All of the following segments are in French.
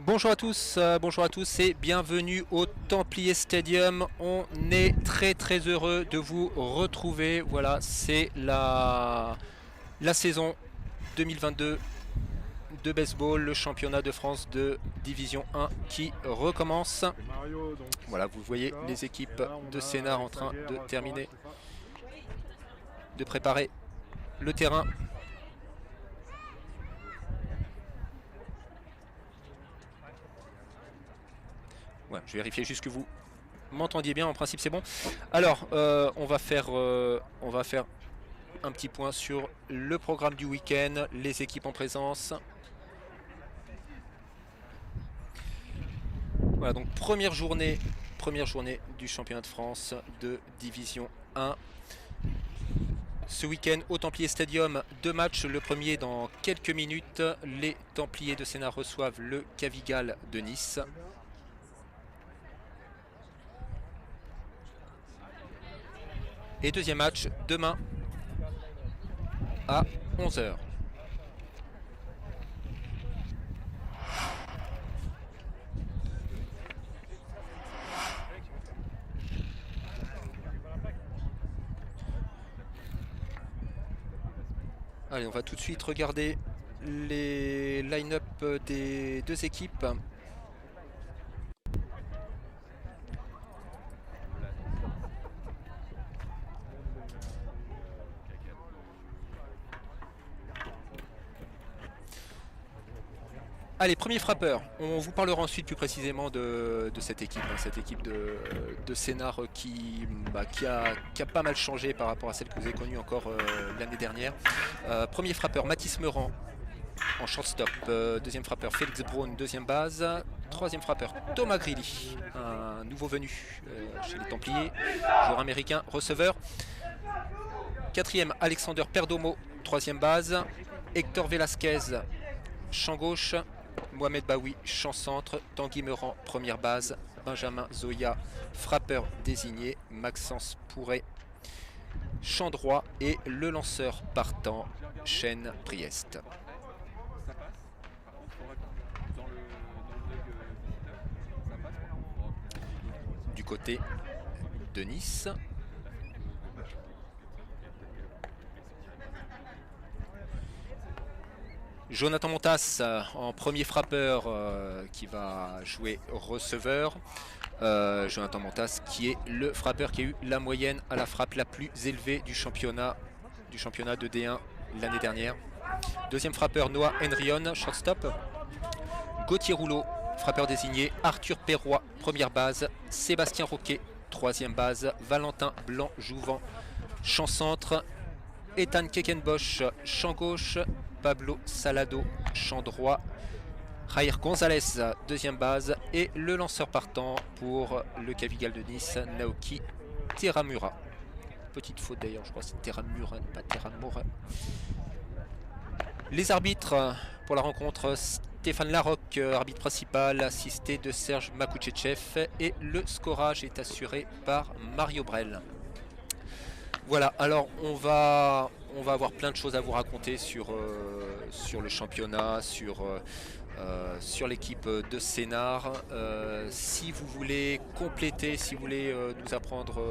Bonjour à tous et bienvenue au Templier Stadium. On est très heureux de vous retrouver. Voilà, c'est la saison 2022 de baseball, le championnat de France de Division 1 qui recommence. Voilà, vous voyez les équipes de Sénart en train de terminer, de préparer le terrain. Ouais, je vérifie juste que vous m'entendiez bien, en principe c'est bon. Alors, on va faire un petit point sur le programme du week-end, les équipes en présence. Voilà, donc première journée du championnat de France de Division 1. Ce week-end au Templier Stadium, 2 matchs. Le premier dans quelques minutes. Les Templiers de Sénart reçoivent le Cavigal de Nice. Et deuxième match demain à 11 h. Allez, on va tout de suite regarder les line-up des deux équipes. Allez, premier frappeur. On vous parlera ensuite plus précisément de cette équipe. Cette équipe de Sénart qui a pas mal changé par rapport à celle que vous avez connue encore l'année dernière. Premier frappeur, Mathis Meurant en shortstop. Deuxième frappeur, Félix Braun, deuxième base. Troisième frappeur, Thomas Grilly, un nouveau venu chez les Templiers, joueur américain, receveur. Quatrième, Alexander Perdomo, troisième base. Hector Velasquez, champ gauche. Mohamed Baoui, champ centre. Tanguy Meurant, première base. Benjamin Zoya, frappeur désigné. Maxence Pourret, champ droit. Et le lanceur partant, Chêne Priest. Du côté de Nice, Jonathan Montas en premier frappeur qui va jouer receveur. Jonathan Montas qui est le frappeur qui a eu la moyenne à la frappe la plus élevée du championnat de D1 l'année dernière. Deuxième frappeur, Noah Henrion, shortstop. Gauthier Rouleau, frappeur désigné. Arthur Perrois, première base. Sébastien Roquet, troisième base. Valentin Blanc-Jouvent, champ centre. Ethan Kekenbosch, champ gauche. Pablo Salado, champ droit. Jair Gonzalez, deuxième base. Et le lanceur partant pour le Cavigal de Nice, Naoki Teramura. Petite faute d'ailleurs, je crois que c'est Teramura, pas Teramura. Les arbitres pour la rencontre, Stéphane Larocque, arbitre principal, assisté de Serge Makouchechev. Et le scorage est assuré par Mario Brel. Voilà, alors on va avoir plein de choses à vous raconter sur le championnat, sur l'équipe de Sénart. Si vous voulez compléter, si vous voulez nous apprendre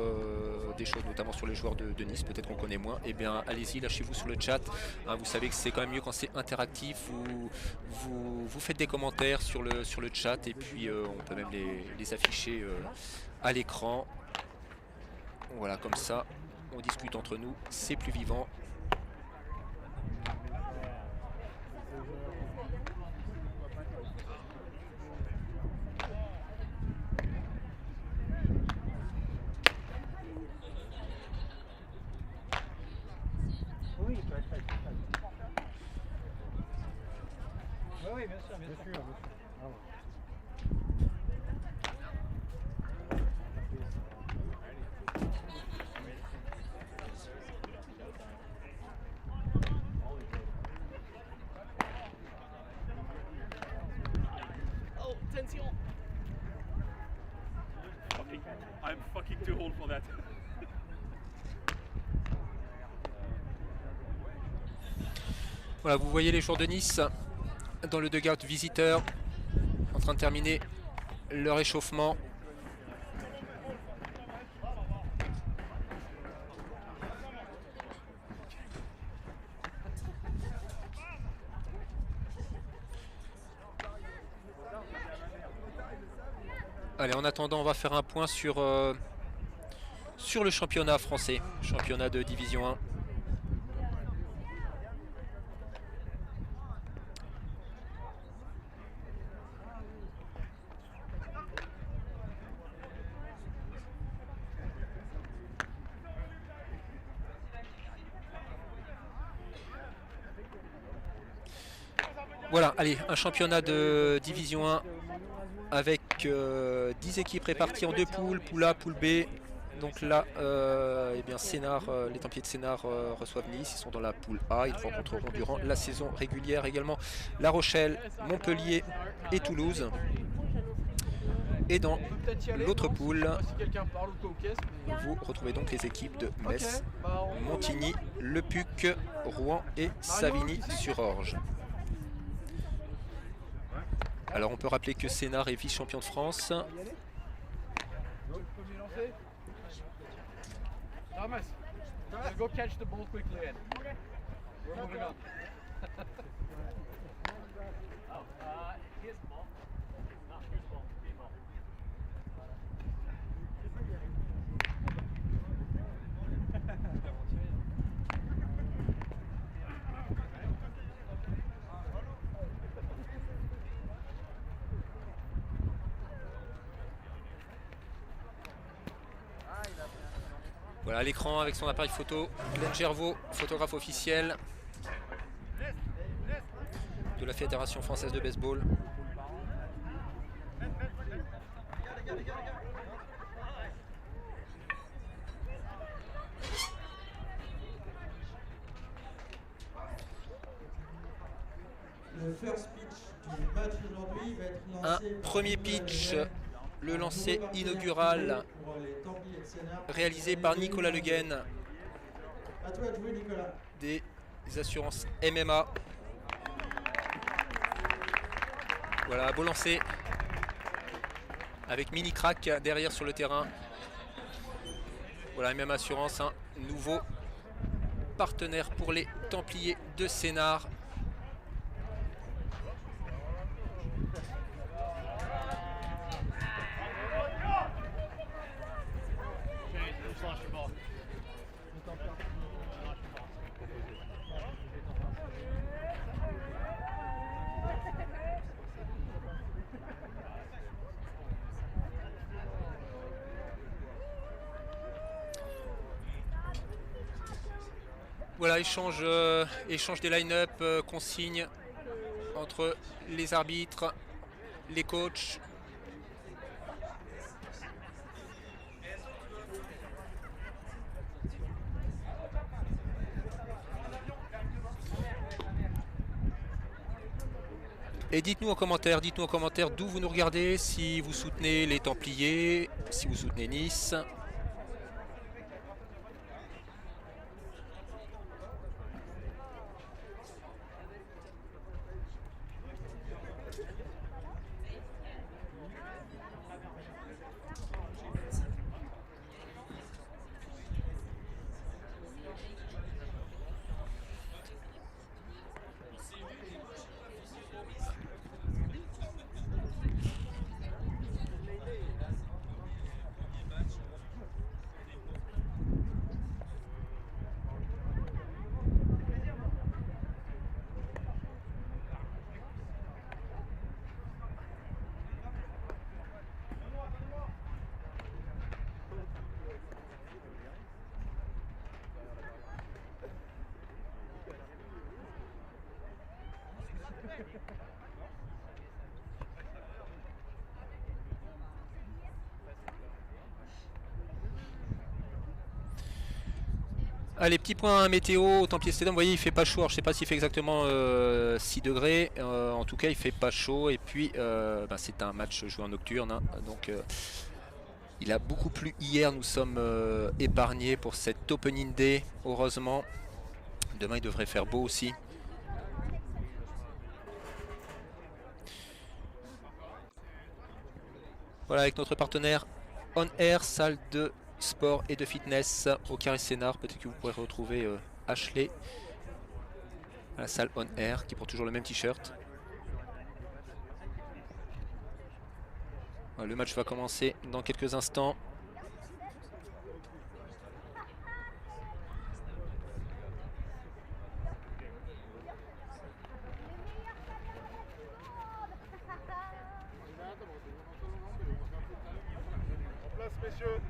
des choses, notamment sur les joueurs de Nice, peut-être qu'on connaît moins, eh bien allez-y, lâchez-vous sur le chat. Vous savez que c'est quand même mieux quand c'est interactif. Vous faites des commentaires sur le chat et puis on peut même les afficher à l'écran. Voilà, comme ça. On discute entre nous, c'est plus vivant. Oui, bien sûr, bien sûr. I'm fucking too old for that. Voilà, vous voyez les joueurs de Nice dans le dugout visiteur train de terminer leur échauffement. Allez, en attendant, on va faire un point sur le championnat français, championnat de Division 1. Voilà, allez, un championnat de Division 1 avec 10 équipes réparties en 2 poules, poule A, poule B. Donc là, eh bien, Sénart, les Templiers de Sénart reçoivent Nice, ils sont dans la poule A, ils rencontreront durant la saison régulière également La Rochelle, Montpellier et Toulouse. Et dans l'autre poule, vous retrouvez donc les équipes de Metz, Montigny, Le Puc, Rouen et Savigny-sur-Orge. Alors on peut rappeler que Sénart est vice-champion de France. Voilà l'écran avec son appareil photo. Glenn Gervaux, photographe officiel de la Fédération française de baseball. Le first pitch du match aujourd'hui va être lancé Un premier pitch, le lancer inaugural réalisé par Nicolas Le Guen À toi de jouer, Nicolas. des assurances MMA. Voilà, beau lancer avec mini crack derrière sur le terrain. Voilà, MMA Assurance, un nouveau partenaire pour les Templiers de Sénart. Voilà, échange des line-up, consignes entre les arbitres, les coachs. Et dites-nous en commentaire d'où vous nous regardez, si vous soutenez les Templiers, si vous soutenez Nice. Allez, petit point météo au Templier Stadium. Vous voyez, il fait pas chaud. Alors, je sais pas s'il fait exactement 6 degrés. En tout cas, il fait pas chaud. Et puis, c'est un match joué en nocturne. Hein. Donc, il a beaucoup plu hier. Nous sommes épargnés pour cet opening day, heureusement. Demain, il devrait faire beau aussi. Voilà, avec notre partenaire On Air, salle de sport et de fitness au Carré Sénart. Peut-être que vous pourrez retrouver Ashley à la salle On Air qui porte toujours le même t-shirt. Voilà, le match va commencer dans quelques instants. Messieurs.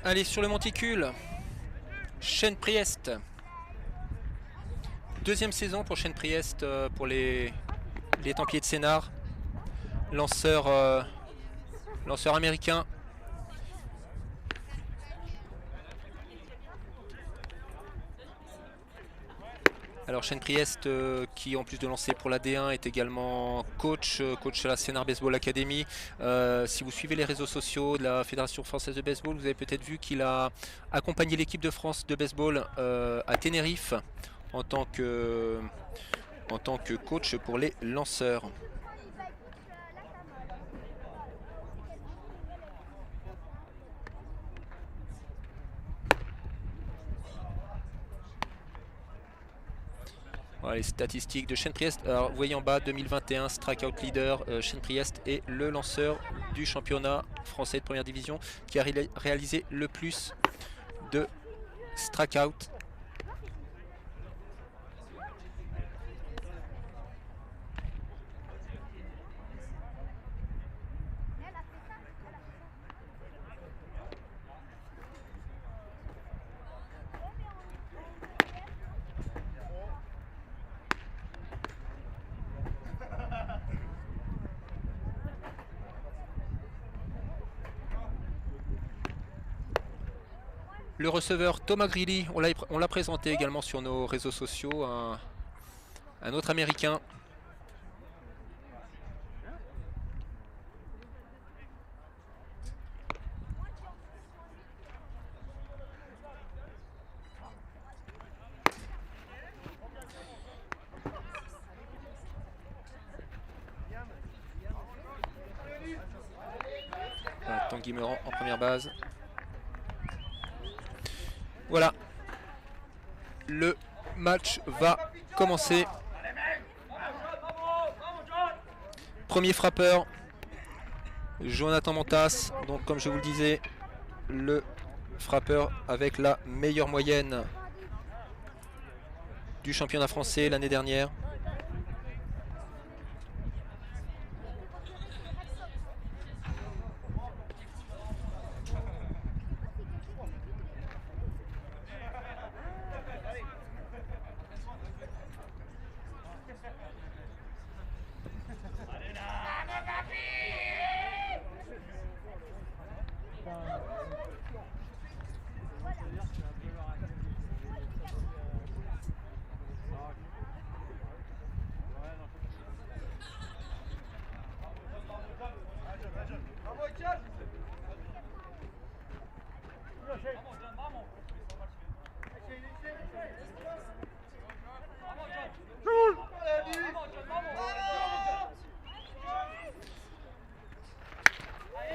Allez, sur le monticule, Shane Priest. Deuxième saison pour Shane Priest pour les Templiers de Sénart. Lanceur américain. Alors Shane Priest qui en plus de lancer pour la D1 est également coach à la Sénart Baseball Academy. Si vous suivez les réseaux sociaux de la Fédération Française de Baseball, vous avez peut-être vu qu'il a accompagné l'équipe de France de baseball à Tenerife en tant que coach pour les lanceurs. Voilà les statistiques de Shane Priest. Alors, vous voyez en bas, 2021, strikeout leader. Shane Priest est le lanceur du championnat français de première division qui a réalisé le plus de strikeout. Le receveur Thomas Greeley, on l'a présenté également sur nos réseaux sociaux, un autre américain. Tanguy Meurant en première base. Voilà, le match va commencer. Premier frappeur, Jonathan Montas. Donc comme je vous le disais, le frappeur avec la meilleure moyenne du championnat français l'année dernière.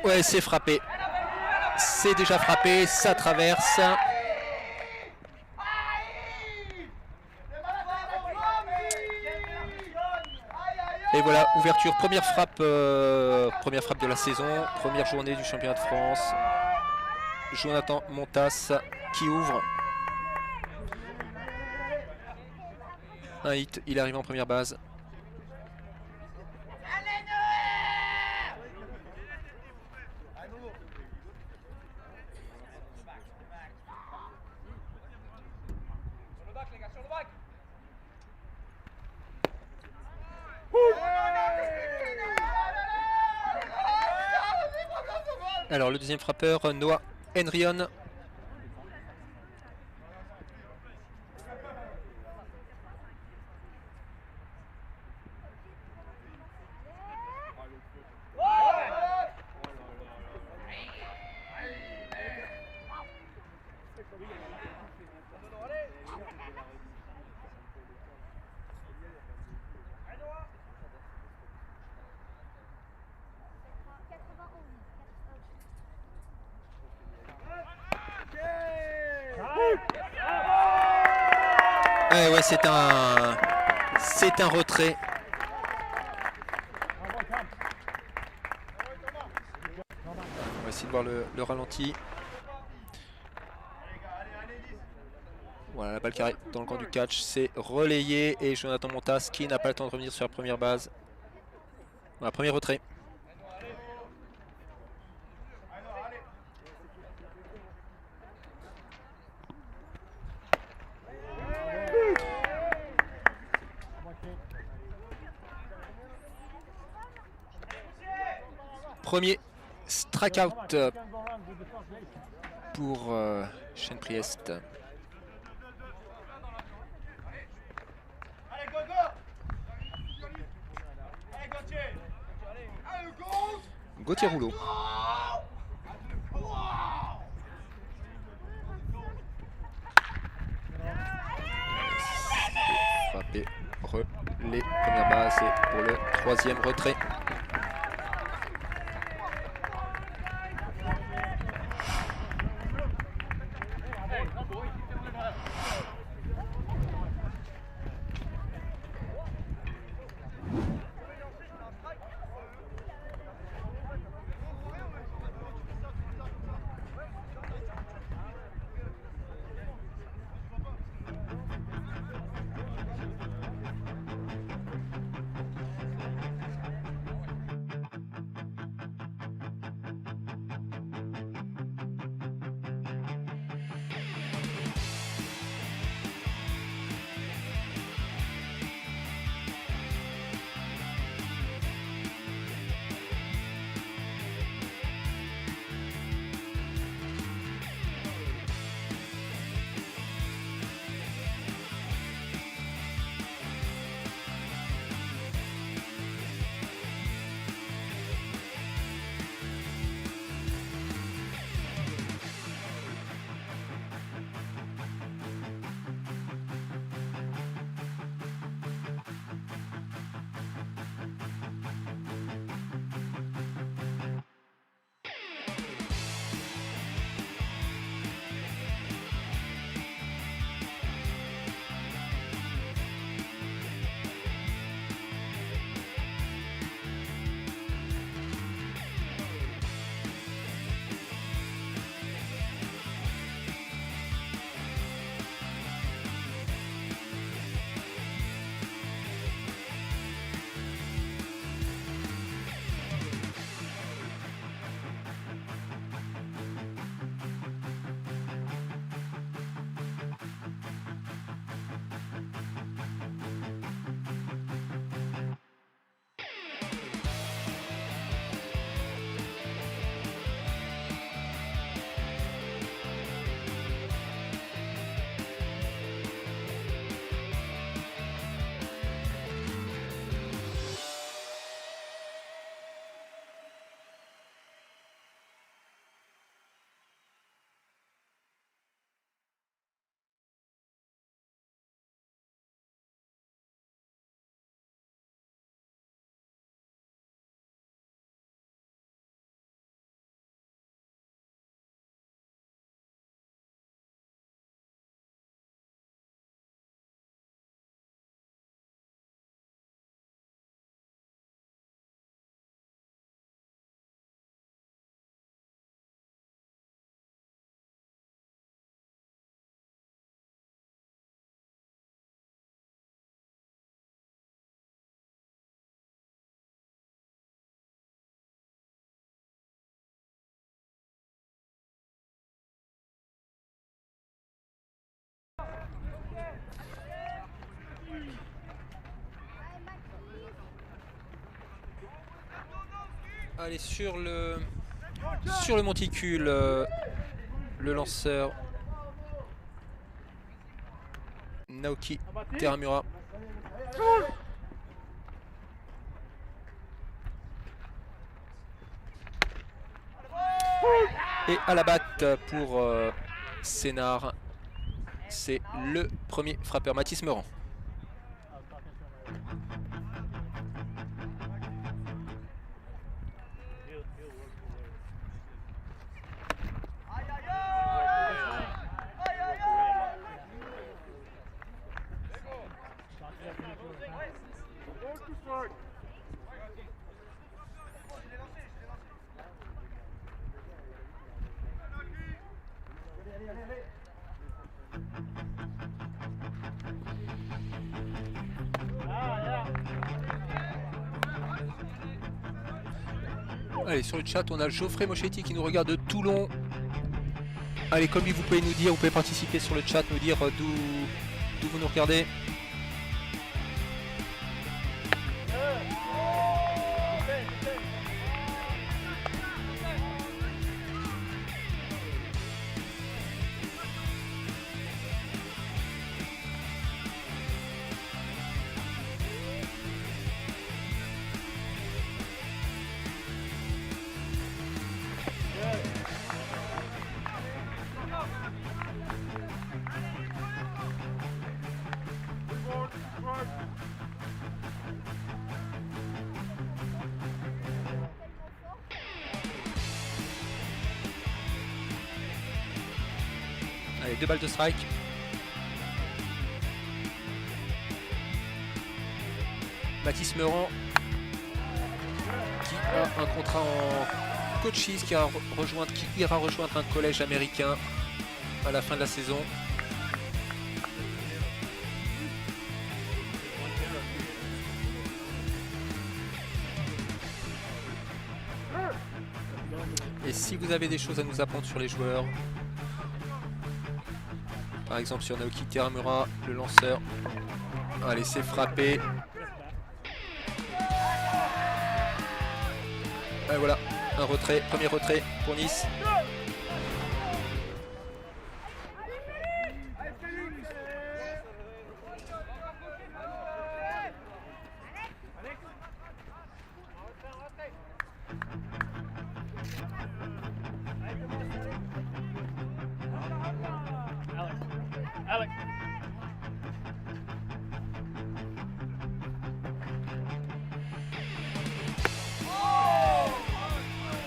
Ouais, c'est frappé. C'est déjà frappé, ça traverse. Et voilà, ouverture, première frappe de la saison, première journée du championnat de France. Jonathan Montas qui ouvre. Un hit, il arrive en première base. Alors le deuxième frappeur, Noah Henrion. Ouais, c'est un retrait. On va essayer de voir le ralenti. Voilà, la balle carrée dans le camp du catch, c'est relayé et Jonathan Montas qui n'a pas le temps de revenir sur la première base. Voilà, premier retrait. Premier strikeout pour Shane Priest. Gauthier Rouleau. Frappé, relais, première base et pour le troisième retrait. Allez, sur le monticule, le lanceur Naoki Teramura. Et à la batte pour Sénart, c'est le premier frappeur, Mathis Meurant. Allez, sur le chat, on a Geoffrey Moschetti qui nous regarde de Toulon. Allez, comme vous pouvez nous dire, vous pouvez participer sur le chat, nous dire d'où vous nous regardez. Allez, 2 balles de strike. Mathis Meurant qui a un contrat en coaches, qui ira rejoindre un collège américain à la fin de la saison. Et si vous avez des choses à nous apprendre sur les joueurs, par exemple sur Naoki Teramura, le lanceur a laissé frapper. Et voilà, un retrait, premier retrait pour Nice.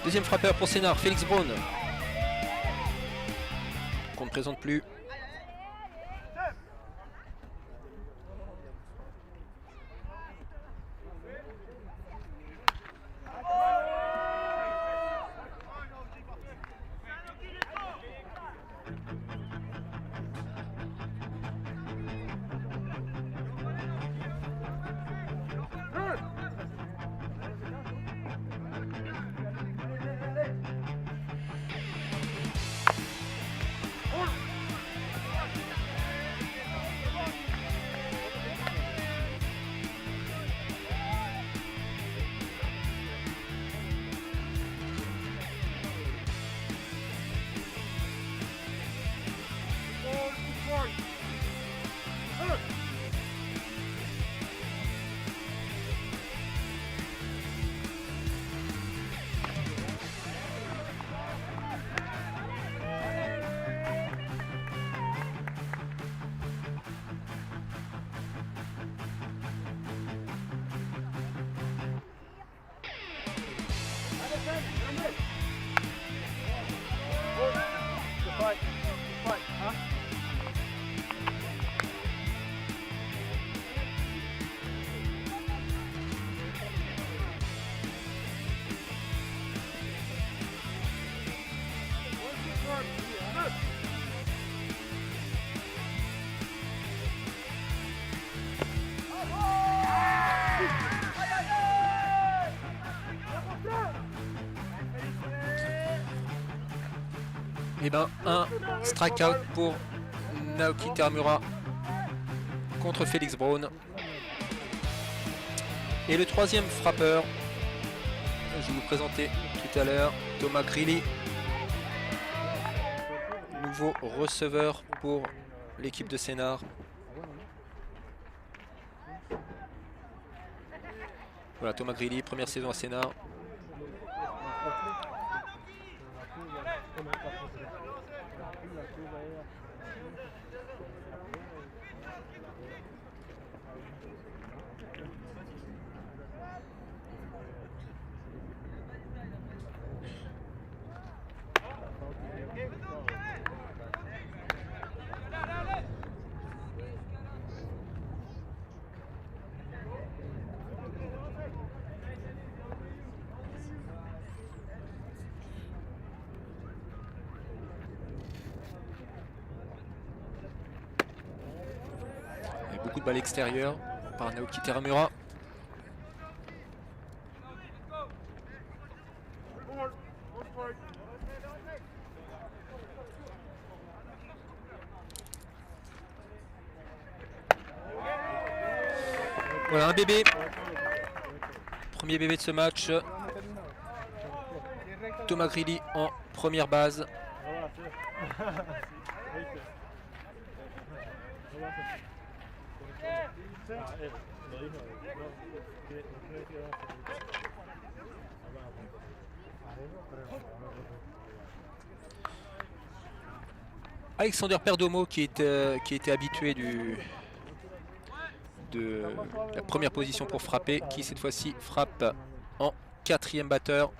Deuxième frappeur pour Sénart, Félix Braun. Qu'on ne présente plus. Et ben un strikeout pour Naoki Teramura contre Félix Braun. Et le troisième frappeur, je vais vous présenter tout à l'heure Thomas Grilly, nouveau receveur pour l'équipe de Sénart. Voilà, Thomas Grilly, première saison à Sénart. Beaucoup de balles extérieures par Naoki Teramura. Voilà un bébé. Premier bébé de ce match. Thomas Grilly en première base. Alexander Perdomo qui était habitué de la première position pour frapper, qui cette fois-ci frappe en quatrième batteur.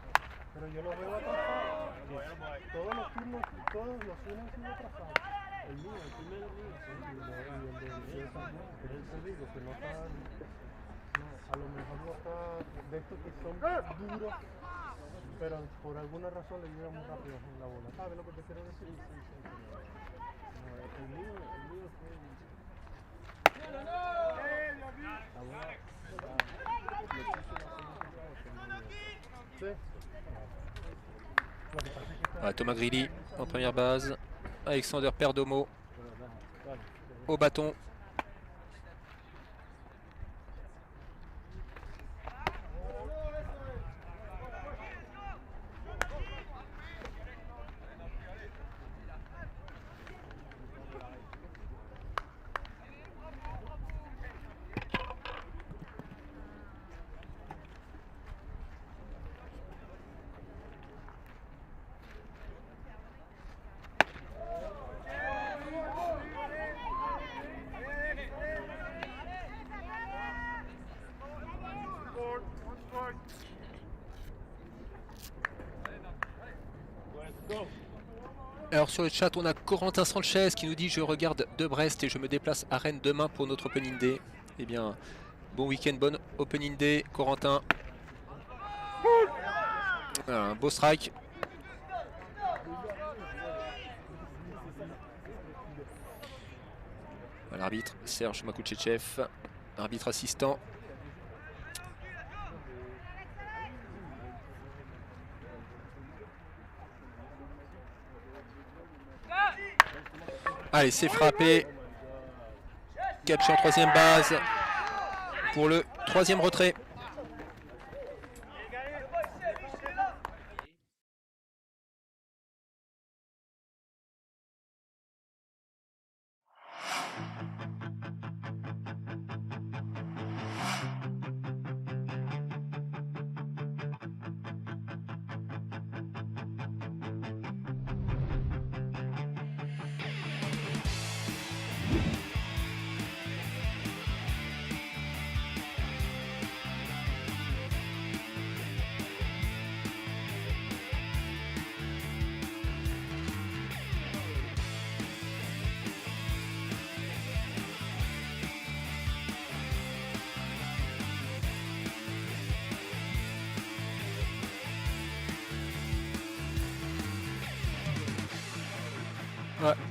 A lo mejor no está de estos que son duros, pero por alguna razón le llega muy rápido en la bola. ¿Sabes lo que te quiero decir? El mío Voilà, Thomas Grilly en première base, Alexander Perdomo au bâton. Alors sur le chat, on a Corentin Sanchez qui nous dit: je regarde de Brest et je me déplace à Rennes demain pour notre Opening Day. Eh bien, bon week-end, bonne Opening Day, Corentin. Voilà, un beau strike. L'arbitre Serge Makouchechev, arbitre assistant. Allez, c'est frappé. Catch en troisième base pour le troisième retrait.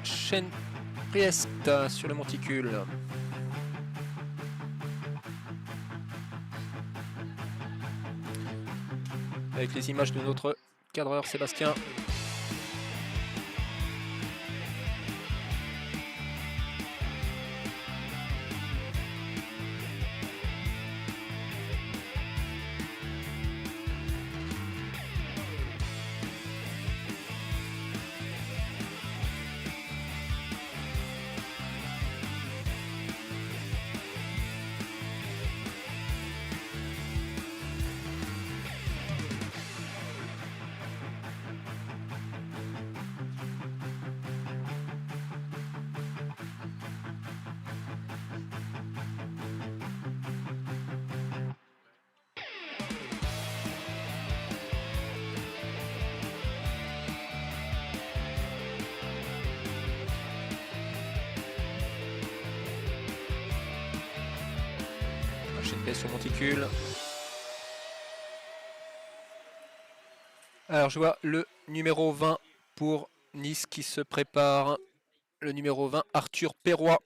Shane Priest sur le monticule. Avec les images de notre cadreur Sébastien. Chêne-Priest sur Monticule. Alors je vois le numéro 20 pour Nice qui se prépare. Le numéro 20, Arthur Perrois.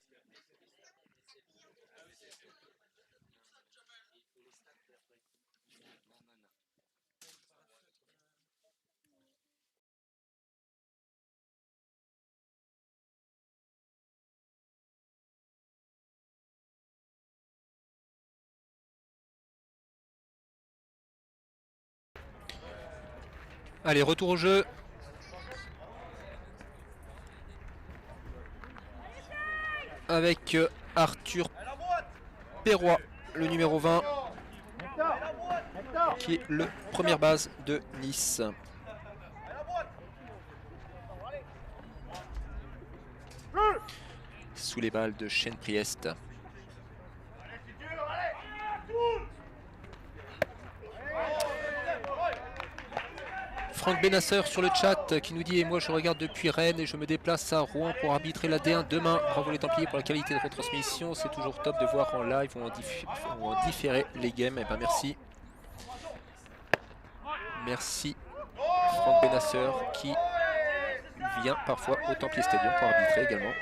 Allez, retour au jeu. Avec Arthur Perrois, le numéro 20, qui est le première base de Nice. Sous les balles de Chêne-Priest. Franck Benasseur sur le chat qui nous dit: et moi je regarde depuis Rennes et je me déplace à Rouen pour arbitrer la D1 demain. Bravo les Templiers pour la qualité de retransmission, c'est toujours top de voir en live ou en différé les games. Et ben merci. Merci Franck Benasseur qui vient parfois au Templier Stadium pour arbitrer également.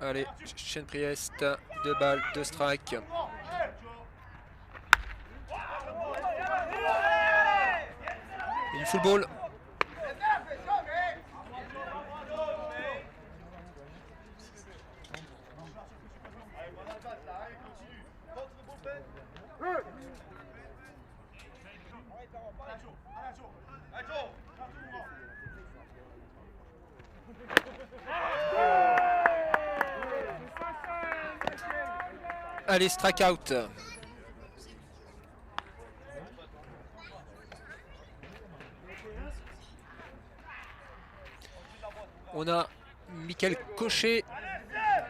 Allez, Chêne-Priest, 2 balles, 2 strikes. Et du full ball. Allez, strike out. On a Michael Cochet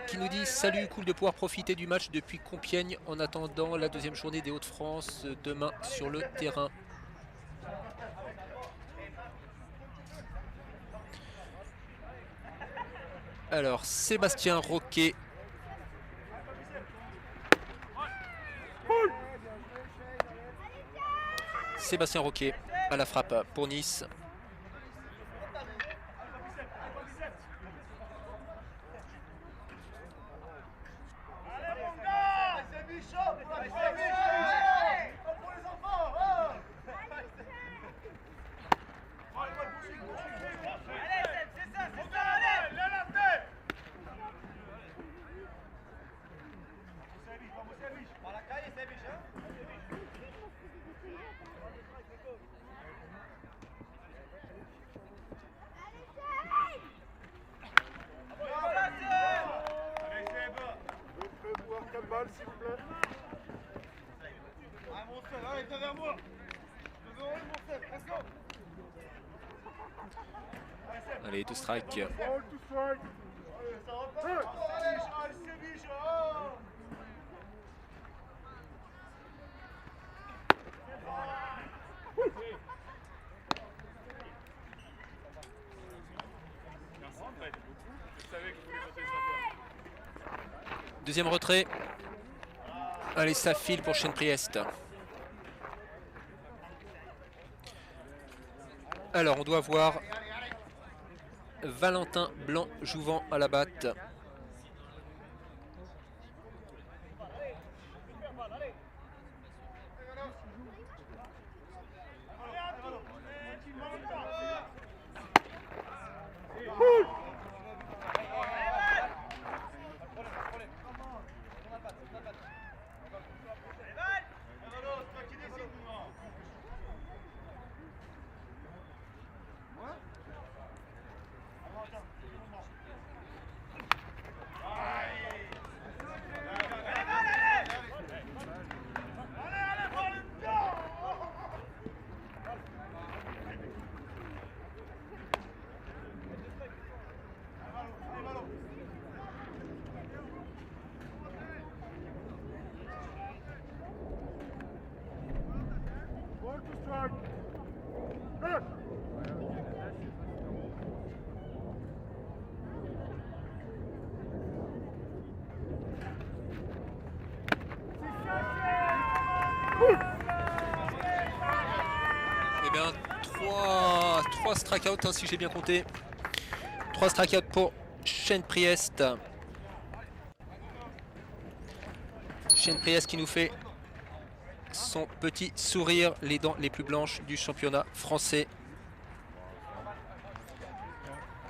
qui nous dit: salut, cool de pouvoir profiter du match depuis Compiègne en attendant la deuxième journée des Hauts-de-France demain sur le terrain. Alors, Sébastien Roquet. Sébastien Roquet à la frappe pour Nice. Allez, 2 strikes. Deuxième retrait. Allez, ça file pour Chêne-Priest. Alors, on doit voir Valentin Blanc-Jouvent à la batte. Eh bien, 3 strikeouts, hein, si j'ai bien compté. 3 strikeouts pour Shane Priest. Shane Priest qui nous fait son petit sourire, les dents les plus blanches du championnat français.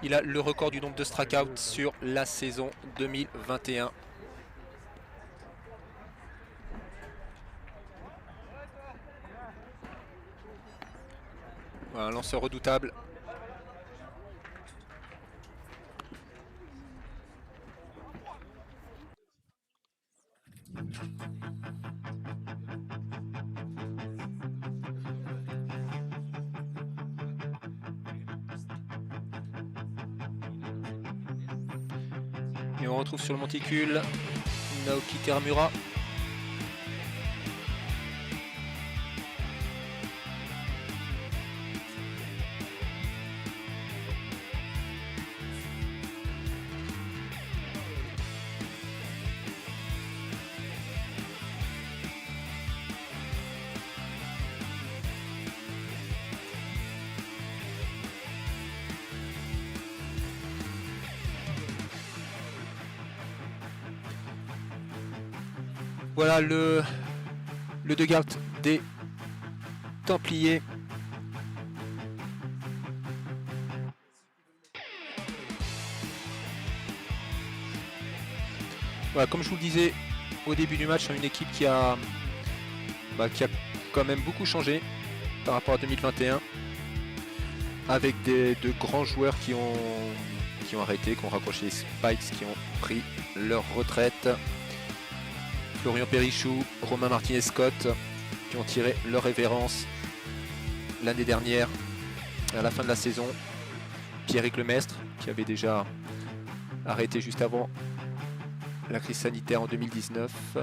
Il a le record du nombre de strikeouts sur la saison 2021. Voilà, un lanceur redoutable. Et on retrouve sur le monticule Naoki Teramura. Voilà le dugout des Templiers. Voilà, comme je vous le disais au début du match, une équipe qui a quand même beaucoup changé par rapport à 2021, avec de grands joueurs qui ont arrêté, qui ont raccroché les spikes, qui ont pris leur retraite. Florian Périchou, Romain Martinez-Scott, qui ont tiré leur révérence l'année dernière, à la fin de la saison. Pierrick Lemestre, qui avait déjà arrêté juste avant la crise sanitaire en 2019.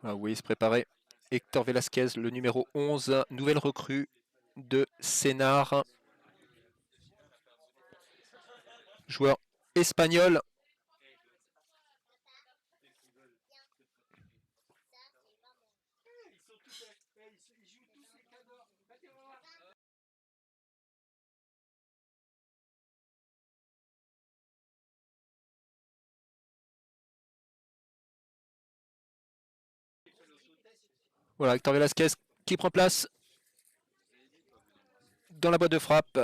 Ah oui, se préparer. Hector Velasquez, le numéro 11, nouvelle recrue de Sénart. Joueur espagnol. Voilà, Hector Velasquez qui prend place dans la boîte de frappe.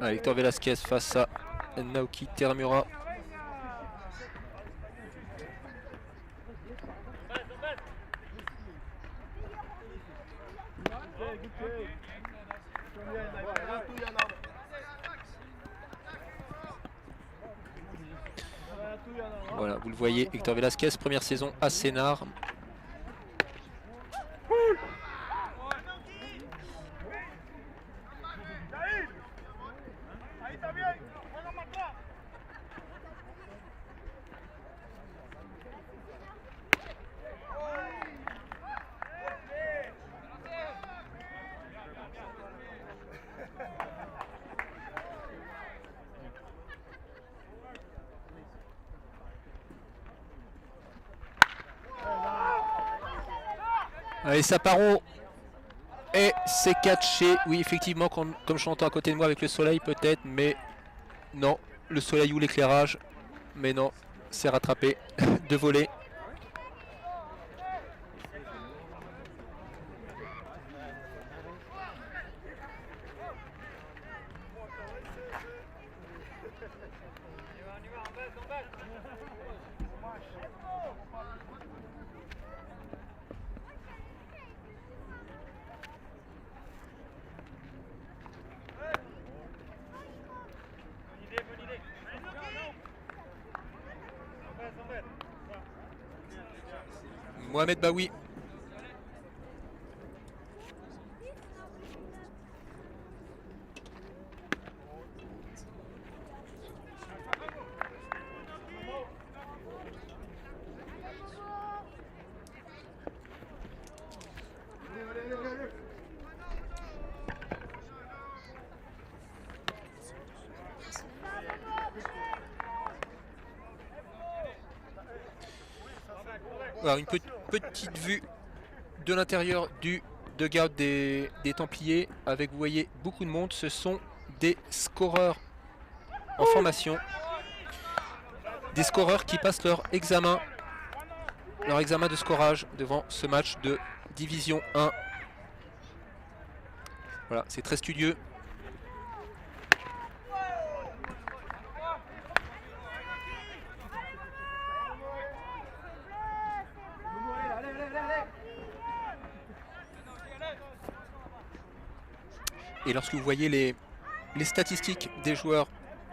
Ah, Hector Velasquez face à Naoki Teramura. Voilà, vous le voyez, Hector Velasquez, première saison à Sénart. Allez, Saparo. Et c'est catché. Oui, effectivement, comme je l'entends à côté de moi avec le soleil, peut-être, mais non. Le soleil ou l'éclairage. Mais non, c'est rattrapé de voler. Mohamed Baoui. Voilà, une petite vue de l'intérieur du dugout des Templiers avec, vous voyez, beaucoup de monde. Ce sont des scoreurs en formation, des scoreurs qui passent leur examen de scorage devant ce match de Division 1. Voilà, c'est très studieux. Et lorsque vous voyez les statistiques des joueurs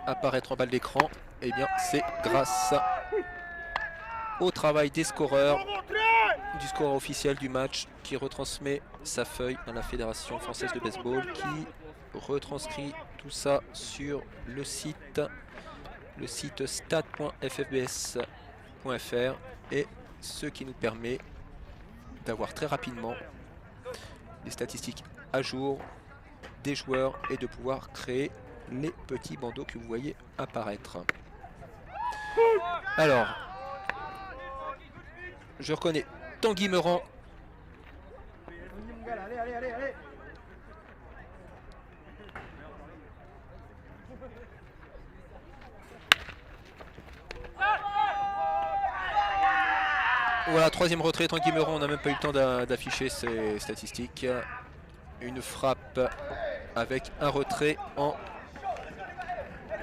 apparaître en bas de l'écran, eh bien c'est grâce au travail des scoreurs, du scoreur officiel du match qui retransmet sa feuille à la Fédération française de baseball, qui retranscrit tout ça sur le site stat.ffbs.fr, et ce qui nous permet d'avoir très rapidement les statistiques à jour des joueurs et de pouvoir créer les petits bandeaux que vous voyez apparaître. Alors, je reconnais Tanguy Meurant. Voilà, troisième retrait, Tanguy Meurant. On n'a même pas eu le temps d'afficher ses statistiques. Une frappe avec un retrait en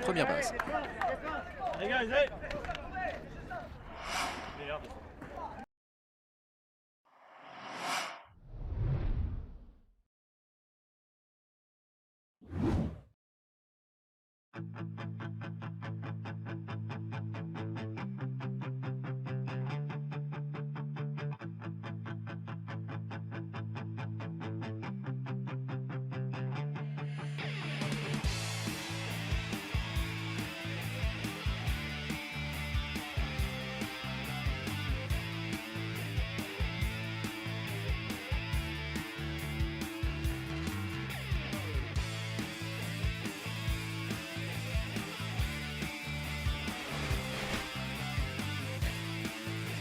première base.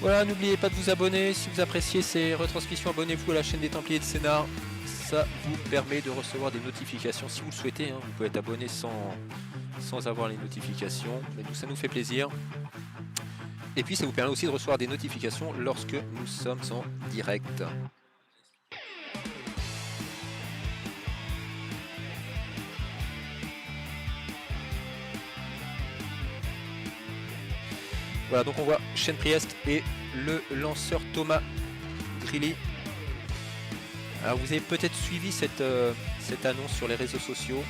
Voilà, n'oubliez pas de vous abonner. Si vous appréciez ces retransmissions, abonnez-vous à la chaîne des Templiers de Sénart. Ça vous permet de recevoir des notifications si vous le souhaitez. Hein. Vous pouvez être abonné sans avoir les notifications. Mais nous, ça nous fait plaisir. Et puis ça vous permet aussi de recevoir des notifications lorsque nous sommes en direct. Voilà, donc on voit Shane Priest et le lanceur Thomas Grilly Alors vous avez peut-être suivi cette annonce sur les réseaux sociaux,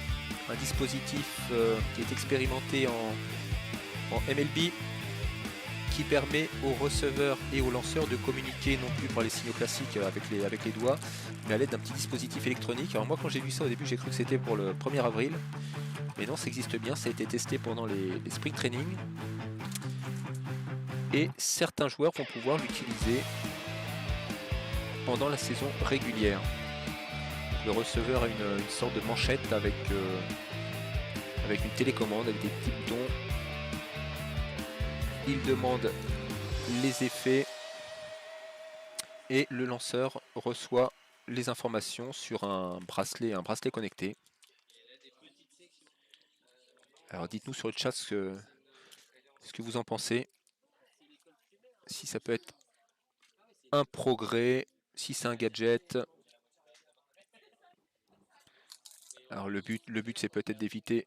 un dispositif qui est expérimenté en MLB, qui permet aux receveurs et aux lanceurs de communiquer non plus par les signaux classiques avec les doigts, mais à l'aide d'un petit dispositif électronique. Alors moi quand j'ai vu ça au début, j'ai cru que c'était pour le 1er avril, mais non, ça existe bien, ça a été testé pendant les spring training, et certains joueurs vont pouvoir l'utiliser pendant la saison régulière. Le receveur a une sorte de manchette avec une télécommande, avec des petits boutons. Il demande les effets et le lanceur reçoit les informations sur un bracelet connecté. Alors dites-nous sur le chat ce que vous en pensez. Si ça peut être un progrès, si c'est un gadget. Alors le but c'est peut-être d'éviter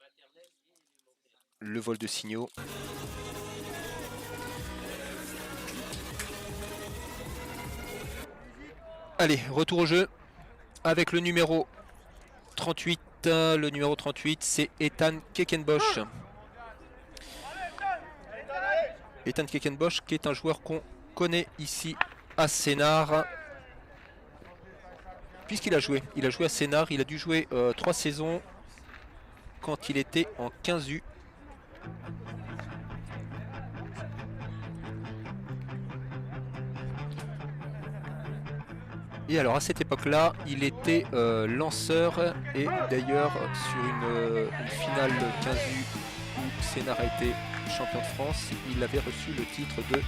le vol de signaux. Allez, retour au jeu avec le numéro 38. Le numéro 38, c'est Ethan Queckenbosch. Ethan Queckenbosch qui est un joueur qu'on connaît ici à Sénart. Puisqu'il a joué à Sénart, il a dû jouer 3 saisons quand il était en 15U. Et alors à cette époque-là, il était lanceur et d'ailleurs sur une finale 15U où Sénart a été champion de France, il avait reçu le titre de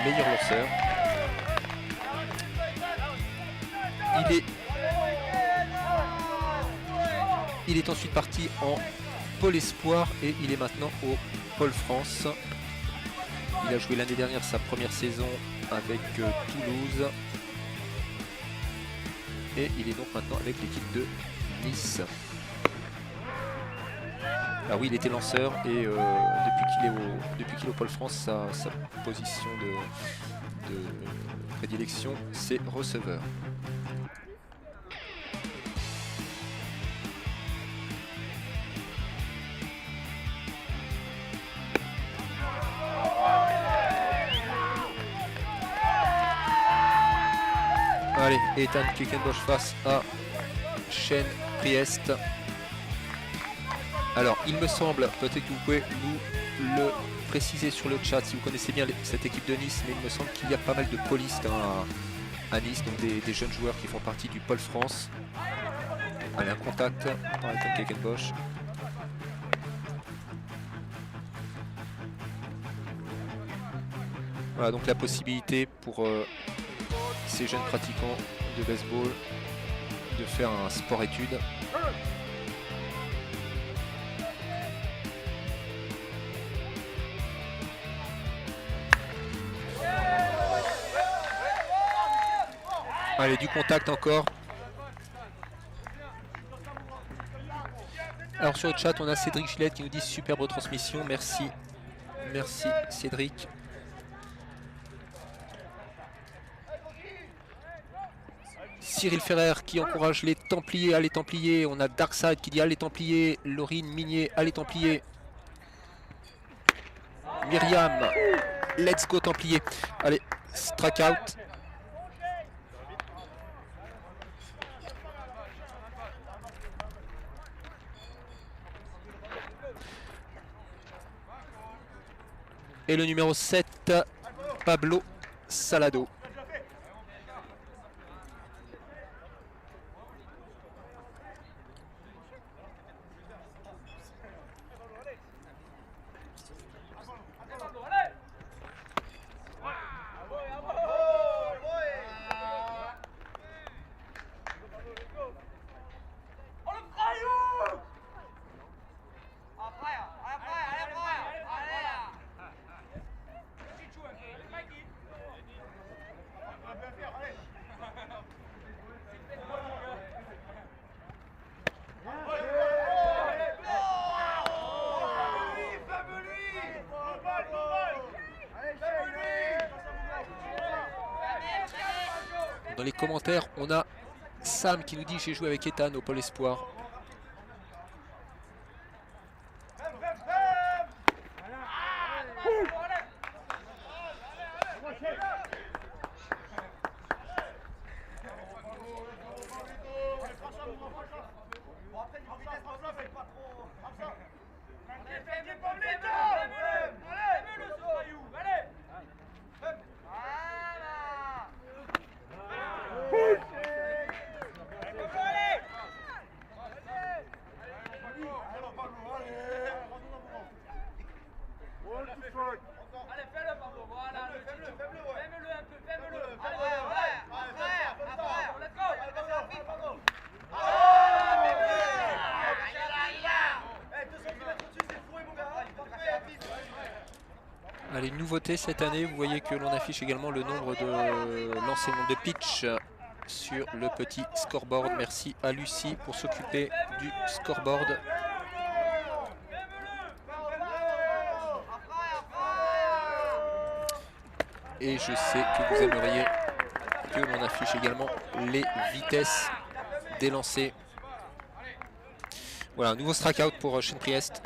meilleur lanceur. Il est ensuite parti en Pôle Espoir et il est maintenant au Pôle France. Il a joué l'année dernière sa première saison avec Toulouse. Et il est donc maintenant avec l'équipe de Nice. Ah oui, il était lanceur et depuis qu'il est au Pôle France, sa position de prédilection, c'est receveur. Allez, Ethan Queckenbosch face à Shane Priest. Alors, il me semble, peut-être que vous pouvez nous le préciser sur le chat si vous connaissez bien cette équipe de Nice, mais il me semble qu'il y a pas mal de pôlistes à Nice, donc des jeunes joueurs qui font partie du Pôle France. Allez, un contact par Ethan Queckenbosch. Voilà, donc la possibilité pour ces jeunes pratiquants de baseball de faire un sport-études. Allez, du contact encore. Alors sur le chat, on a Cédric Gillette qui nous dit superbe retransmission. Merci. Merci Cédric. Cyril Ferrer qui encourage les Templiers à les Templiers. On a Darkside qui dit allez Templiers. Laurine Minier, allez Templiers. Myriam, let's go Templiers. Allez, strike out. Et le numéro 7, Pablo Salado. Dans les commentaires, on a Sam qui nous dit j'ai joué avec Ethan au Pôle Espoir. Allez, une nouveauté cette année, vous voyez que l'on affiche également le nombre de lancers, le nombre de pitch sur le petit scoreboard. Merci à Lucie pour s'occuper du scoreboard. Et je sais que vous aimeriez que l'on affiche également les vitesses des lancers. Voilà, un nouveau strikeout pour Shane Priest.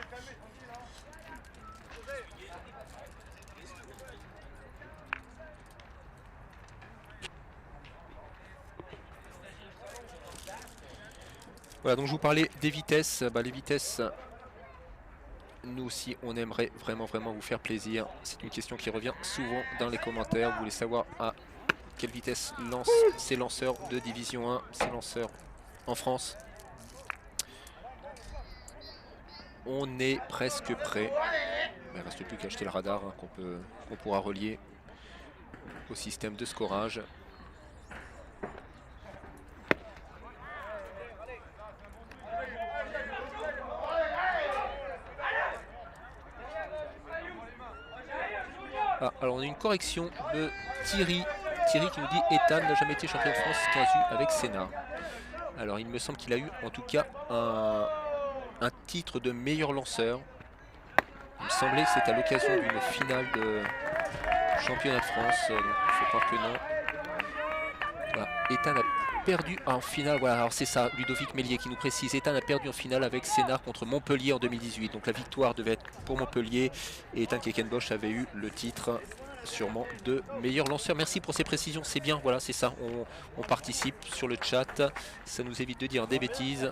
Voilà, donc je vous parlais des vitesses. Les vitesses, nous aussi, on aimerait vraiment vous faire plaisir. C'est une question qui revient souvent dans les commentaires. Vous voulez savoir à quelle vitesse lancent ces lanceurs de Division 1, ces lanceurs en France. On est presque prêt. Il ne reste plus qu'à acheter le radar hein, qu'on pourra relier au système de scorage. Ah, alors on a une correction de Thierry. Thierry qui nous dit Ethan n'a jamais été champion de France 15U avec Senna. Alors il me semble qu'il a eu en tout cas un titre de meilleur lanceur. Il me semblait que c'était à l'occasion d'une finale de championnat de France. Donc il faut croire que non. Voilà. Ethan a perdu en finale. Voilà, alors c'est ça, Ludovic Mélier qui nous précise. Ethan a perdu en finale avec Senna contre Montpellier en 2018. Donc la victoire devait être pour Montpellier. Et Ethan Quéquenbosch avait eu le titre sûrement de meilleur lanceur. Merci pour ces précisions, c'est bien, voilà, c'est ça. On participe sur le chat. Ça nous évite de dire des bêtises.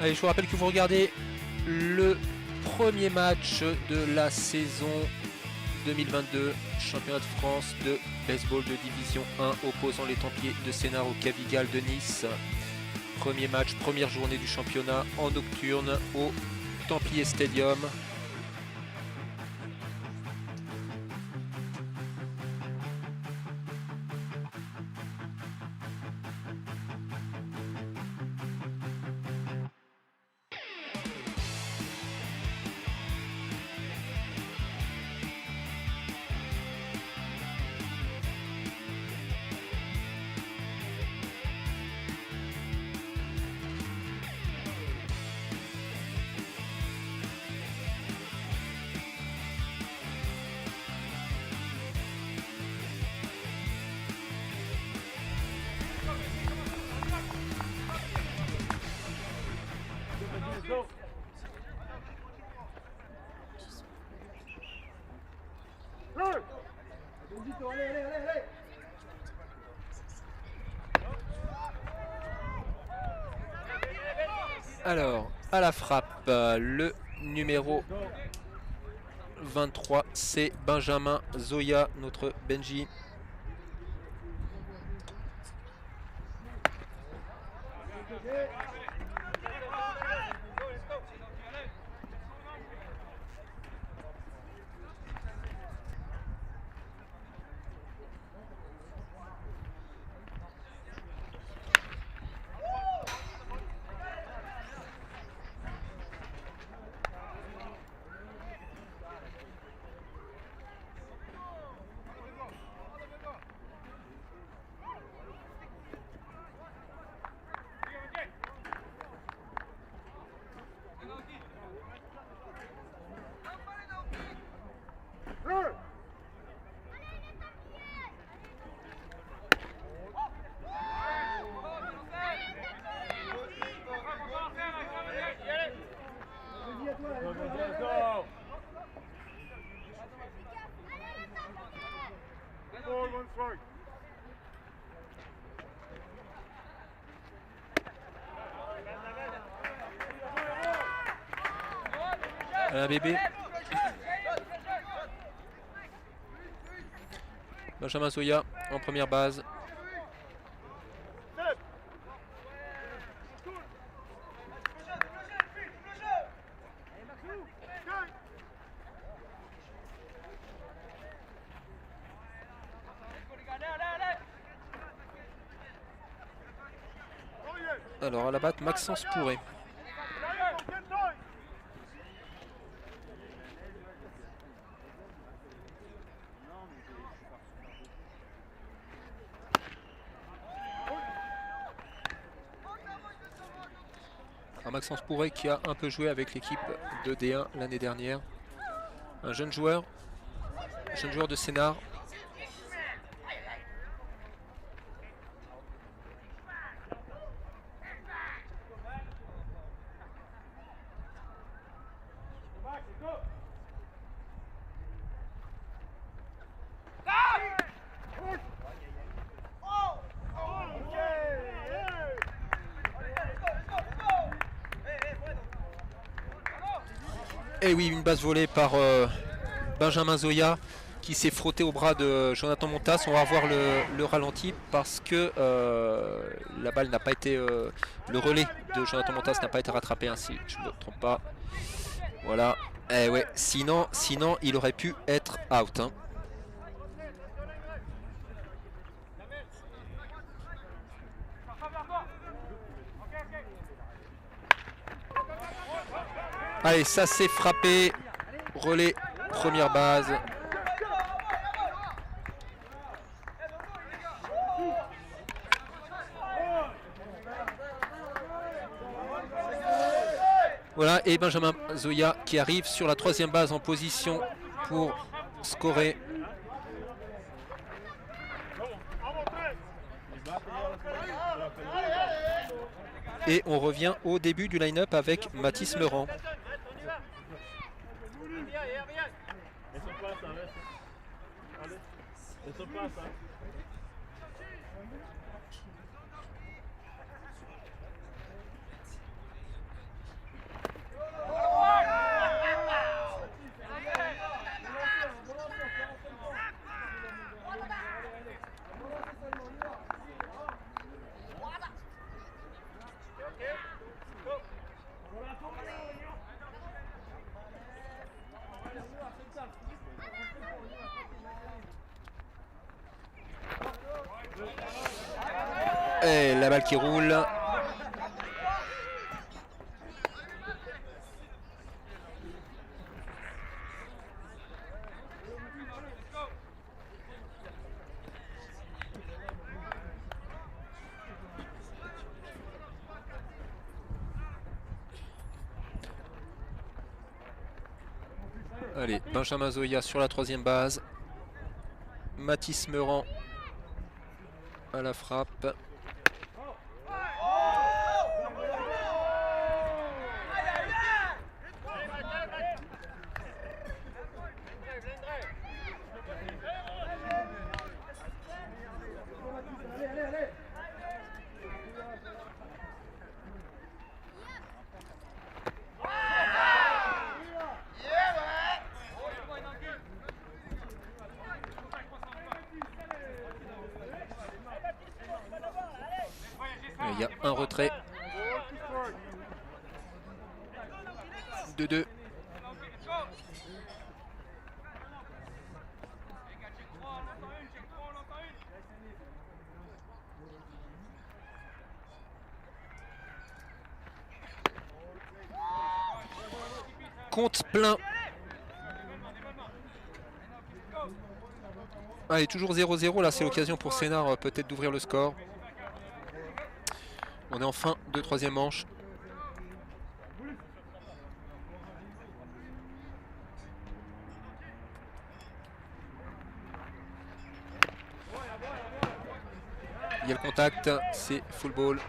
Allez, je vous rappelle que vous regardez le premier match de la saison 2022, championnat de France de baseball de division 1 opposant les Templiers de Sénart au Cavigal de Nice. Premier match, première journée du championnat en nocturne au Templier Stadium. Alors, à la frappe, le numéro 23, c'est Benjamin Zoya, notre Benji. Un bébé. Benjamin Zoya en première base. Alors à la batte, Maxence Pourret. Maxence Pourret qui a un peu joué avec l'équipe de D1 l'année dernière. Un jeune joueur de Sénart. Et oui, une basse volée par Benjamin Zoya qui s'est frotté au bras de Jonathan Montas. On va voir le ralenti parce que la balle n'a pas été... le relais de Jonathan Montas n'a pas été rattrapé, hein, si je ne me trompe pas. Voilà. Et ouais, sinon il aurait pu être out. Hein. Allez, ça s'est frappé. Relais, première base. Voilà, et Benjamin Zoya qui arrive sur la troisième base en position pour scorer. Et on revient au début du line-up avec Mathis Meurant. Et la balle qui roule. Allez, Benjamin Zoya sur la troisième base. Mathis Meurant à la frappe. Il y a un retrait. 2-2. Compte plein. Allez, toujours 0-0. Là, c'est l'occasion pour Sénart peut-être d'ouvrir le score. On est en fin de troisième manche. Il y a le contact, c'est full ball.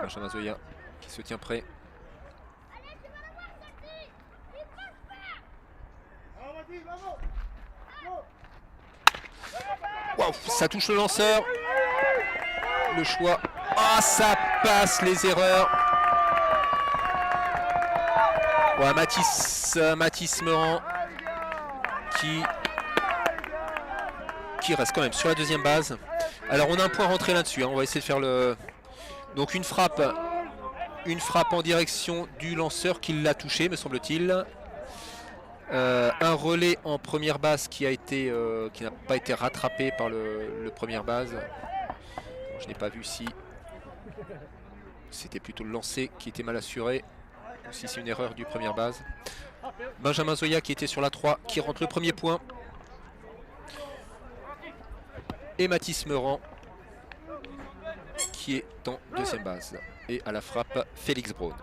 Benjamin Zoya qui se tient prêt. Waouh, ça touche le lanceur. Le choix. Ah, ça passe les erreurs. Ouais, Mathis Meurant qui reste quand même sur la deuxième base. Alors on a un point rentré là-dessus, hein. On va essayer de faire le... Donc une frappe en direction du lanceur qui l'a touché, me semble-t-il. Un relais en première base qui n'a pas été rattrapé par le première base. Je n'ai pas vu si c'était plutôt le lancer qui était mal assuré ou si c'est une erreur du première base. Benjamin Zoya qui était sur la 3 qui rentre le premier point. Et Mathis Meurant qui est en deuxième base. Et à la frappe, Félix Braun.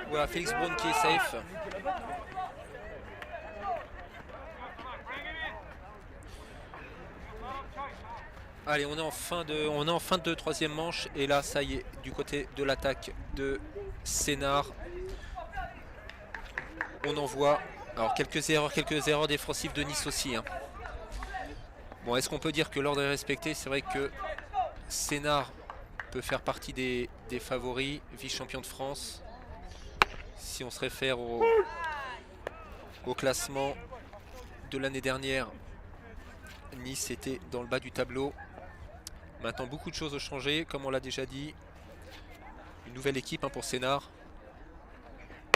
Voilà, Félix Braun qui est safe. Allez, on est en fin de troisième manche et là ça y est, du côté de l'attaque de Sénart, on en voit alors quelques erreurs défensives de Nice aussi, hein. Bon, est-ce qu'on peut dire que l'ordre est respecté? C'est vrai que Sénart peut faire partie des favoris, vice-champion de France. Si on se réfère au classement de l'année dernière, Nice était dans le bas du tableau. Maintenant, beaucoup de choses ont changé, comme on l'a déjà dit. Une nouvelle équipe, hein, pour Sénart,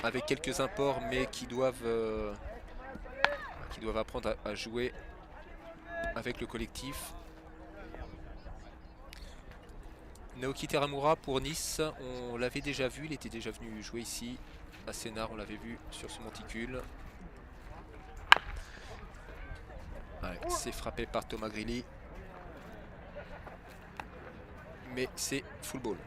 avec quelques imports, mais qui doivent apprendre à jouer avec le collectif. Naoki Teramura pour Nice, on l'avait déjà vu, il était déjà venu jouer ici à Sénart, on l'avait vu sur ce monticule. Ouais, c'est frappé par Thomas Grilly. Mais c'est full ball.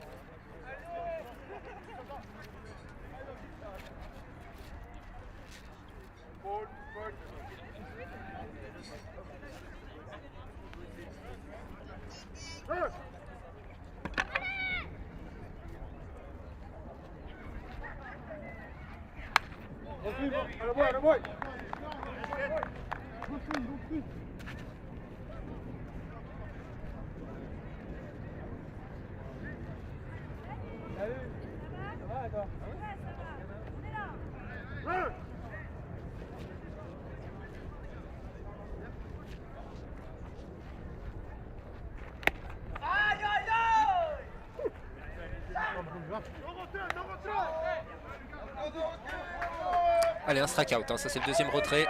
Allez, un strikeout, hein. Ça c'est le deuxième retrait.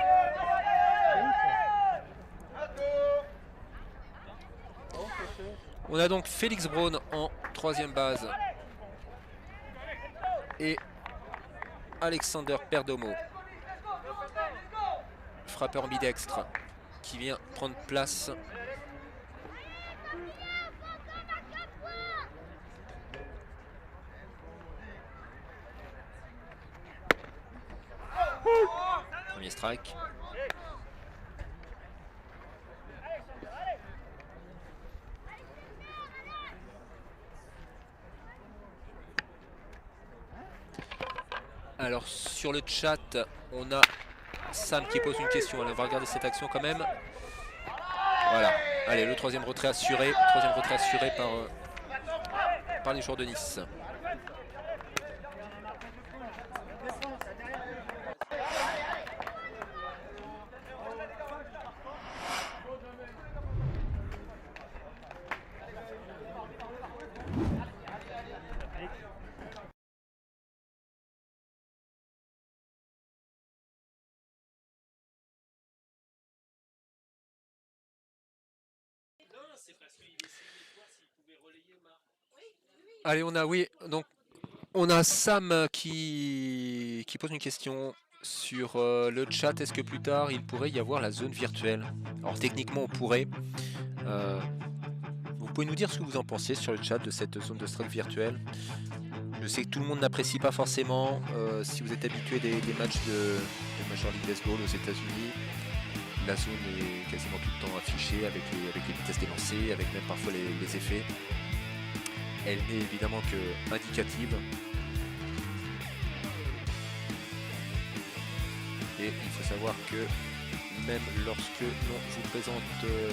On a donc Félix Braun en troisième base et Alexander Perdomo, frappeur ambidextre, qui vient prendre place. Premier strike. Alors sur le chat, on a Sam qui pose une question. Allez, on va regarder cette action quand même. Voilà. Allez, le troisième retrait assuré. Troisième retrait assuré par les joueurs de Nice. Allez, on a Sam qui pose une question sur le chat. Est-ce que plus tard il pourrait y avoir la zone virtuelle? Alors techniquement on pourrait. Vous pouvez nous dire ce que vous en pensez sur le chat de cette zone de strike virtuelle. Je sais que tout le monde n'apprécie pas forcément. Si vous êtes habitué des matchs de Major League Baseball aux États-Unis, la zone est quasiment tout le temps affichée avec les vitesses des lancers, avec même parfois les effets. Elle n'est évidemment que indicative. Et il faut savoir que même lorsque l'on vous présente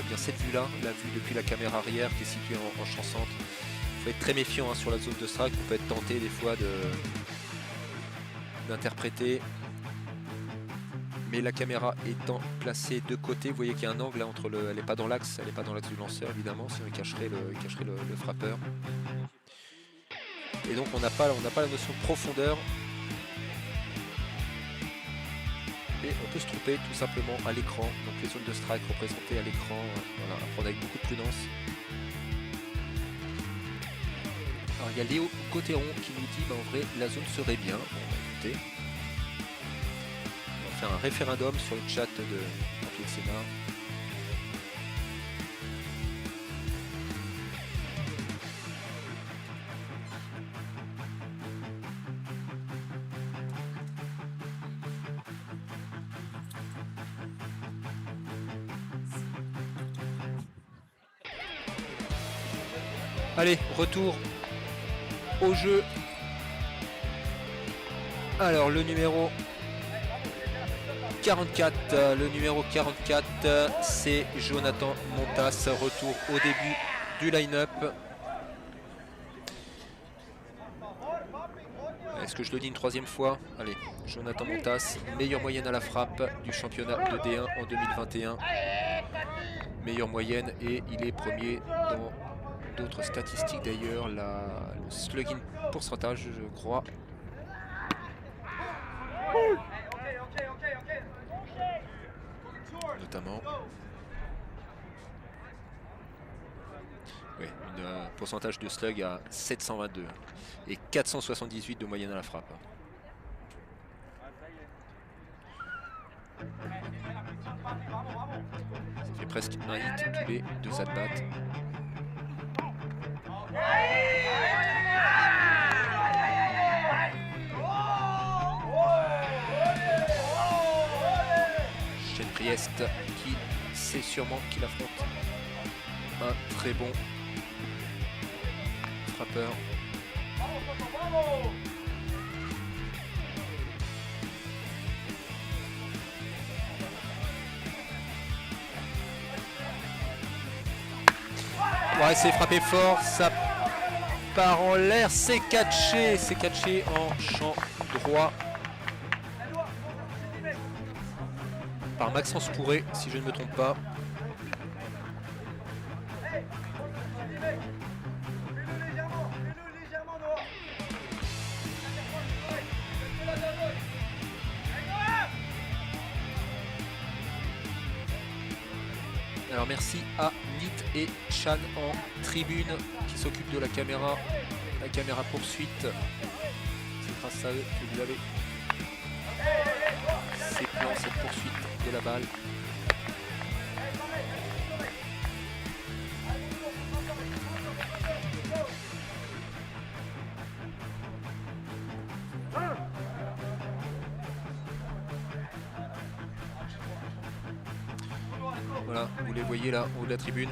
bien cette vue-là, la vue depuis la caméra arrière qui est située en champ centre, il faut être très méfiant hein, sur la zone de strike. On peut être tenté des fois d'interpréter. Mais la caméra étant placée de côté, vous voyez qu'il y a un angle là, entre elle n'est pas dans l'axe, du lanceur évidemment, sinon il cacherait le frappeur. Et donc on n'a pas la notion de profondeur. Et on peut se tromper tout simplement à l'écran. Donc les zones de strike représentées à l'écran, voilà, à prendre avec beaucoup de prudence. Alors il y a Léo Cotteron qui nous dit en vrai la zone serait bien. Bon écoutez. On va faire un référendum sur le chat de Pied de Sénat. Allez, retour au jeu. Alors le numéro 44, c'est Jonathan Montas. Retour au début du line-up. Est-ce que je le dis une troisième fois? Allez, Jonathan Montas, meilleure moyenne à la frappe du championnat de D1 en 2021. Meilleure moyenne et il est premier dans d'autres statistiques d'ailleurs, le slugging pourcentage je crois. Notamment. Oui, un pourcentage de slug à 722 et 478 de moyenne à la frappe. Ça fait presque un hit tous les deux at-bats. Shane Priest qui sait sûrement qu'il affronte un très bon frappeur. Ouais, c'est frappé fort, ça part en l'air, c'est catché en champ droit par Maxence Pourret, si je ne me trompe pas. Alors merci à Nit et Chan en tribune qui s'occupent de la caméra poursuite. C'est grâce à eux que vous avez ces plans, cette poursuite de la balle. Voilà, vous les voyez là, au haut de la tribune.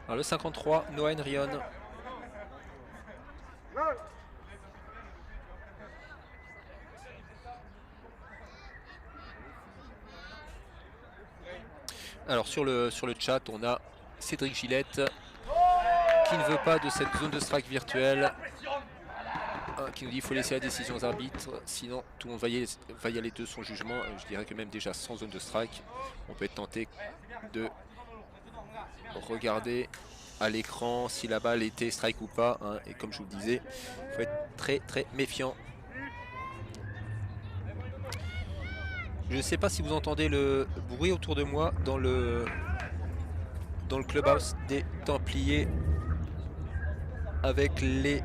Alors le 53, Noah Henrion. Alors sur le chat, on a Cédric Gillette qui ne veut pas de cette zone de strike virtuelle, qui nous dit qu'il faut laisser la décision aux arbitres, sinon tout le monde va y aller de son jugement. Je dirais que même déjà sans zone de strike, on peut être tenté de regarder à l'écran si la balle était strike ou pas, hein. Et comme je vous le disais, il faut être très très méfiant. Je ne sais pas si vous entendez le bruit autour de moi dans le clubhouse des Templiers avec les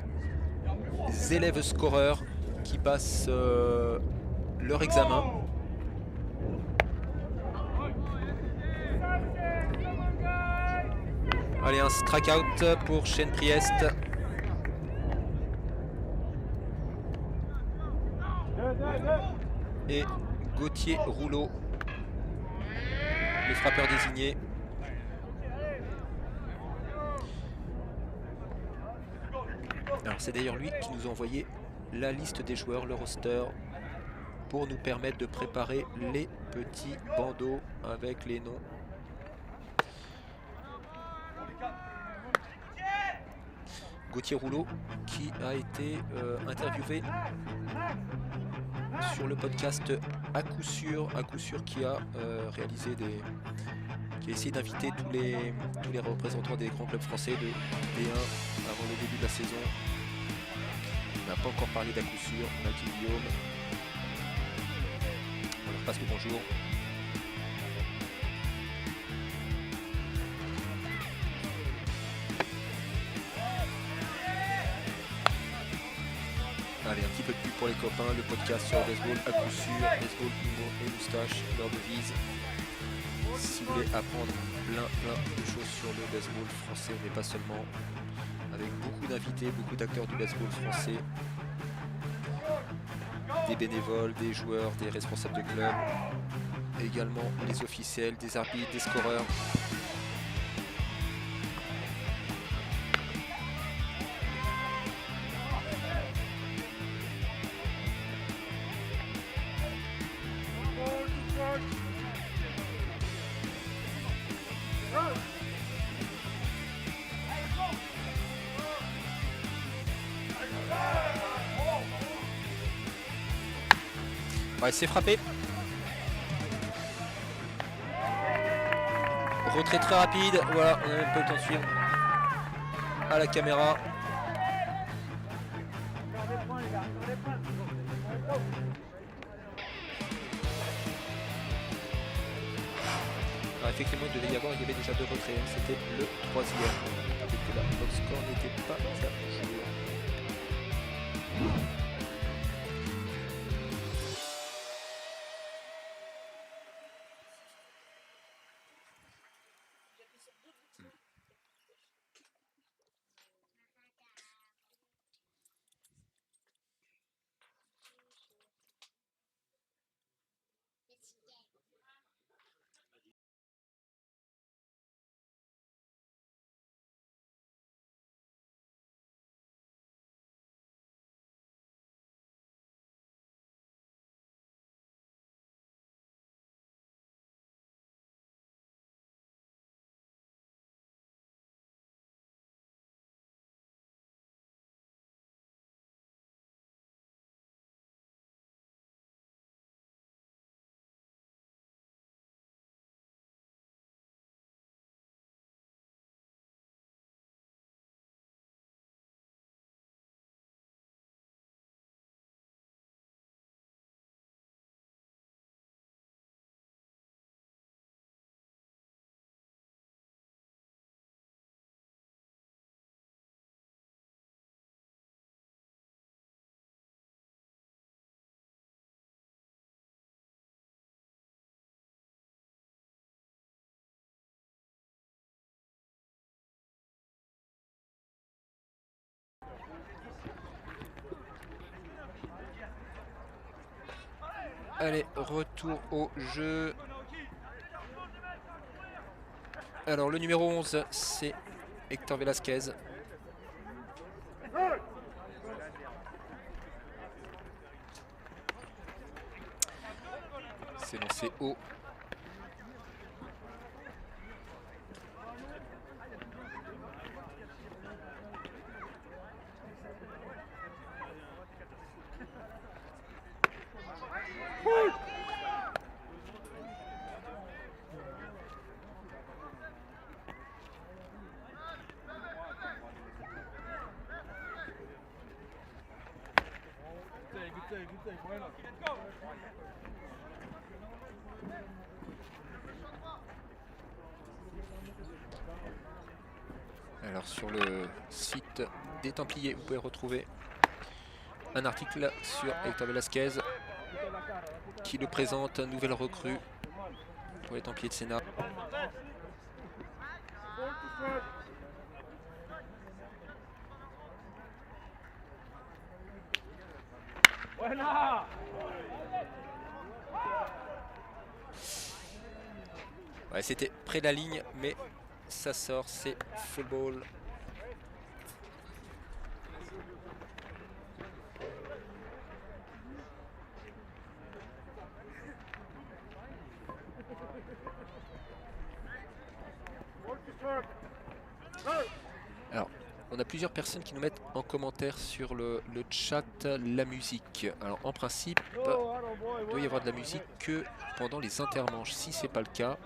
élèves scoreurs qui passent leur examen. Allez, un strikeout pour Shane Priest. Et Gauthier Rouleau, le frappeur désigné. Alors c'est d'ailleurs lui qui nous a envoyé la liste des joueurs, le roster, pour nous permettre de préparer les petits bandeaux avec les noms. Gauthier Rouleau qui a été interviewé sur le podcast à coup sûr qui a réalisé qui a essayé d'inviter tous les représentants des grands clubs français de D1 avant le début de la saison. On n'a pas encore parlé d'à coup sûr, Mathieu Guillaume. On leur passe le bonjour. Allez, un petit peu de pub pour les copains, le podcast sur le baseball à coup sûr, baseball, humour et moustache, leur devise. Si vous voulez apprendre plein de choses sur le baseball français, mais pas seulement, avec beaucoup d'invités, beaucoup d'acteurs du baseball français, des bénévoles, des joueurs, des responsables de club, également les officiels, des arbitres, des scoreurs. Ouais, c'est frappé. Retrait très rapide. Voilà, on a même pas eu le temps de suivre à la caméra. Alors effectivement, il devait y avoir, il y avait déjà 2 retraits. C'était le 3e. Peut-être que la box score n'était pas à jour. Allez, retour au jeu. Alors le numéro 11, c'est Hector Velasquez. C'est lancé haut. Alors sur le site des Templiers, vous pouvez retrouver un article sur Hector Velasquez qui le présente, nouvelle recrue pour les Templiers de Sénat. Ouais, c'était près de la ligne, mais ça sort, c'est football. Alors, on a plusieurs personnes qui nous mettent en commentaire sur le chat la musique. Alors, en principe, il doit y avoir de la musique que pendant les intermanches. Si c'est pas le cas,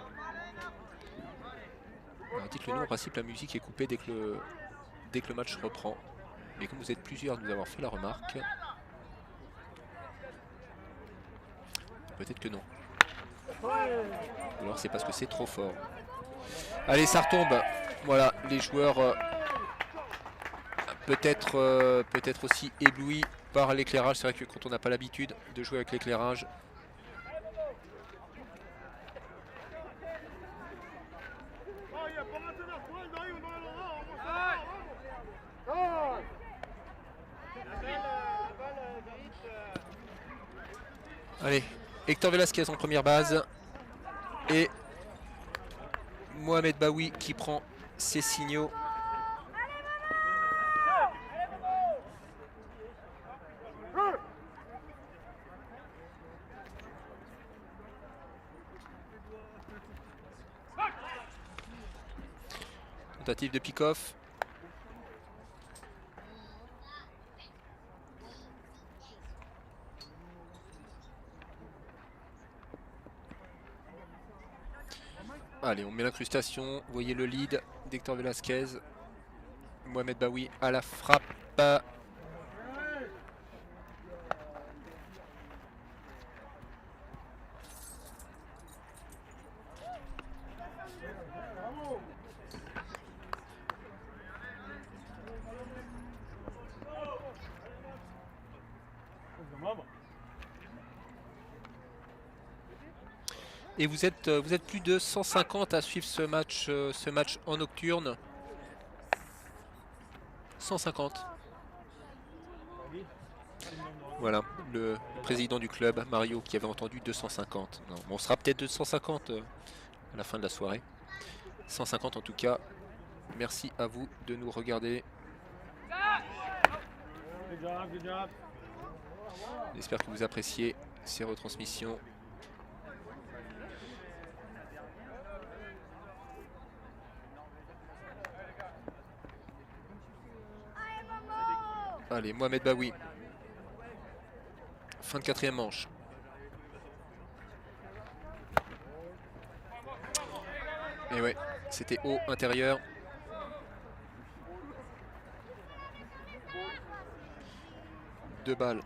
dites-le nous. En principe, la musique est coupée dès que le match reprend. Mais comme vous êtes plusieurs à nous avoir fait la remarque, peut-être que non. Ou alors c'est parce que c'est trop fort. Allez, ça retombe. Voilà, les joueurs peut-être aussi éblouis par l'éclairage. C'est vrai que quand on n'a pas l'habitude de jouer avec l'éclairage, allez, Hector Velasquez en première base et Mohamed Baoui qui prend ses signaux. Tentative de pick-off. Allez, on met l'incrustation. Vous voyez le lead d'Hector Velasquez. Mohamed Baoui à la frappe. Et vous êtes plus de 150 à suivre ce match en nocturne. 150. Voilà, le président du club, Mario, qui avait entendu 250. Non, bon, on sera peut-être 250 à la fin de la soirée. 150 en tout cas. Merci à vous de nous regarder. J'espère que vous appréciez ces retransmissions. Allez, Mohamed Baoui. Fin de quatrième manche. Et ouais, c'était haut intérieur. Deux balles,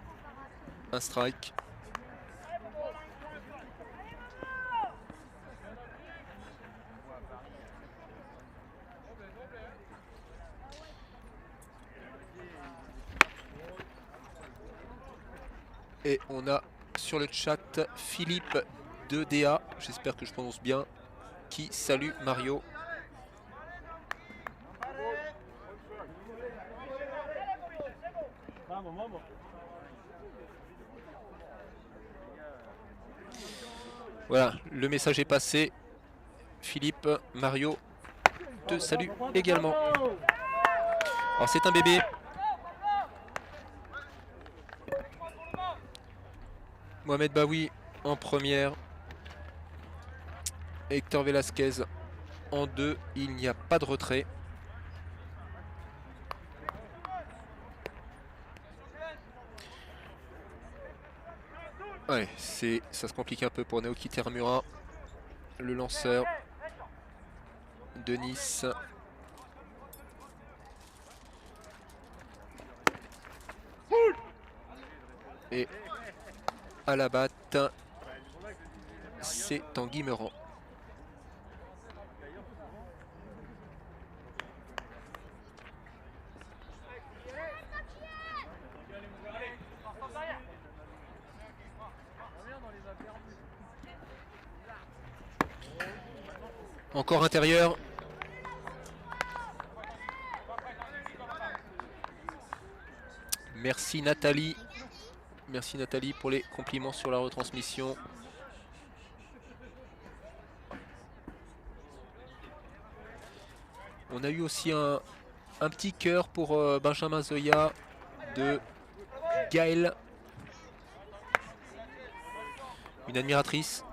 un strike. Et on a sur le chat Philippe de DA, j'espère que je prononce bien, qui salue Mario. Voilà, le message est passé. Philippe, Mario te salue également. Alors c'est un bébé. Mohamed Baoui en première. Hector Velasquez en deux. Il n'y a pas de retrait. Ouais, ça se complique un peu pour Naoki Termura, le lanceur de Nice. Et à la batte, c'est Tanguy Meurant. Encore intérieur. Merci Nathalie. Merci Nathalie pour les compliments sur la retransmission. On a eu aussi un petit cœur pour Benjamin Zoya de Gaël. Une admiratrice.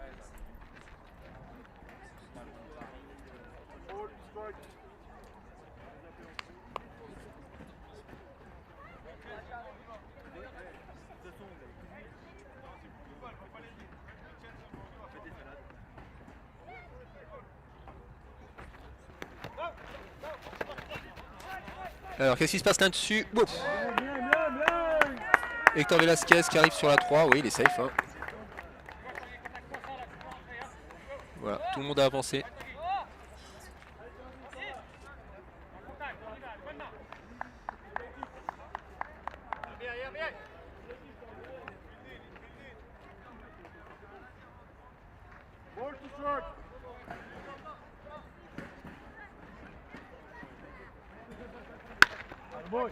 Alors qu'est-ce qui se passe là-dessus? Hector Velasquez qui arrive sur la 3, oui il est safe. Hein. Voilà, tout le monde a avancé. Boy.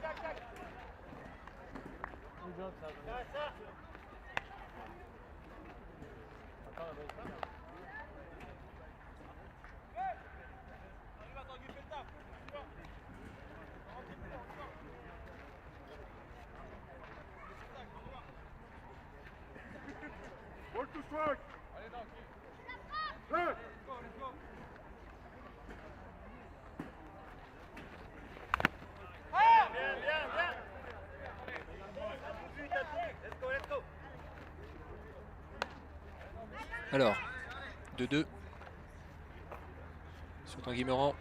Alors, 2-2 sur Tanguy Meurant.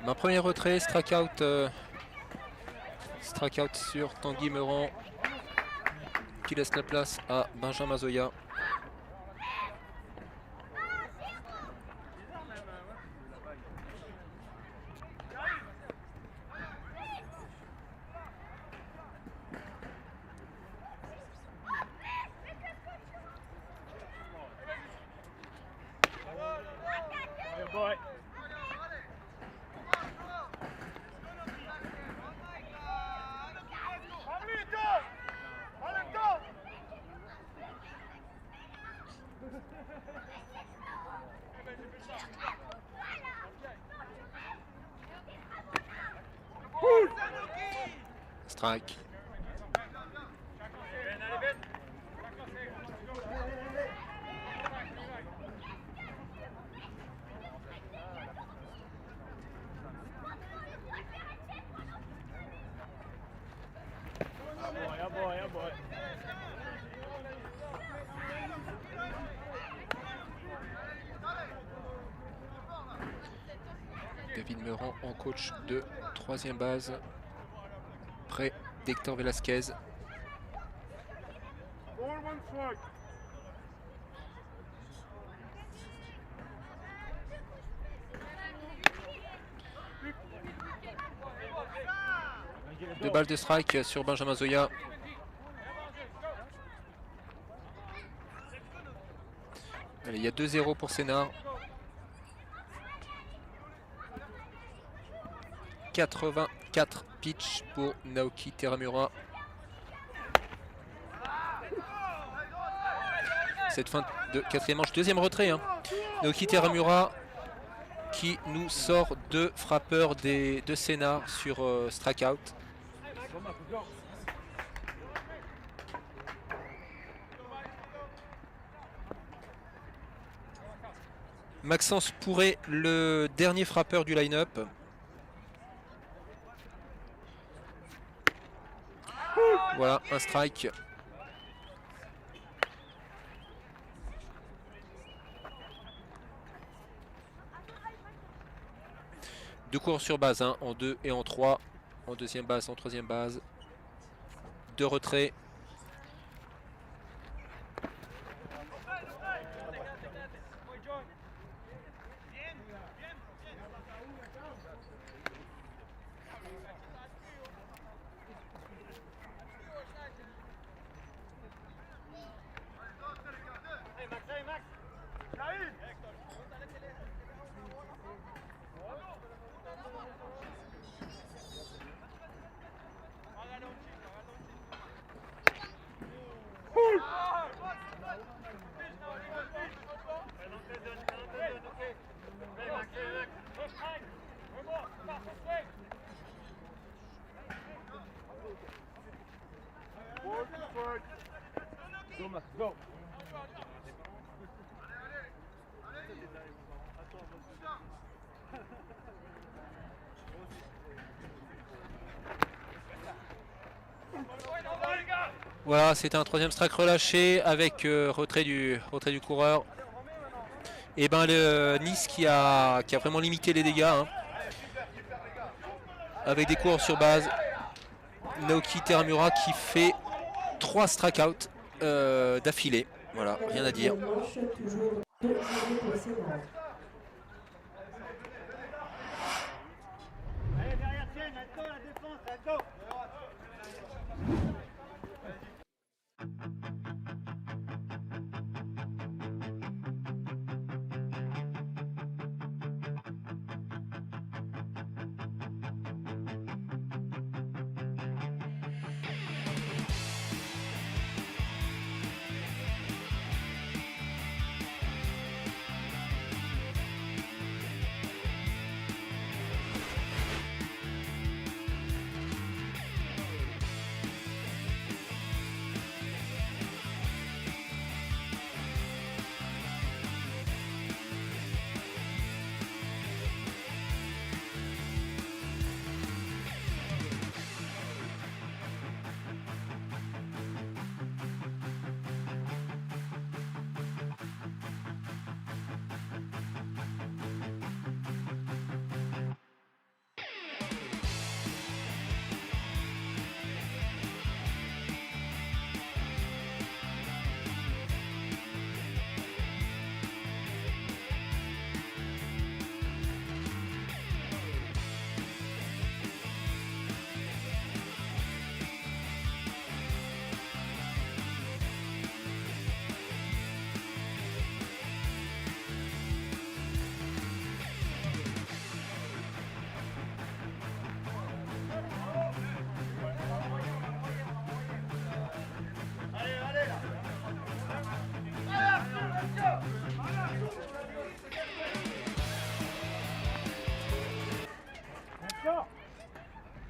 Ma première retrait, strike out sur Tanguy Meurant qui laisse la place à Benjamin Zoya. Strike. David Meurant en coach de 3e base, près d'Hector Velasquez. 2 balles de strike sur Benjamin Zoya. Allez, il y a 2-0 pour Sénart. 84 pitch pour Naoki Teramura. Cette fin de quatrième manche, deuxième retrait. Hein. Naoki Teramura qui nous sort 2 frappeurs de Sénart sur strikeout. Maxence Pourret, le dernier frappeur du line-up. Voilà, un strike. Deux coureurs sur base, hein, en 2 et en 3. En deuxième base, en troisième base. 2 retraits. Voilà, c'était un troisième strike relâché avec retrait du coureur. Et ben le Nice qui a vraiment limité les dégâts, hein, avec des coureurs sur base. Naoki Teramura qui fait 3 strikeouts d'affilée. Voilà, rien à dire.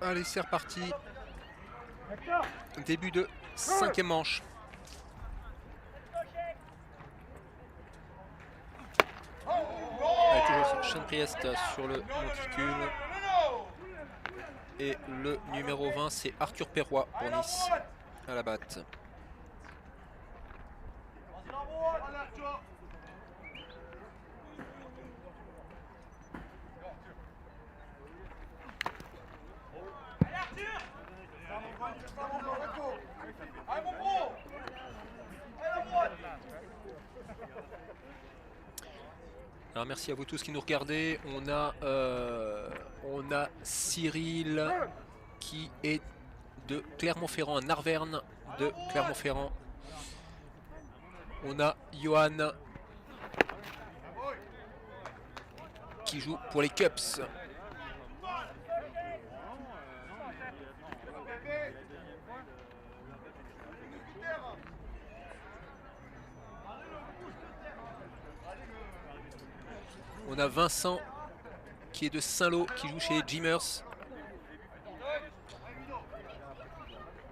Allez, c'est reparti. Début de 5e manche. Toujours Sean Priest sur le monticule. Et le numéro 20, c'est Arthur Perrois pour Nice à la batte. Alors merci à vous tous qui nous regardez. On a Cyril qui est de Clermont-Ferrand, Narverne de Clermont-Ferrand. On a Johan qui joue pour les Cups. On a Vincent qui est de Saint-Lô, qui joue chez Jimmers.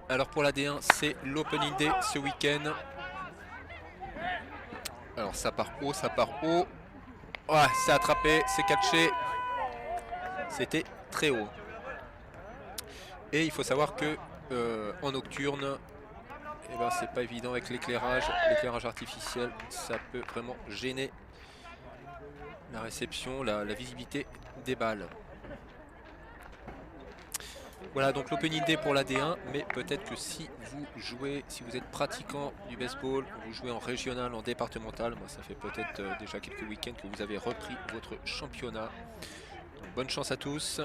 Alors pour la D1, c'est l'Opening Day ce week-end. Alors ça part haut, ça part haut. Ouais, c'est attrapé, c'est catché. C'était très haut. Et il faut savoir que en nocturne, eh ben, c'est pas évident avec l'éclairage artificiel. Ça peut vraiment gêner la réception, la visibilité des balles. Voilà donc l'Opening Day pour la D1, mais peut-être que si vous jouez, si vous êtes pratiquant du baseball, vous jouez en régional, en départemental, moi ça fait peut-être déjà quelques week-ends que vous avez repris votre championnat. Donc, bonne chance à tous.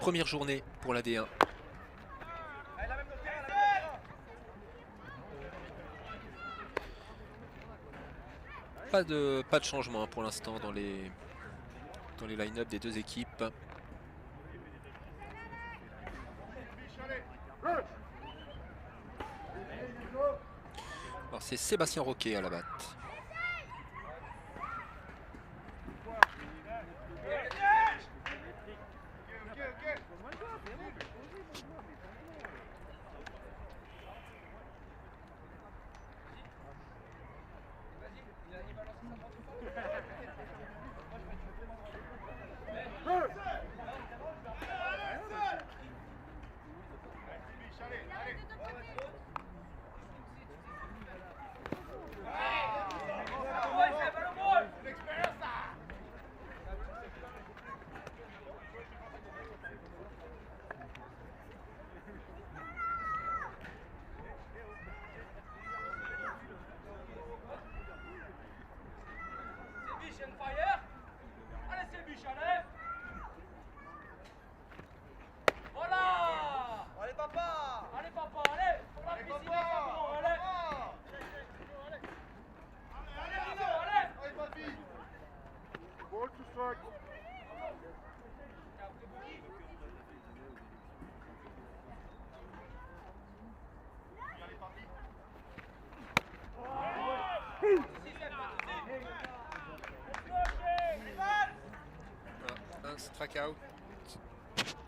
Première journée pour la D1. Pas de changement pour l'instant dans les line-up des deux équipes. Alors c'est Sébastien Roquet à la batte. Un strikeout.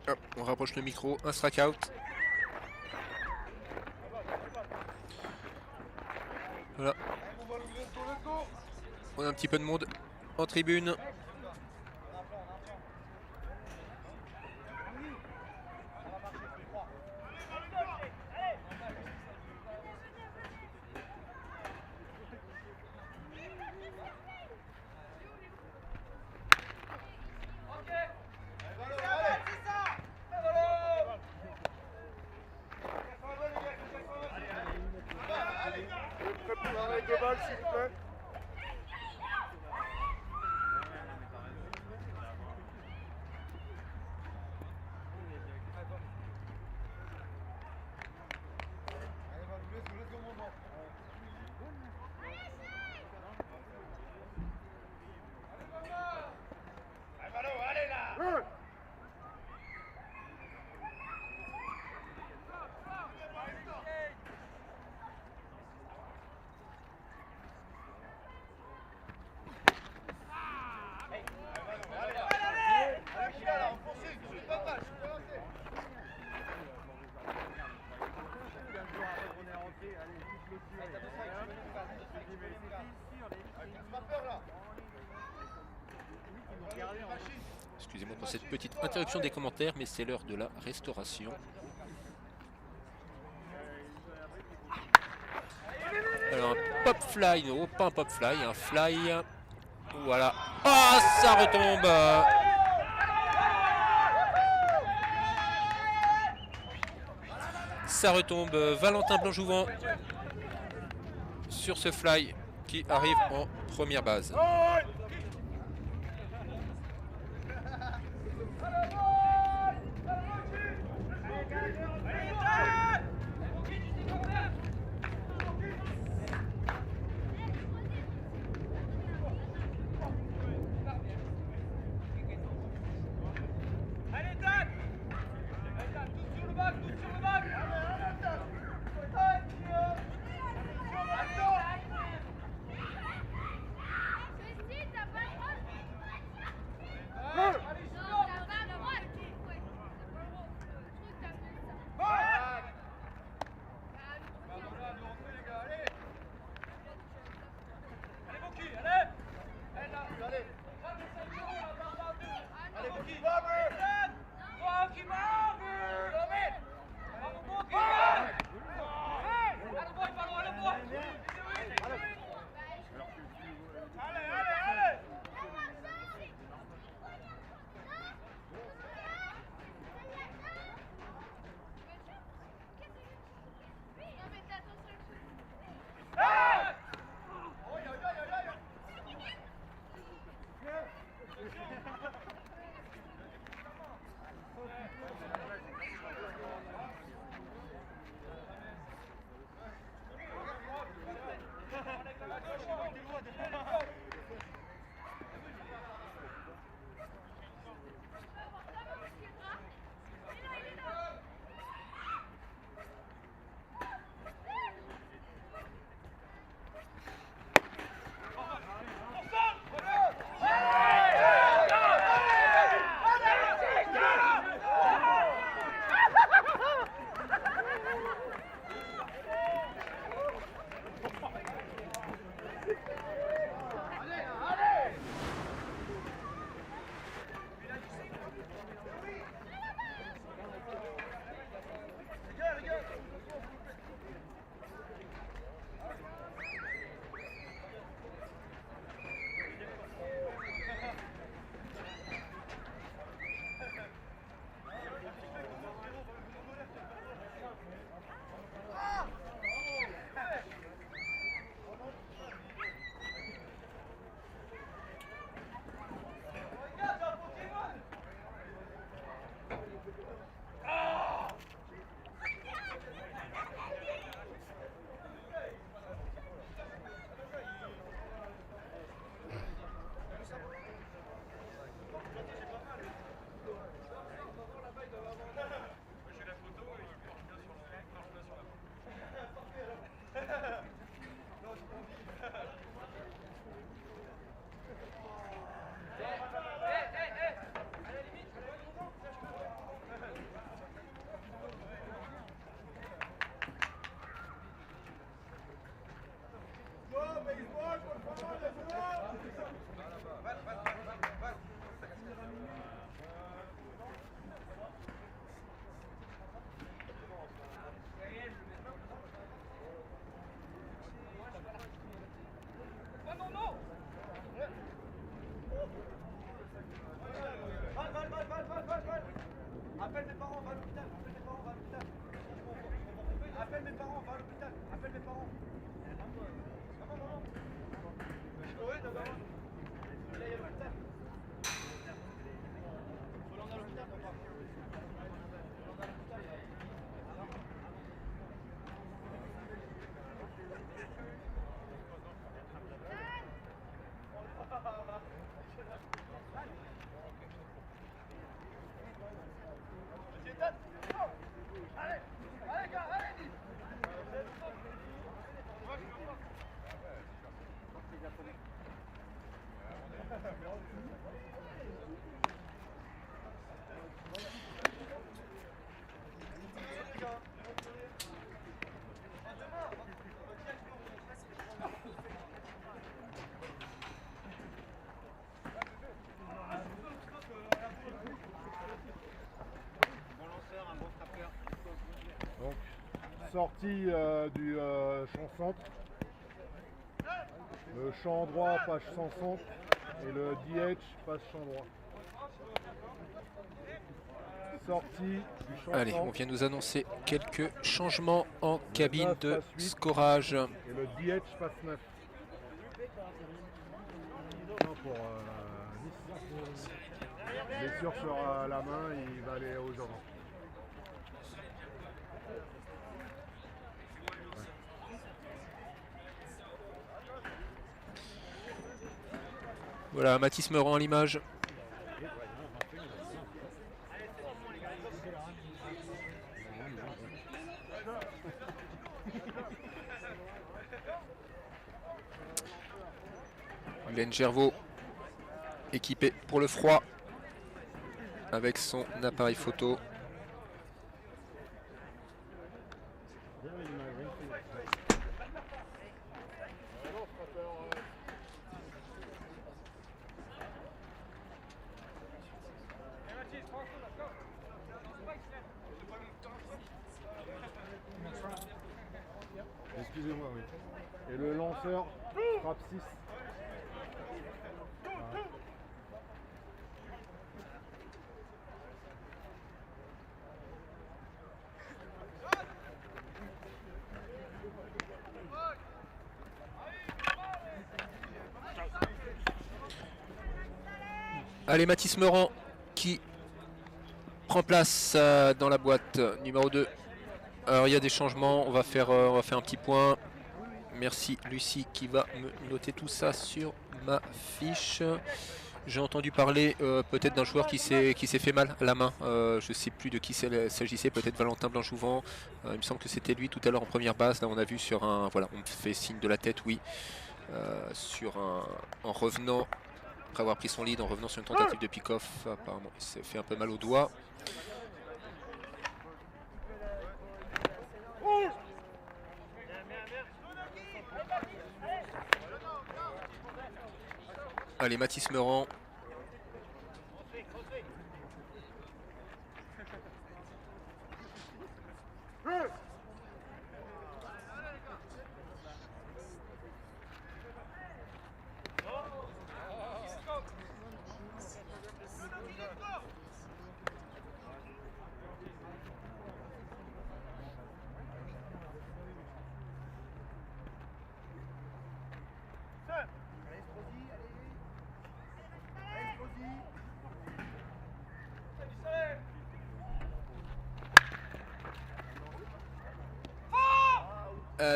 Hop, on rapproche le micro. Un strikeout. Voilà. On a un petit peu de monde en tribune. Excusez-moi pour cette petite interruption des commentaires, mais c'est l'heure de la restauration. Alors un pop fly, non pas un pop fly, un fly. Voilà. Ah, ça retombe. Ça retombe. Valentin Blanc-Jouvent sur ce fly qui arrive en première base. Sortie du champ centre. Le champ droit passe champ centre et le DH passe champ droit. Sortie du champ Allez, centre. on vient nous annoncer quelques changements en cabine 9 de passe 8. scorage. Et le DH passe 9. Non, pour Nice. Blessure sur la main, il va aller aux urgences. Voilà, Mathis Meurant à l'image. Glenn Gervaux équipé pour le froid avec son appareil photo. Excusez-moi, oui. Et le lanceur frappe 6. Allez, Mathis Meurant qui prend place dans la boîte numéro 2. Alors il y a des changements, on va faire un petit point. Merci Lucie qui va me noter tout ça sur ma fiche. J'ai entendu parler peut-être d'un joueur qui s'est fait mal à la main. Je ne sais plus de qui il s'agissait, peut-être Valentin Blanchouvant. Il me semble que c'était lui tout à l'heure en première base. Là on a vu sur un... Voilà, on me fait signe de la tête, oui. En revenant, après avoir pris son lead, en revenant sur une tentative de pick-off, apparemment il s'est fait un peu mal au doigt. Allez, Mathis Meurant.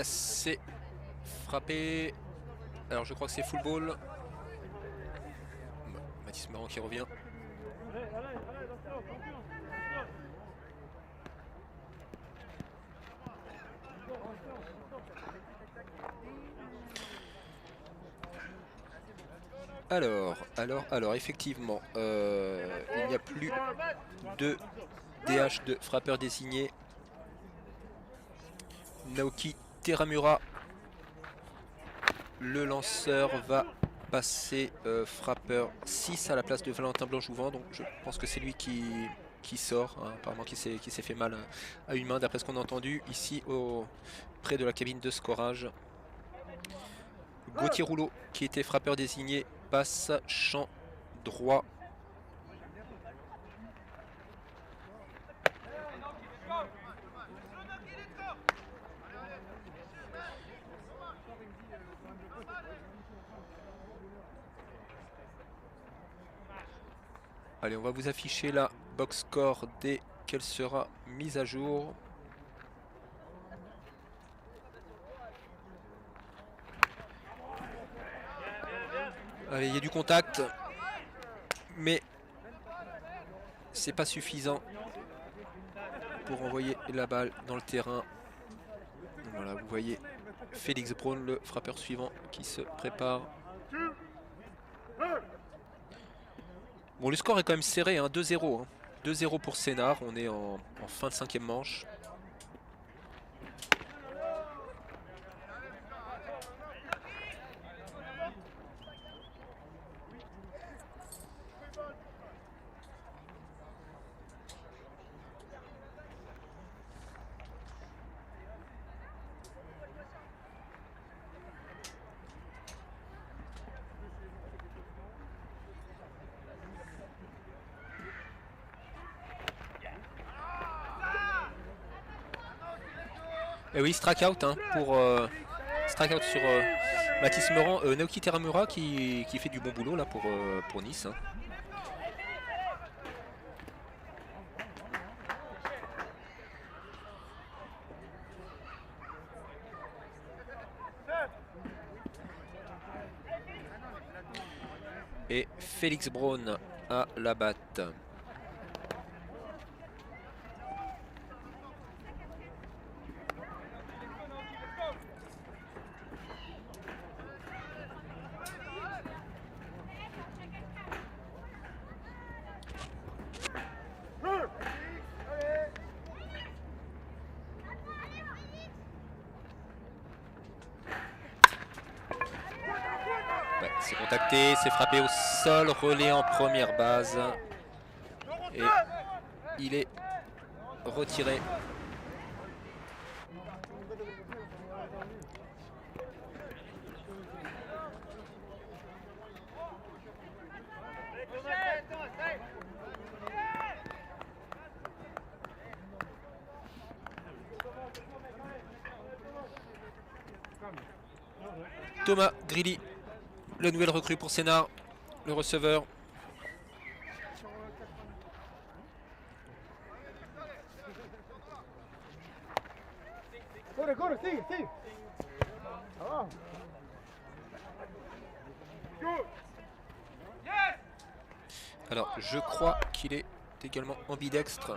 C'est frappé. Alors je crois que c'est full ball. Mathis Meurant qui revient. Alors, effectivement, il n'y a plus de DH de frappeur désigné. Naoki Teramura, le lanceur, va passer frappeur 6 à la place de Valentin Blanchouvant. Donc je pense que c'est lui qui sort, hein, apparemment qui s'est fait mal à une main d'après ce qu'on a entendu ici près de la cabine de scorage. Gauthier Rouleau, qui était frappeur désigné, passe champ droit. Allez, on va vous afficher la box score dès qu'elle sera mise à jour. Allez, il y a du contact, mais c'est pas suffisant pour envoyer la balle dans le terrain. Voilà, vous voyez Félix Braun, le frappeur suivant, qui se prépare. Bon, le score est quand même serré, hein, 2-0. Hein. 2-0 pour Sénart, on est en fin de 5e manche. Et oui, strikeout hein, pour strikeout sur Mathis Meurant, Naoki Teramura qui fait du bon boulot là pour Nice. Hein. et Félix Braun à la batte. Ouais, c'est contacté, c'est frappé au sol, relais en première base. Et il est retiré. Thomas Grilly, la nouvelle recrue pour Sénart, le receveur. Corre, corre, sigue, sigue. Abajo. Alors, je crois qu'il est également ambidextre.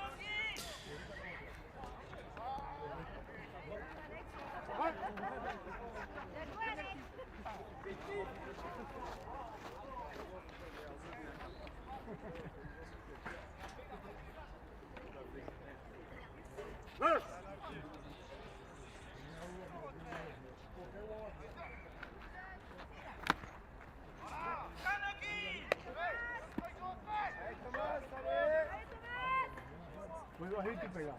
Muy bajito y pegado.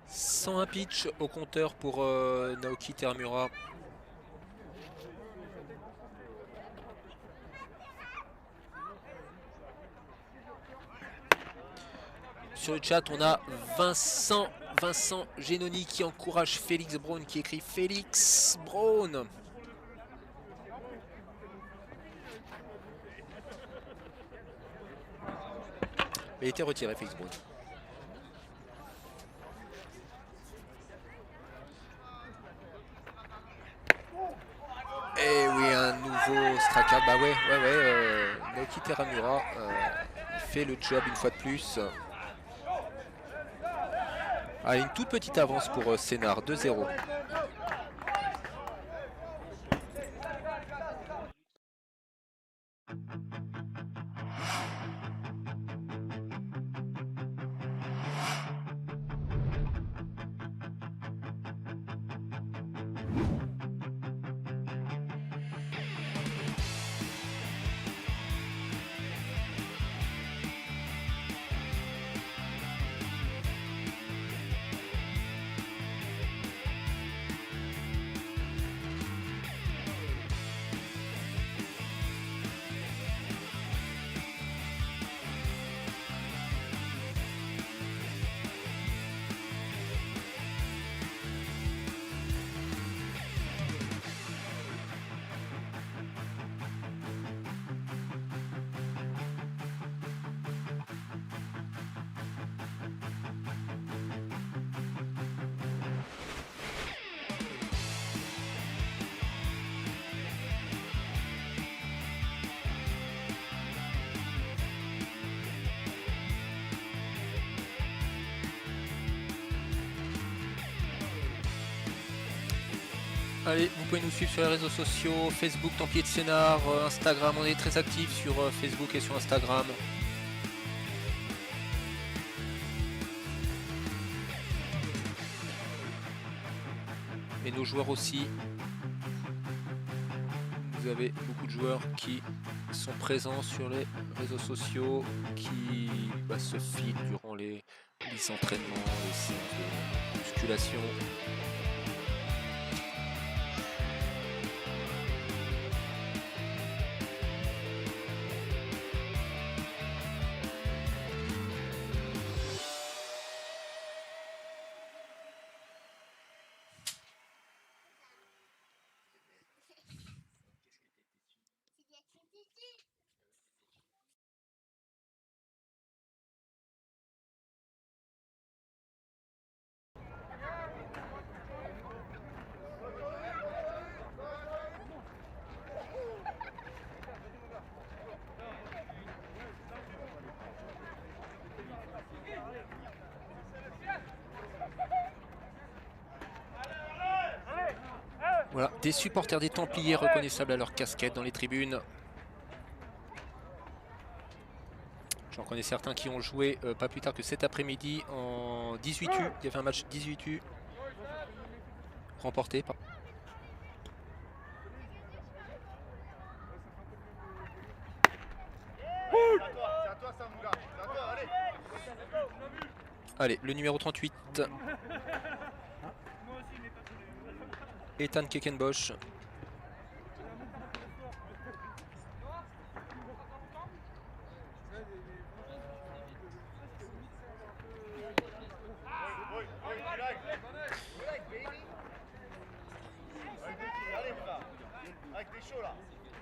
101 pitch au compteur pour Naoki Termura. Sur le chat, on a Vincent Genoni qui encourage Félix Braun, qui écrit Félix Braun. Il a été retiré, Félix Braun. Et oui, un nouveau strikeout. Bah ouais, Naoki Termura il fait le job une fois de plus. Ah, une toute petite avance pour Sénart, 2-0. Allez, vous pouvez nous suivre sur les réseaux sociaux, Facebook, Templier de Sénart, Instagram, on est très actifs sur Facebook et sur Instagram. Et nos joueurs aussi. Vous avez beaucoup de joueurs qui sont présents sur les réseaux sociaux, qui se filment durant les entraînements, les séances de musculation. Voilà, des supporters des Templiers reconnaissables à leur casquette dans les tribunes. J'en connais certains qui ont joué pas plus tard que cet après-midi en 18U. Il y avait un match 18U remporté par... Allez, le numéro 38. Ethan Kekenbosch.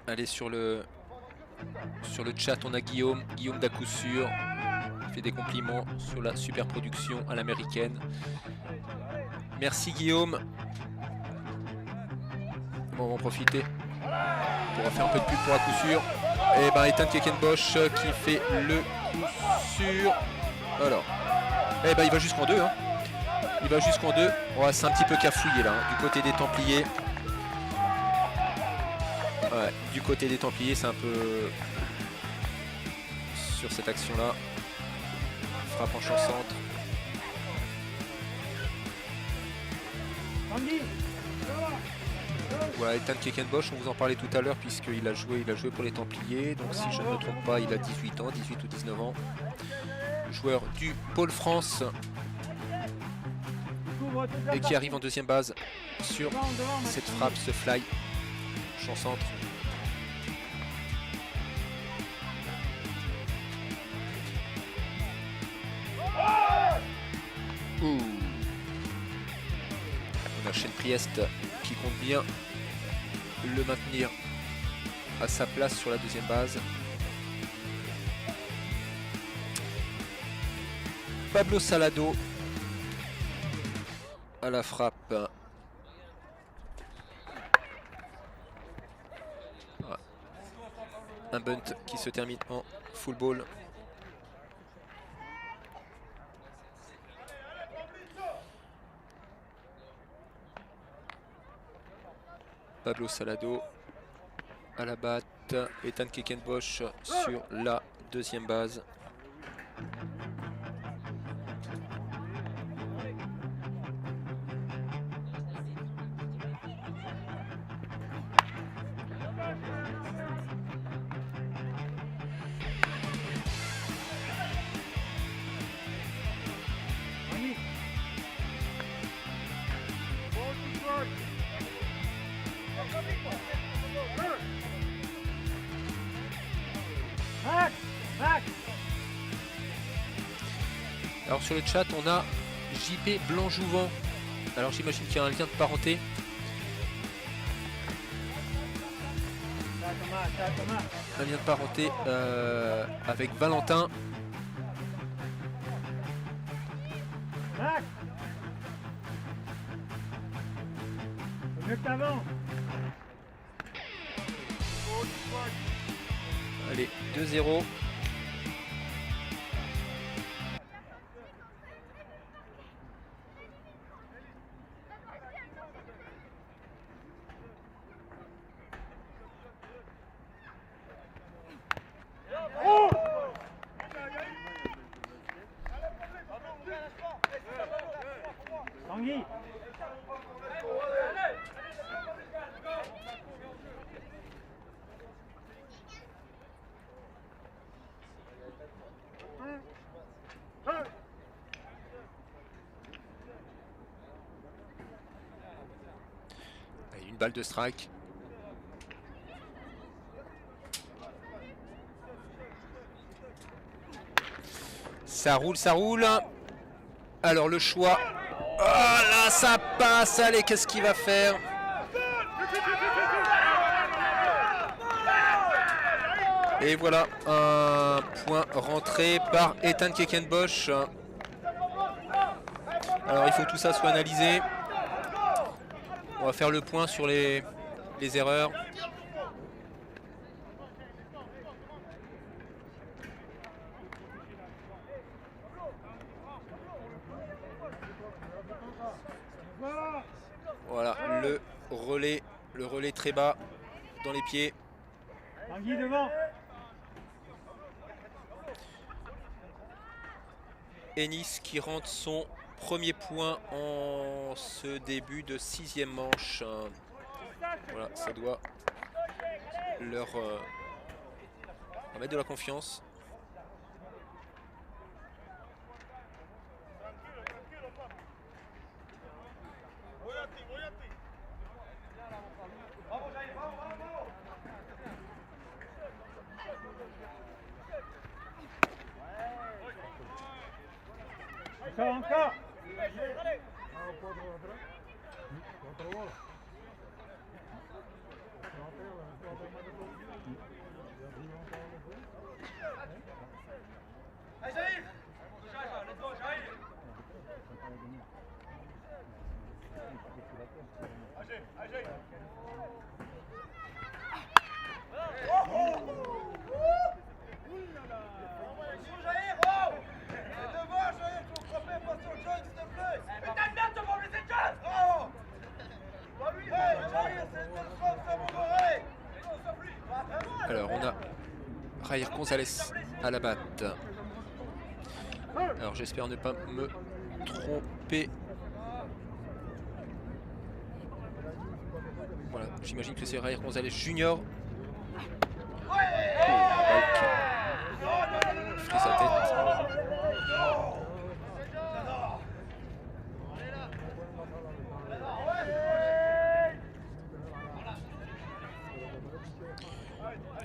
Allez, sur le chat, on a Guillaume d'à coup sûr. Il fait des compliments sur la super production à l'américaine. Merci Guillaume. Bon, on va en profiter pour faire un peu de pub pour à coup sûr. Et ben Ethan Kekenbosch qui fait le coup sûr. Alors, et ben il va jusqu'en 2. Hein. Il va jusqu'en 2. Ouais, c'est un petit peu cafouillé là, hein, du côté des Templiers. Ouais, du côté des Templiers, c'est un peu sur cette action-là. Frappe en champ centre. Voilà, Ethan Kekenbosch, on vous en parlait tout à l'heure puisqu'il a joué pour les Templiers. Donc si je ne me trompe pas, il a 18 ans, 18 ou 19 ans. Joueur du Pôle France. Et qui arrive en deuxième base sur cette frappe, ce fly. Champ centre. Ouh. On a Shane Priest qui compte bien le maintenir à sa place sur la deuxième base. Pablo Salado à la frappe. Un bunt qui se termine en full ball. Pablo Salado à la batte. Ethan Kekenbosch sur la deuxième base. Alors sur le chat, on a JP Blanc-Jouvent. Alors j'imagine qu'il y a un lien de parenté. Un lien de parenté avec Valentin. Allez, 2-0. Une balle de strike. Ça roule, ça roule. Alors le choix. Oh là, ça passe. Allez, qu'est-ce qu'il va faire? Et voilà, un point rentré par Ethan Kekenbosch. Alors il faut que tout ça soit analysé. On va faire le point sur les erreurs. Voilà, le relais très bas dans les pieds. Tanguy devant. Ennis qui rentre son premier point en ce début de 6e manche. Voilà, ça doit leur mettre de la confiance. Encore. Alors on a Jair Gonzalez à la batte. Alors j'espère ne pas me tromper. Voilà, j'imagine que c'est Jair Gonzalez Junior. Frise sa tête.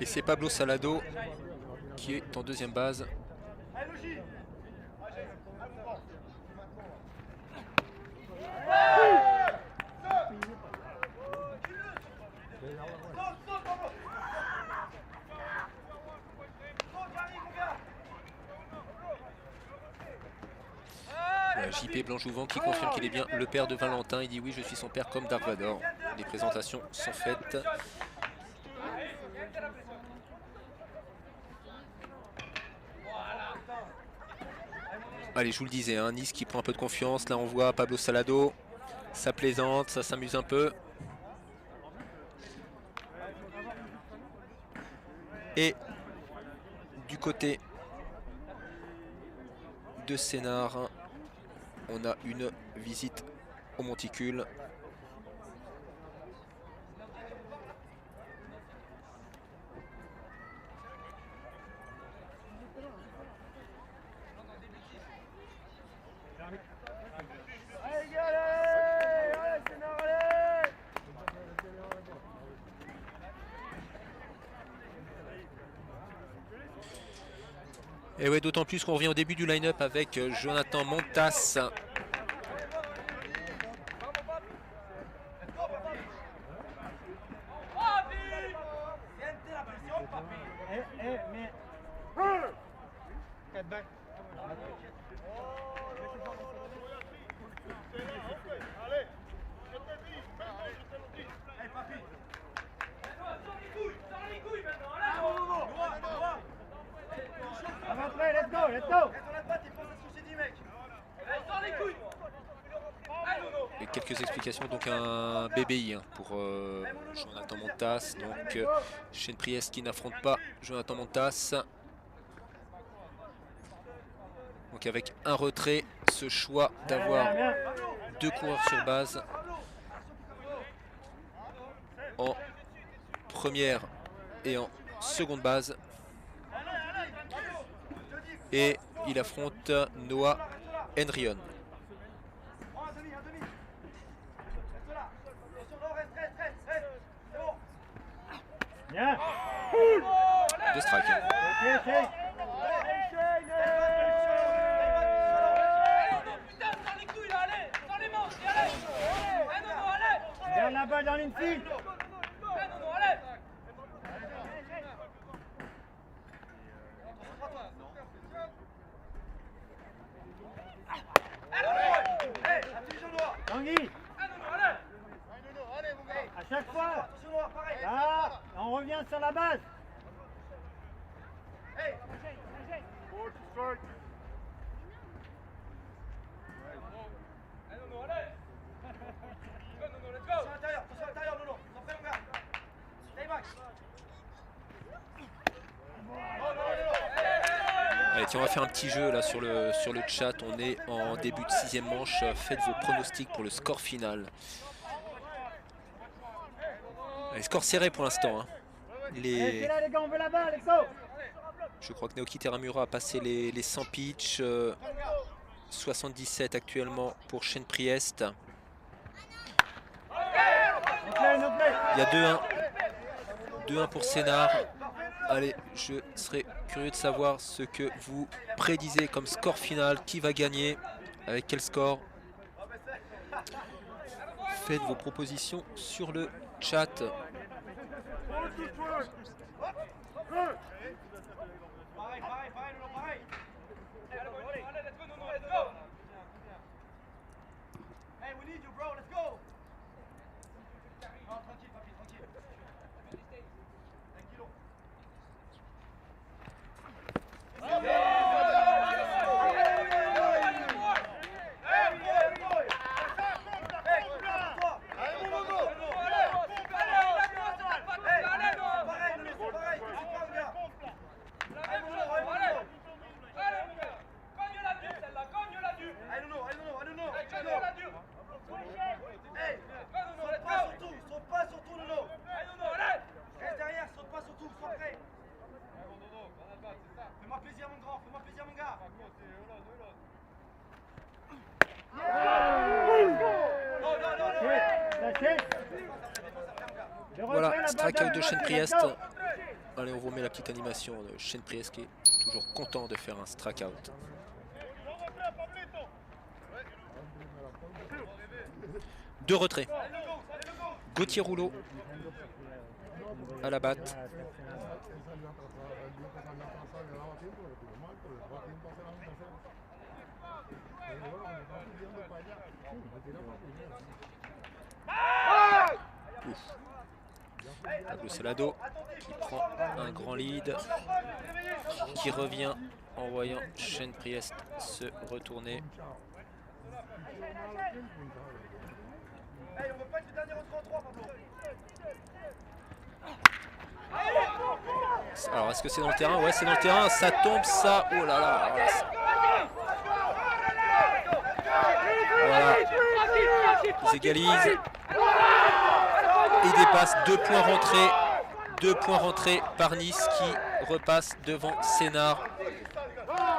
Et c'est Pablo Salado qui est en deuxième base. Voilà, JP Blanjouvent qui confirme qu'il est bien le père de Valentin. Il dit oui, je suis son père comme Dark Vador. Les présentations sont faites. Allez, je vous le disais, hein, Nice qui prend un peu de confiance. Là, on voit Pablo Salado. Ça plaisante, ça s'amuse un peu. Et du côté de Sénart, on a une visite au monticule. Et ouais, d'autant plus qu'on revient au début du line-up avec Jonathan Montas. Et quelques explications, donc un BBI pour Jonathan Montas. Donc Shane Priest qui n'affronte pas Jonathan Montas. Donc avec un retrait, ce choix d'avoir deux coureurs sur base en première et en seconde base. Et il affronte Noah Henrion. De strike. Garde la balle dans l'infield. Tanguy. À chaque fois. Là, on revient sur la base. Allez, tiens, on va faire un petit jeu là sur le chat. On est en début de 6e manche. Faites vos pronostics pour le score final. Allez, score serré pour l'instant. Hein. Je crois que Naoki Teramura a passé les 100 pitch. 77 actuellement pour Shane Priest. Il y a 2-1. 2-1 pour Sénart. Allez, je serais curieux de savoir ce que vous prédisez comme score final. Qui va gagner? Avec quel score? Faites vos propositions sur le chat. Voilà, strikeout de Shane Priest. Allez, on vous remet la petite animation de Shane Priest qui est toujours content de faire un strikeout. Deux retraits. Gauthier Rouleau à la batte. Pablo Salado qui prend un grand lead, qui revient en voyant Shane Priest se retourner. Alors est-ce que c'est dans le terrain? Ouais, c'est dans le terrain, ça tombe, ça. Oh là là. Voilà. Ils égalisent. Et dépasse 2 points rentrés. 2 points rentrés par Nice qui repasse devant Sénart.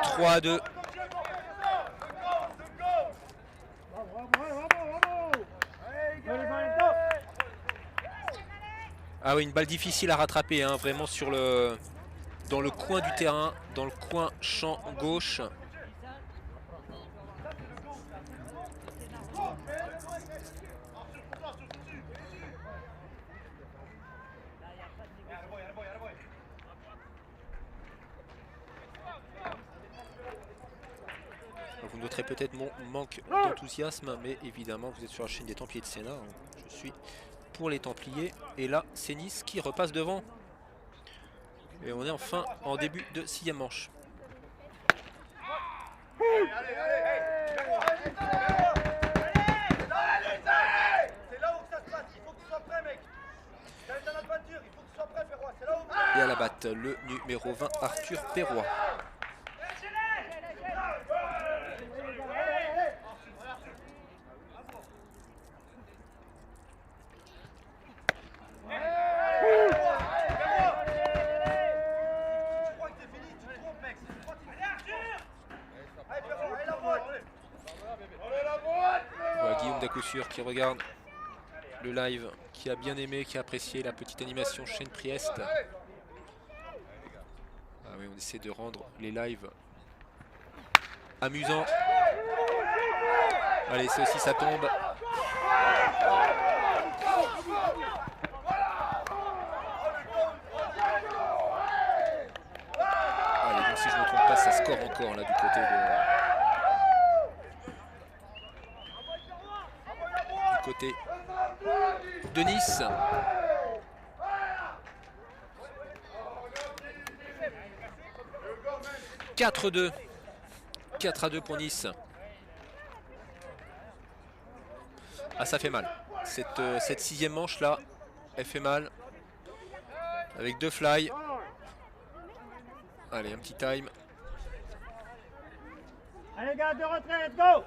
3-2. Ah oui, une balle difficile à rattraper, hein, vraiment dans le coin du terrain, dans le coin champ gauche. Vous noterez peut-être mon manque d'enthousiasme, mais évidemment vous êtes sur la chaîne des Templiers de Sénart. Je suis pour les Templiers. Et là, c'est Nice qui repasse devant. Et on est enfin en début de 6e manche. Et à la batte, le numéro 20, Arthur Perrois. Voilà, Guillaume Dacoussure qui regarde le live, qui a bien aimé, qui a apprécié la petite animation Shane Priest. Ah oui, on essaie de rendre les lives amusants. Allez, ça aussi, ça tombe. Allez, donc si je ne me trompe pas, ça score encore là du côté de Nice. « 4-2 » 4-2 pour Nice. Ah, ça fait mal. Cette 6e manche là, elle fait mal. Avec 2 fly. Allez, un petit time. Allez gars, de retrait, let's go.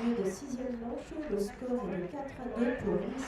Milieu de 6e manche, le score est de 4-2 pour Nice.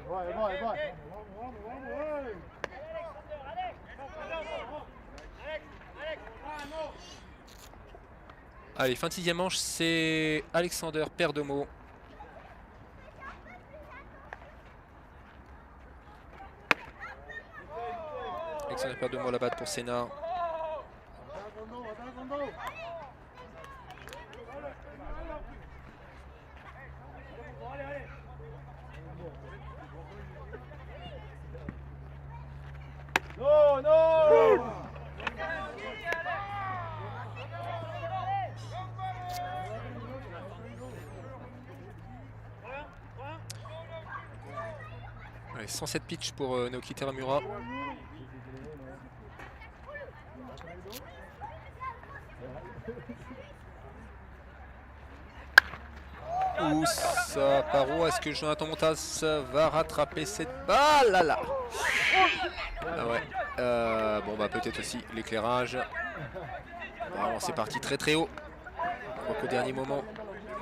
Vai, vai, vai. Vamos, vamos, vamos. Allez, fin de 6e manche, c'est Alexander Perdomo Alexander Perdomo à la batte pour Sénart. Non, non. Allez, 107 pitch pour Naoki Teramura. Ouh, ça part où? Est-ce que Jonathan Montas va rattraper cette balle? Ah là. Ah ouais. Bon bah peut-être aussi l'éclairage. Vraiment c'est parti très très haut. On voit qu'au dernier moment,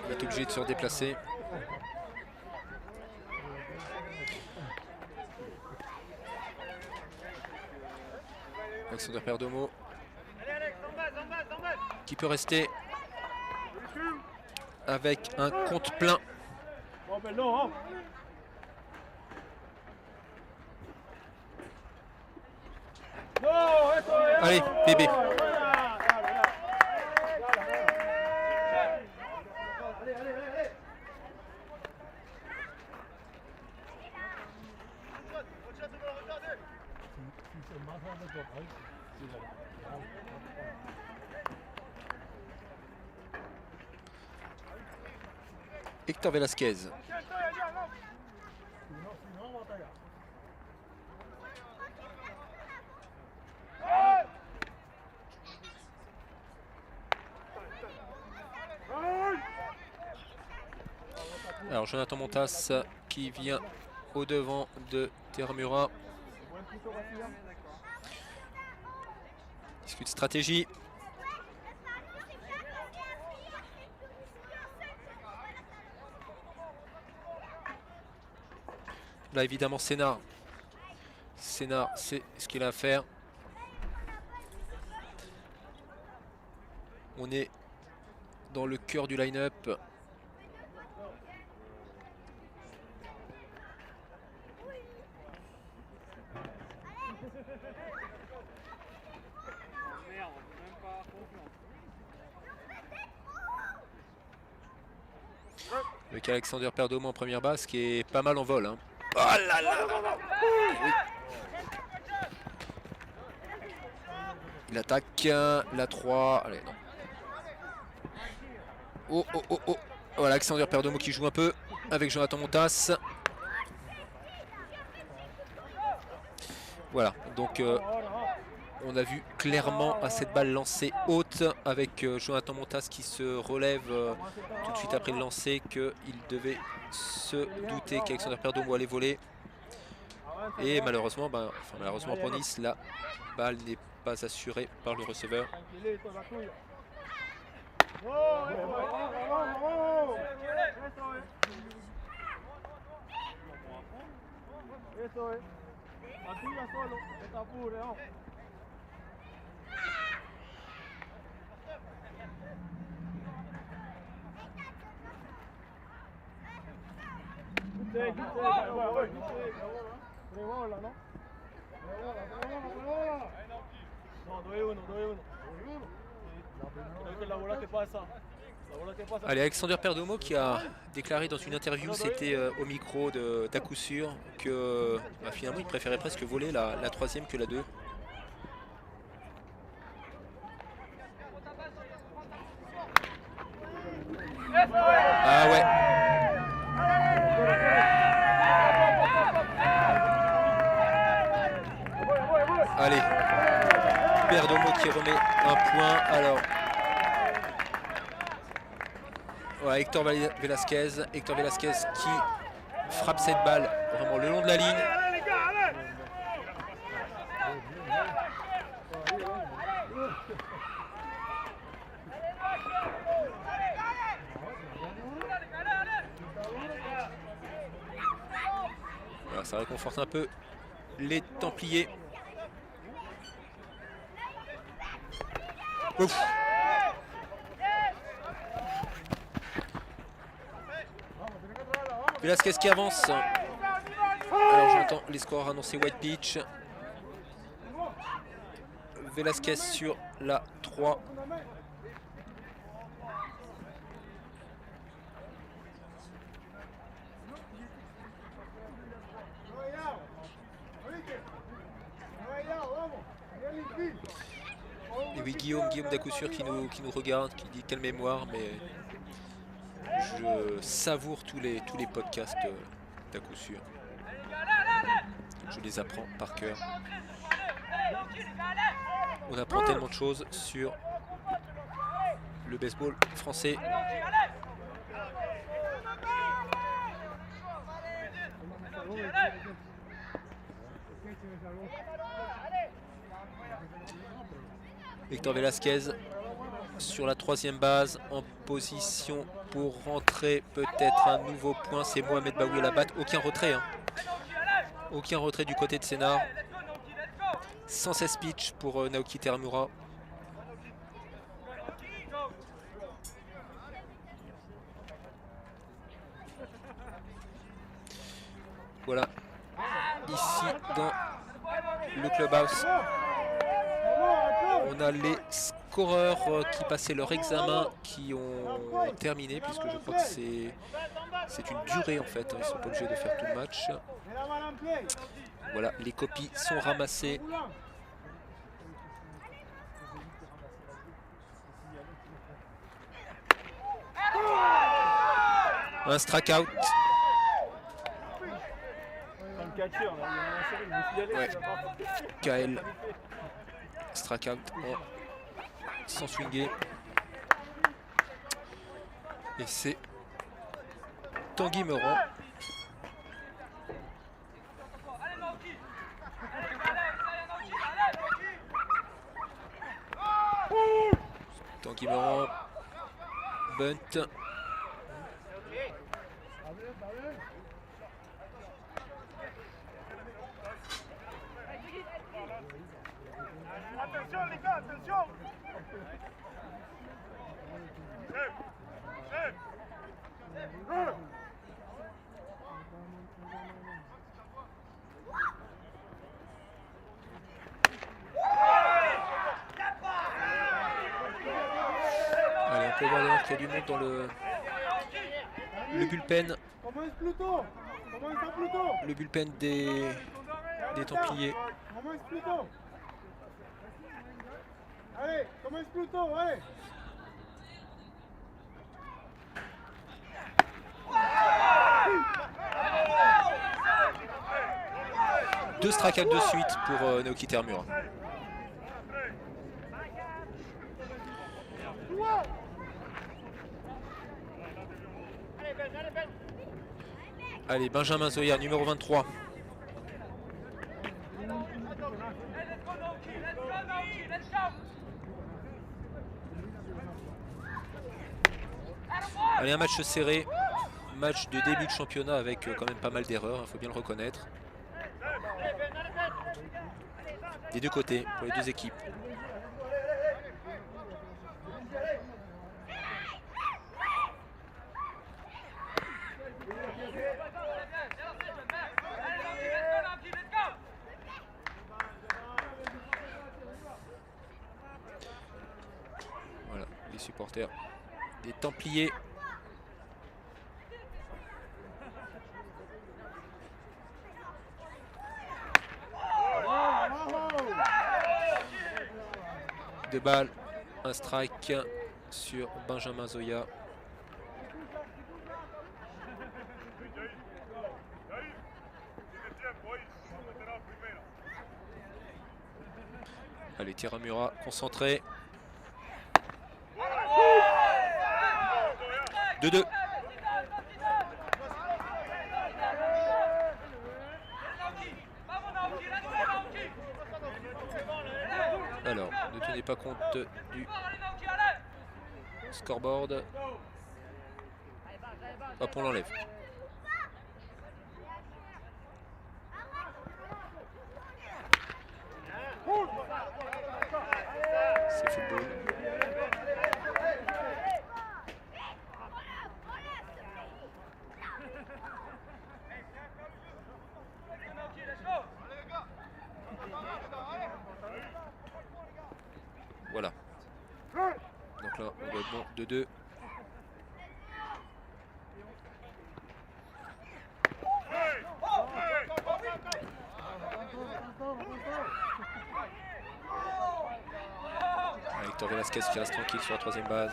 il est obligé de se redéplacer. Alexander Perdomo qui peut rester avec un compte plein. Allez, bébé. Héctor Velasquez. Alors Jonathan Montas qui vient au devant de Teramura. Discute stratégie. Là évidemment Sénart. Sénart c'est ce qu'il a à faire. On est dans le cœur du line-up. Avec Alexander Perdomo en première base qui est pas mal en vol. Hein. Oh là là. Oui. Il attaque la 3. Allez, non. Oh, oh, oh, oh. Voilà, Alexander Perdomo qui joue un peu avec Jonathan Montas. Voilà, donc on a vu clairement à cette balle lancée haute avec Jonathan Montas qui se relève tout de suite après le lancer qu'il devait se douter qu'Alexander Perdomo allait voler. Et malheureusement, malheureusement pour Nice, la balle n'est pas assurée par le receveur. Allez, Alexander Perdomo qui a déclaré dans une interview, c'était au micro d'à coup sûr, que finalement il préférait presque voler la troisième que la 2. Ah ouais. Allez, Perdomo qui remet un point. Alors, ouais, Héctor Velasquez qui frappe cette balle vraiment le long de la ligne. Voilà, ça réconforte un peu les Templiers. Ouf. Velasquez qui avance. Alors j'entends les scores annoncés white pitch. Velasquez sur la 3. Et oui, Guillaume d'à coup sûr qui nous regarde, qui dit quelle mémoire, mais je savoure tous les podcasts d'à coup sûr. Je les apprends par cœur. On apprend tellement de choses sur le baseball français. Victor Velasquez sur la 3e base en position pour rentrer peut-être un nouveau point. C'est Mohamed Baoui à la batte. Aucun retrait. Hein. Aucun retrait du côté de Sénart. 116 pitch pour Naoki Teramura. Voilà. Ici dans le clubhouse. On a les scoreurs qui passaient leur examen qui ont terminé, puisque je crois que c'est une durée en fait, ils ne sont pas obligés de faire tout le match. Voilà, les copies sont ramassées. Un strikeout. Ouais. Kael. Strikeout sans swinger. Et c'est Tanguy Meurant. Tanguy Meurant. Bunt. Attention les gars, attention. Allez, on peut voir d'ailleurs qu'il y a du monde dans le bullpen. Le bullpen des Templiers. Allez, commence plus tôt, allez. Deux strikeouts de suite pour Naoki Teramura. Allez, Benjamin Zoya, numéro 23. Allez, un match serré, match de début de championnat avec quand même pas mal d'erreurs, il faut bien le reconnaître. Des deux côtés, pour les deux équipes. Voilà, les supporters des Templiers. Deux balles, un strike sur Benjamin Zoya. Allez, Teramura concentré. 2-2. Alors, ne tenez pas compte du scoreboard. Hop, on l'enlève. C'est football. Attention, 2-2. Victor Velasquez qui reste tranquille sur la troisième base.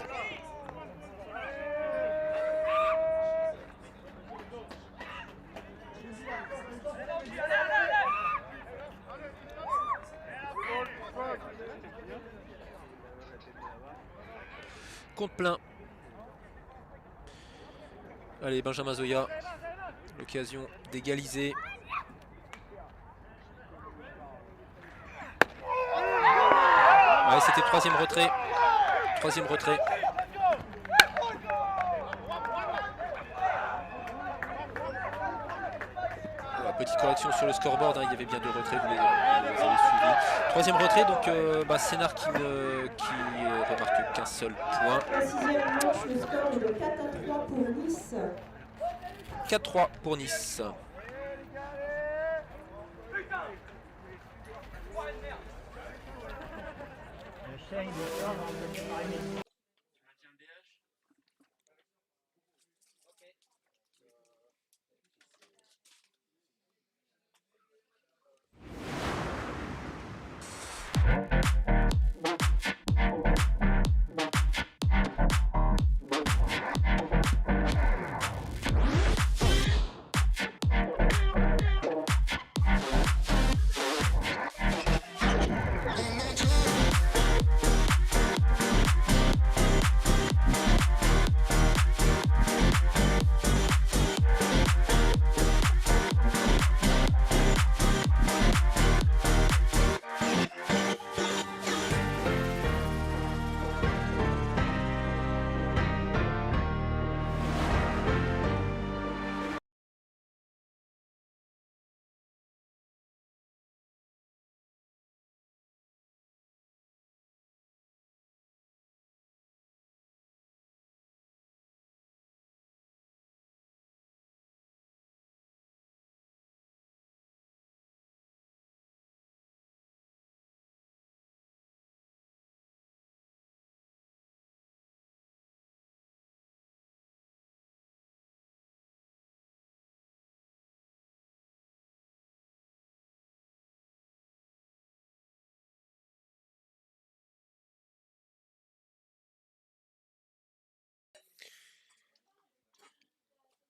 Compte plein. Allez, Benjamin Zoya, l'occasion d'égaliser. Ouais, c'était le troisième retrait. Troisième retrait. Voilà, petite correction sur le scoreboard, hein, il y avait bien 2 retraits, vous les avez suivis. Troisième retrait, donc Sénart qui remarque qu'un seul point. La 6e manche, le score est de 4-3 pour Nice. 4-3 pour Nice.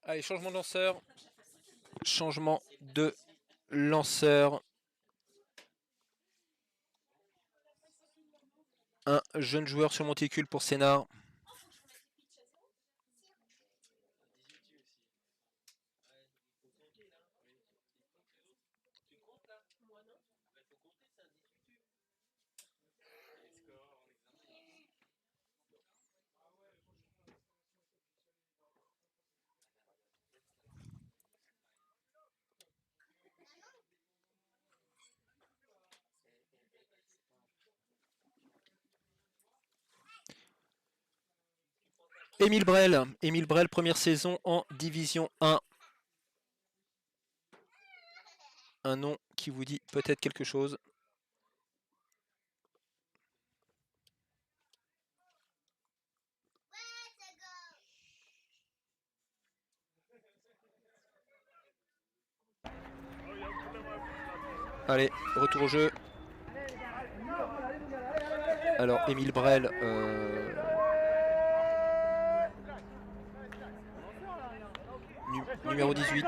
Allez, changement de lanceur. Changement de lanceur. Un jeune joueur sur monticule pour Sénart. Émile Brel, première saison en Division 1. Un nom qui vous dit peut-être quelque chose. Allez, retour au jeu. Alors, Émile Brel... numéro 18.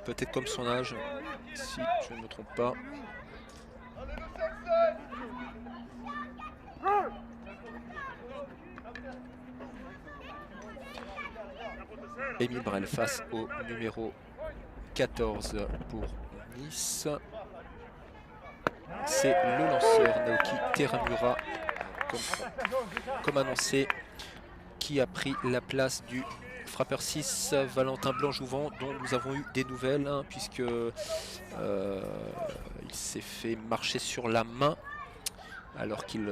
Peut-être comme son âge, si je ne me trompe pas. Émile Brel face au numéro 14 pour Nice. C'est le lanceur Naoki Teramura, comme annoncé, qui a pris la place du frappeur 6 Valentin Blanc-Jouvent, dont nous avons eu des nouvelles, hein, puisque il s'est fait marcher sur la main alors qu'il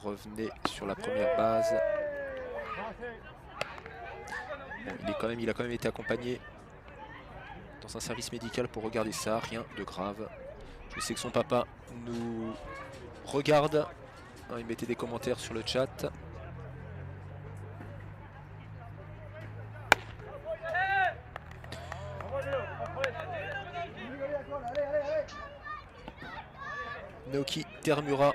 revenait sur la première base. Bon, il a quand même été accompagné dans un service médical pour regarder ça, rien de grave. Je sais que son papa nous regarde Hein, ils mettaient des commentaires sur le chat. Naoki Termura.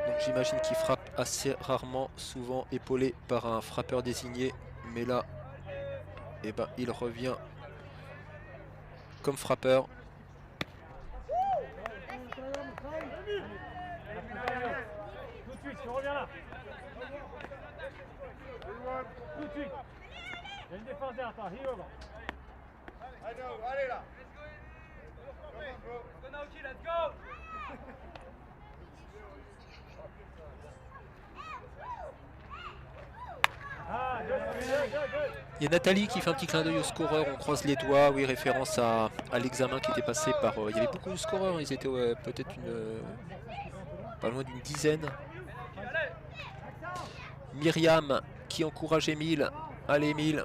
Donc j'imagine qu'il frappe assez rarement, souvent épaulé par un frappeur désigné. Mais là, eh ben, il revient comme frappeur. Tout de suite, tu reviens là. Tout de suite. Il y a une défense derrière toi. Hyogo. Allez là. Let's go. Il y a Nathalie qui fait un petit clin d'œil au scoreur, on croise les doigts, oui, référence à l'examen qui était passé par... il y avait beaucoup de scoreurs, ils étaient peut-être pas loin d'une dizaine. Myriam qui encourage Émile. Allez Émile.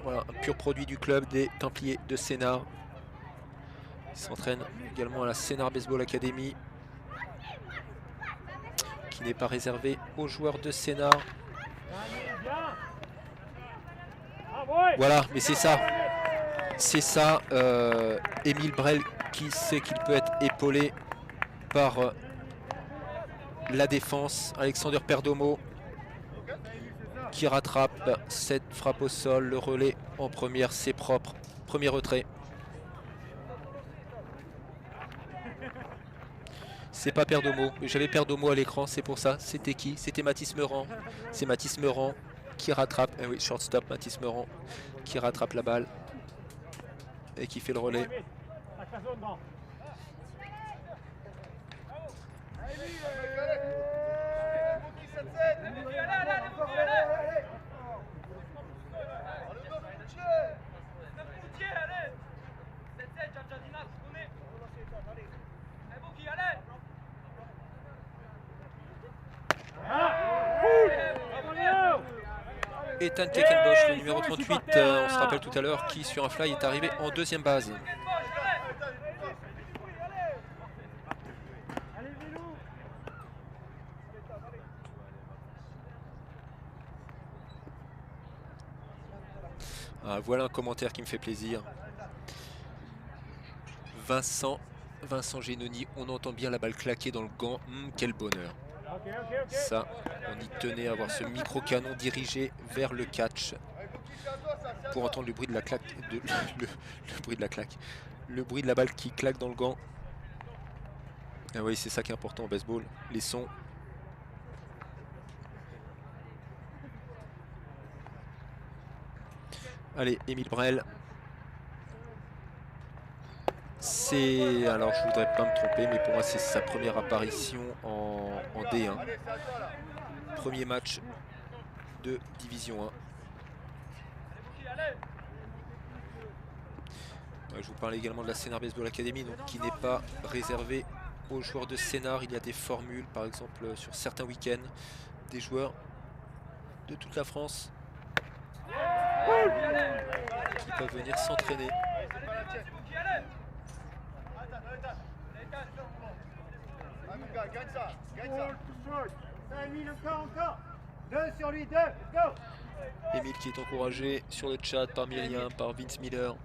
Voilà, un pur produit du club des Templiers de Sénart. Il s'entraîne également à la Sénart Baseball Academy, qui n'est pas réservé aux joueurs de Sénart. Voilà, mais c'est ça. C'est ça, Émile Brel qui sait qu'il peut être épaulé par la défense. Alexander Perdomo qui rattrape cette frappe au sol. Le relais en première, c'est propre. Premier retrait. C'est pas Perdomo, j'avais Perdomo à l'écran, c'est pour ça. C'était qui? C'était Mathis Meurant. C'est Mathis Meurant qui rattrape, eh oui, shortstop, Mathis Meurant qui rattrape la balle et qui fait le relais. Ethan Tekenbosch, le numéro 38, on se rappelle tout à l'heure, qui sur un fly est arrivé en deuxième base. Ah, voilà un commentaire qui me fait plaisir. Vincent Genoni, on entend bien la balle claquer dans le gant. Quel bonheur. Ça, on y tenait à avoir ce micro-canon dirigé vers le catch pour entendre le bruit de la claque, le bruit de la claque, le bruit de la balle qui claque dans le gant. Ah oui, c'est ça qui est important au baseball, les sons. Allez, Émile Brel. Alors je voudrais pas me tromper, mais pour moi c'est sa première apparition en D1. Premier match de Division 1. Je vous parlais également de la Sénart Baseball Academy, donc, qui n'est pas réservée aux joueurs de Sénart. Il y a des formules, par exemple sur certains week-ends, des joueurs de toute la France qui peuvent venir s'entraîner. Gagne ça. 5 000 encore. 2 sur lui, 2. Go. Émile qui est encouragé sur le chat par Myriam, par Vince Miller.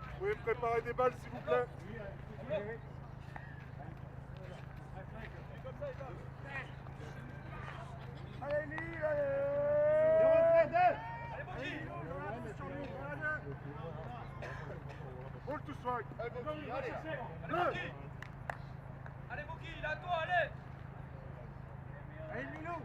Vous pouvez préparer des balles s'il vous plaît. Allez Lille, allez. Roll to strike. Allez Boki, il est à toi, allez. Allez Milou.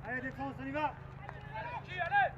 Allez défense, on y va. Allez, allez.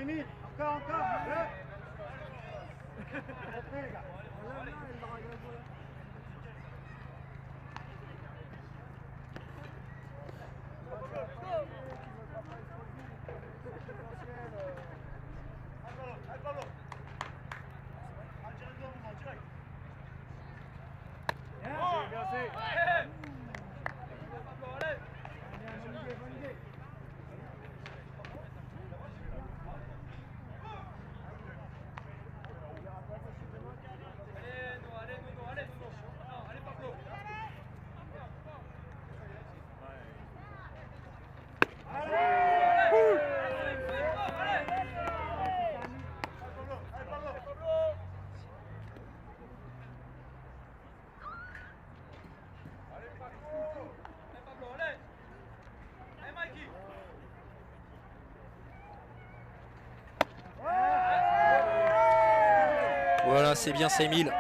Emile, encore. Voilà, c'est bien, c'est Emile.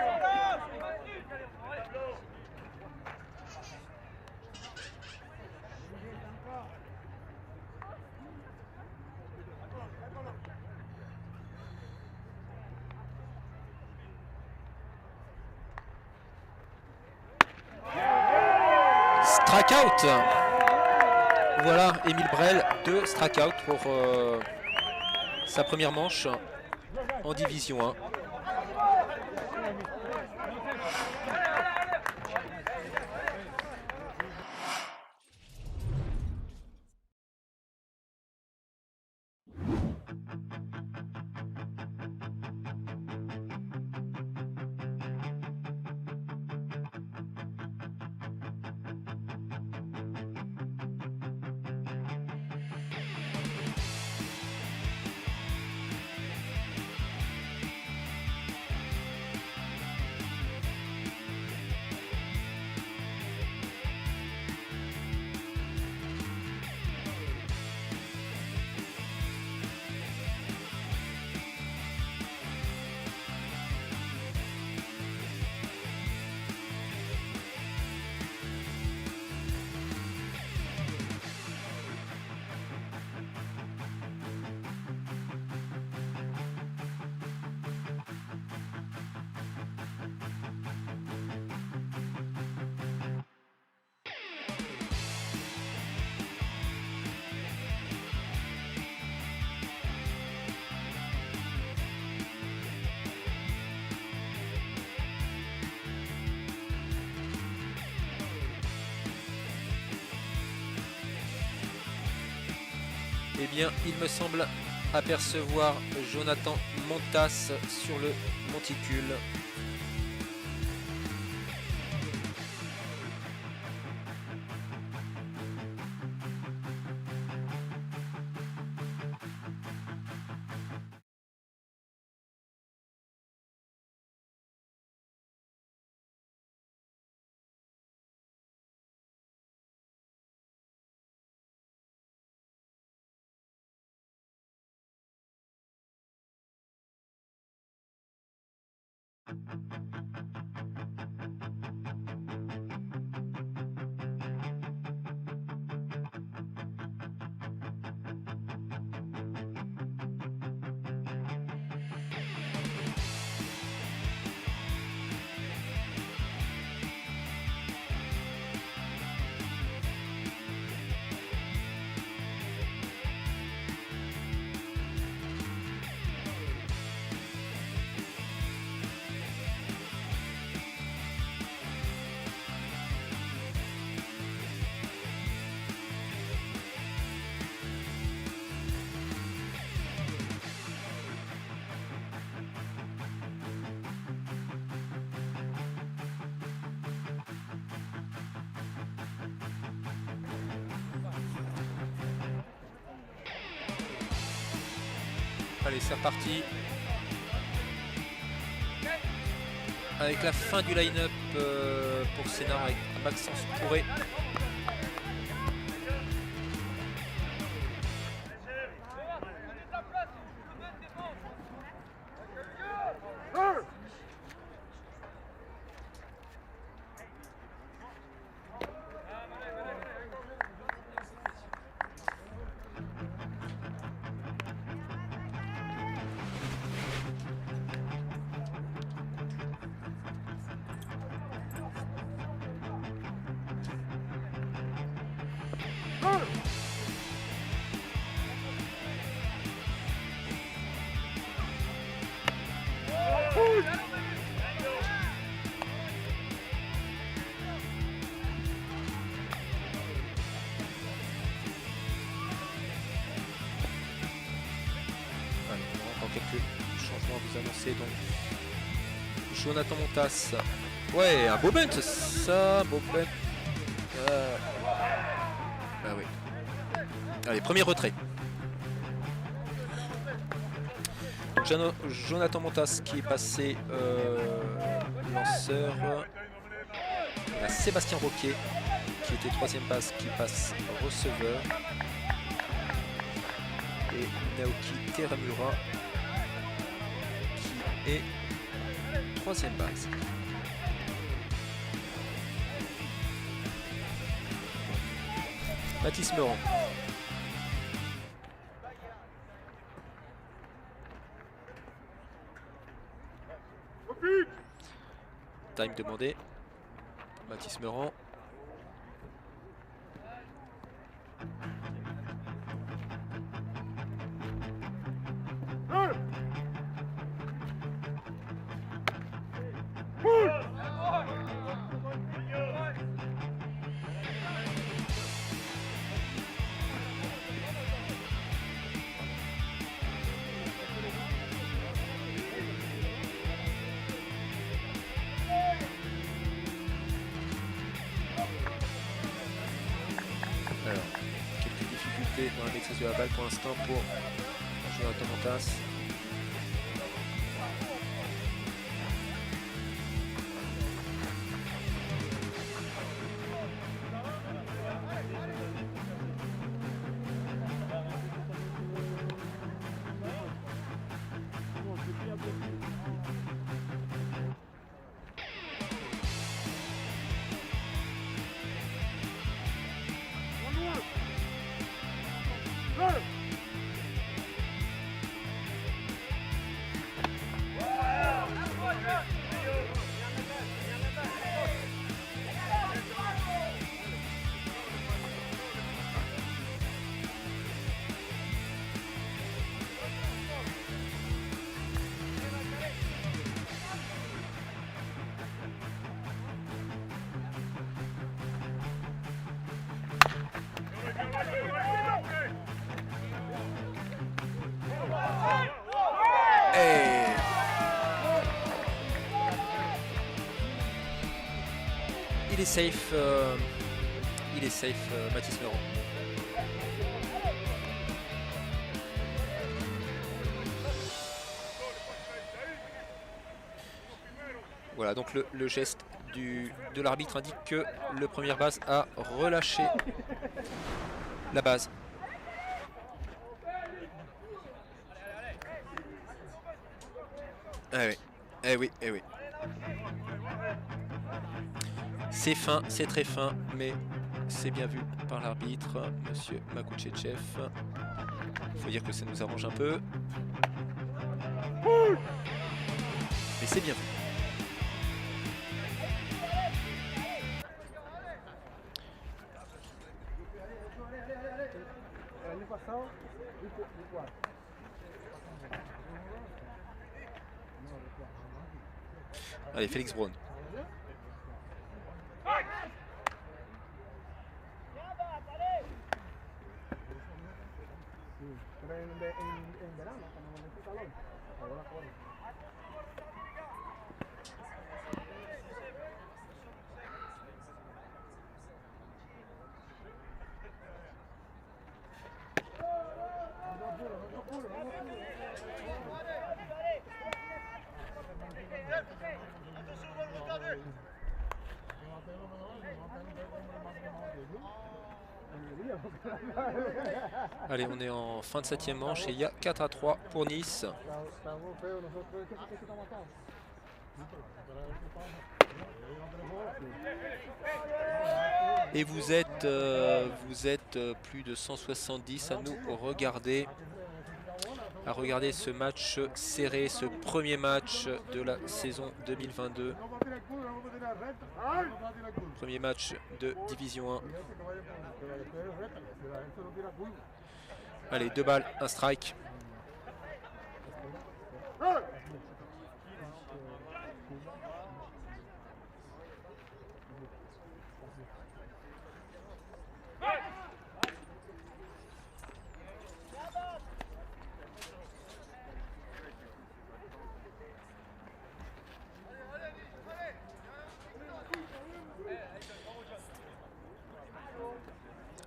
Strikeout. Voilà, Emile Brel de strikeout pour sa première manche en division 1. Eh bien, il me semble apercevoir Jonathan Montas sur le monticule. Allez, c'est reparti. Avec la fin du line-up pour Sénart avec Maxence Touré. Quelques changements à vous annoncer. Donc Jonathan Montas, ouais, un beau bunt, ça, beau bunt. Ah oui. Allez, premier retrait. Donc, Jonathan Montas qui est passé lanceur. Il y a Sébastien Roquet qui était troisième base qui passe receveur. Et Naoki Teramura et troisième base. Mathis Meurant. Time demandé. Mathis Meurant. Alors, quelques difficultés dans la maîtrise de la balle pour l'instant pour Jonathan Montas. Il est safe, Mathis Meurant. Voilà, donc le geste de l'arbitre indique que le première base a relâché la base. Ah oui, eh oui, eh oui. C'est fin, c'est très fin, mais c'est bien vu par l'arbitre, monsieur Makouchechev. Il faut dire que ça nous arrange un peu. Mais c'est bien vu. Allez, Félix Braun. En verano, cuando me metí calor, ahora corre. Allez, on est en fin de 7e manche et il y a 4-3 pour Nice. Estamos feos nosotros. ¿Qué está matando? Et vous êtes plus de 170 à nous regarder. À regarder ce match serré, ce premier match de la saison 2022. Premier match de Division 1. Allez, 2 balles, 1 strike.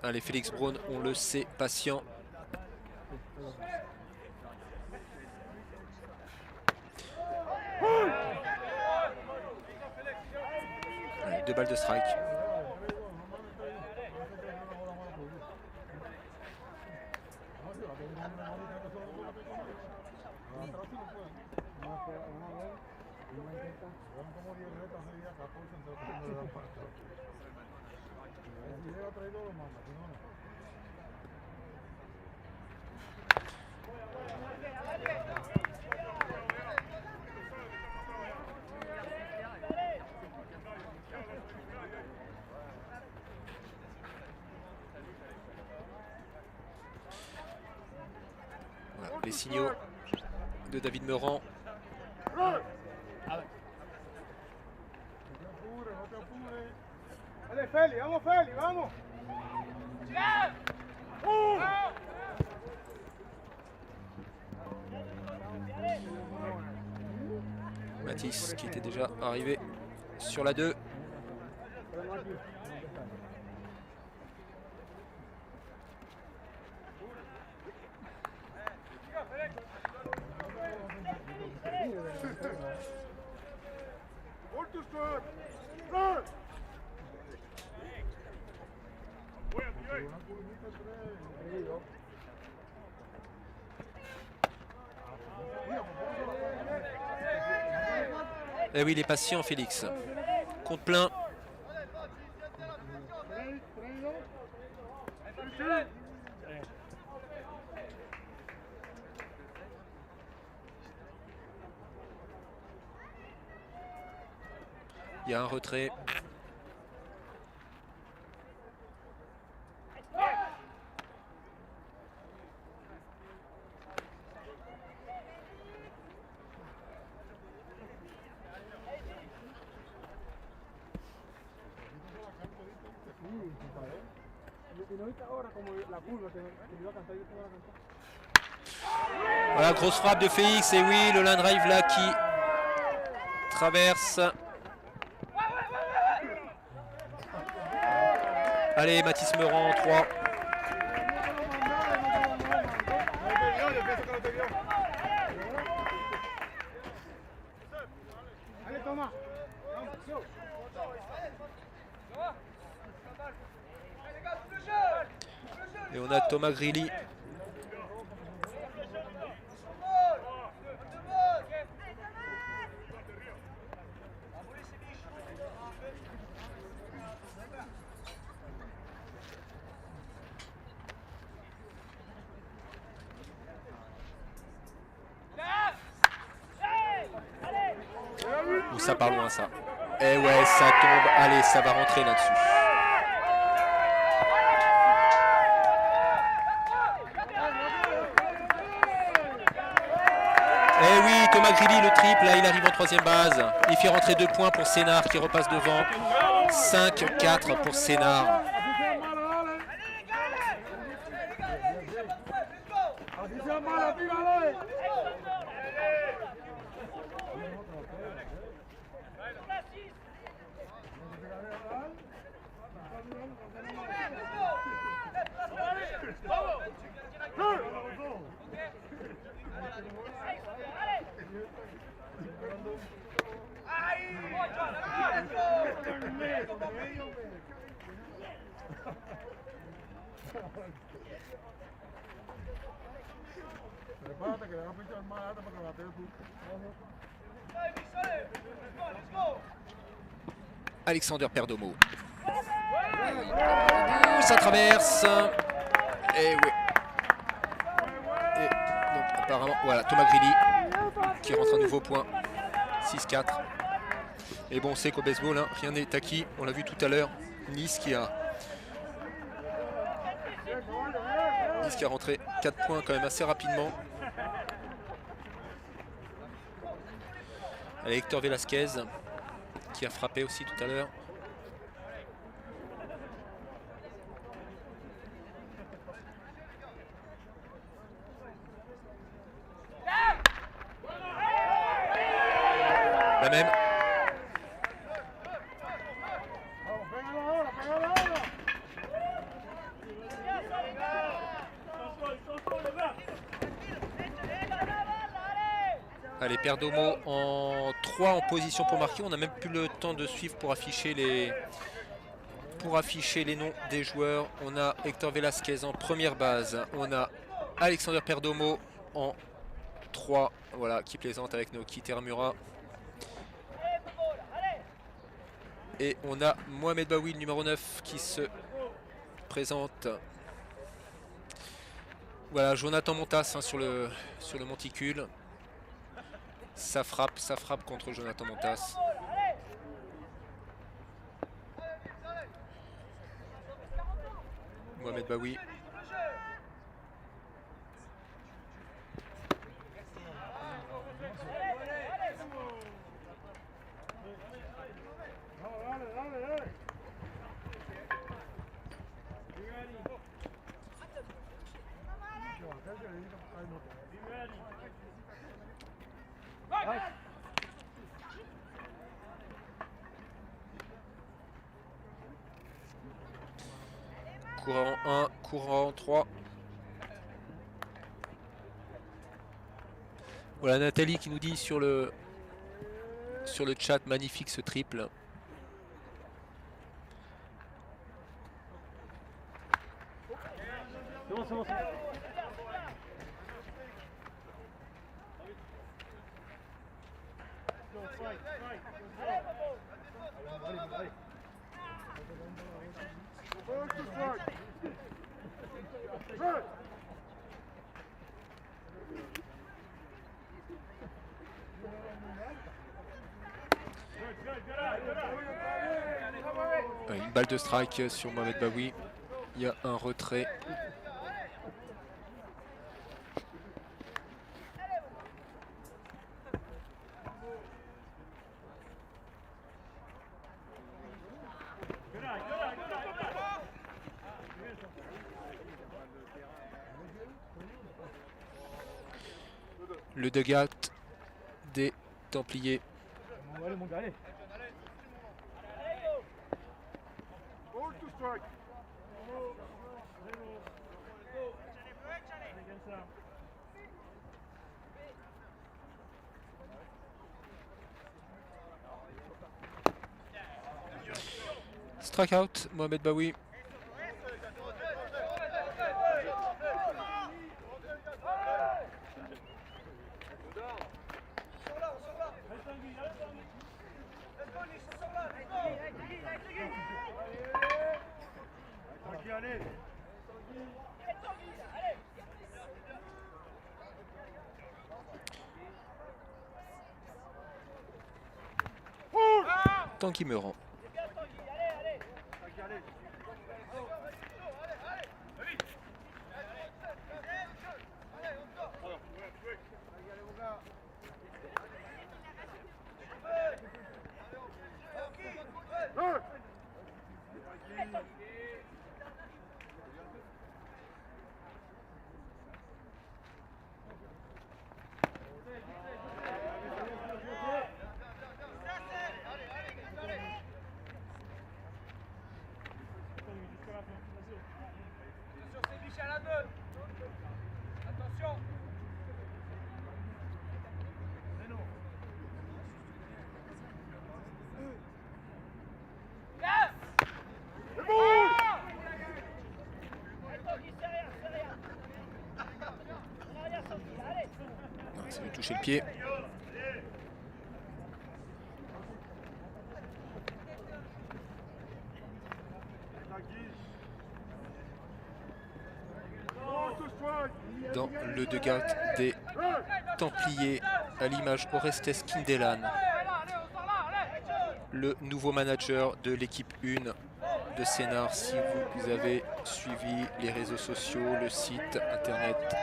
Allez, Félix Braun, on le sait, patient. Allez, 2 balles de strike. Voilà, les signaux de David Meurant. Allez, Feli, vamos, Feli, vamos. Mathis qui était déjà arrivé sur la 2. Eh oui, il est patient, Félix. Compte plein. Il y a un retrait. Voilà, grosse frappe de Félix. Et oui, le line drive là qui traverse. Allez, Mathis Meurant, 3. Et on a Thomas Grilly. Ou ça part loin ça. Et ouais, ça tombe. Allez, ça va rentrer là-dessus. Et oui, Thomas Grilly, le triple, là il arrive en 3e base. Il fait rentrer 2 points pour Sénart qui repasse devant. 5-4 pour Sénart. Prepárate que le vas a pinchar más alto para que batees tú. Alexander Perdomo. Ça traverse. Et oui. Et donc apparemment, voilà, Thomas Grilly qui rentre un nouveau point. 6-4. Et bon, on sait qu'au baseball, hein, rien n'est acquis. On l'a vu tout à l'heure. Nice qui a rentré 4 points quand même assez rapidement. Allez, Hector Velasquez qui a frappé aussi tout à l'heure. La même. Allez, Perdomo en 3 en position pour marquer. On n'a même plus le temps de suivre pour afficher les noms des joueurs. On a Hector Velasquez en première base. On a Alexander Perdomo en 3. Voilà, qui plaisante avec Naoki Teramura. Et on a Mohamed Baoui, le numéro 9, qui se présente. Voilà, Jonathan Montas hein, sur le monticule. Ça frappe contre Jonathan Montas. Mohamed Baoui. Courant 1, courant 3. Voilà Nathalie qui nous dit sur le chat, magnifique ce triple. C'est bon, c'est bon. Une balle de strike sur Mohamed Baoui. Il y a un retrait. Le dugout des Templiers. Allez mon gars, allez. Strikeout, Mohamed Baoui. Tant qu'il me rend. Ça lui toucher le pied. Dans le dugout des Templiers, à l'image Orestes Kindelan, le nouveau manager de l'équipe 1 de Sénart. Si vous avez suivi les réseaux sociaux, le site internet,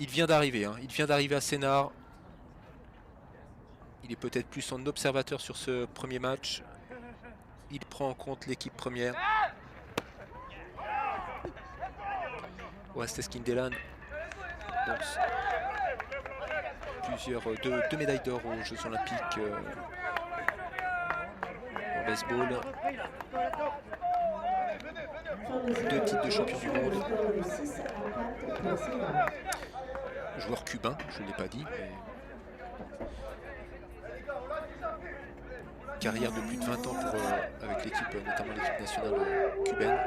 il vient d'arriver, hein. Il vient d'arriver à Sénart. Il est peut-être plus en observateur sur ce premier match. Il prend en compte l'équipe première. Orestes Kindelan, deux médailles d'or aux Jeux Olympiques en baseball. 2 titres de champion du monde. Joueur cubain, je ne l'ai pas dit. Mais... carrière de plus de 20 ans avec l'équipe, notamment l'équipe nationale cubaine.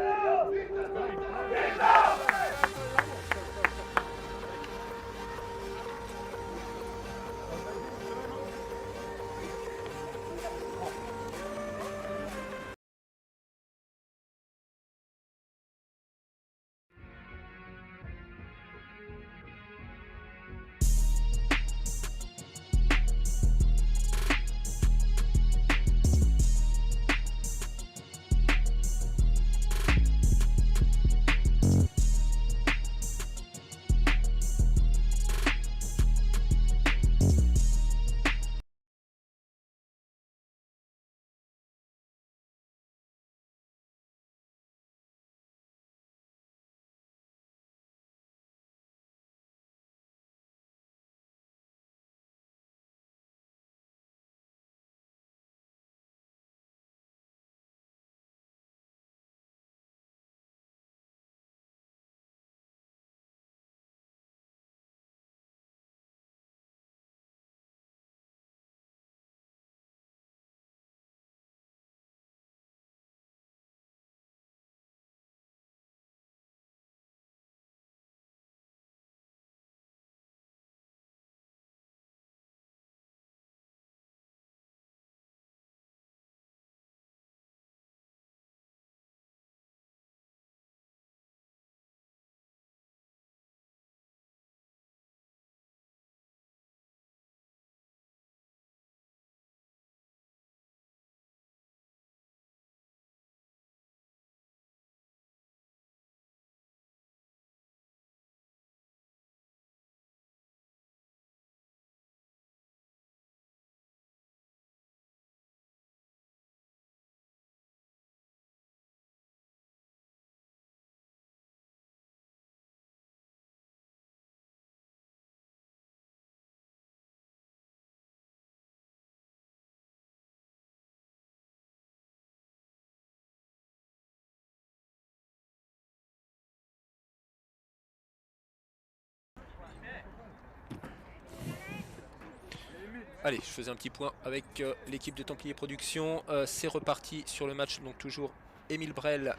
Allez, je faisais un petit point avec l'équipe de Templiers Productions. C'est reparti sur le match, donc toujours Émile Brel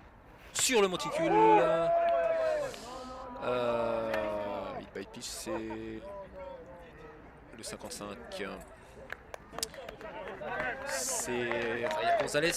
sur le monticule. Hit by pitch, c'est le 55. C'est Ryan Gonzalez.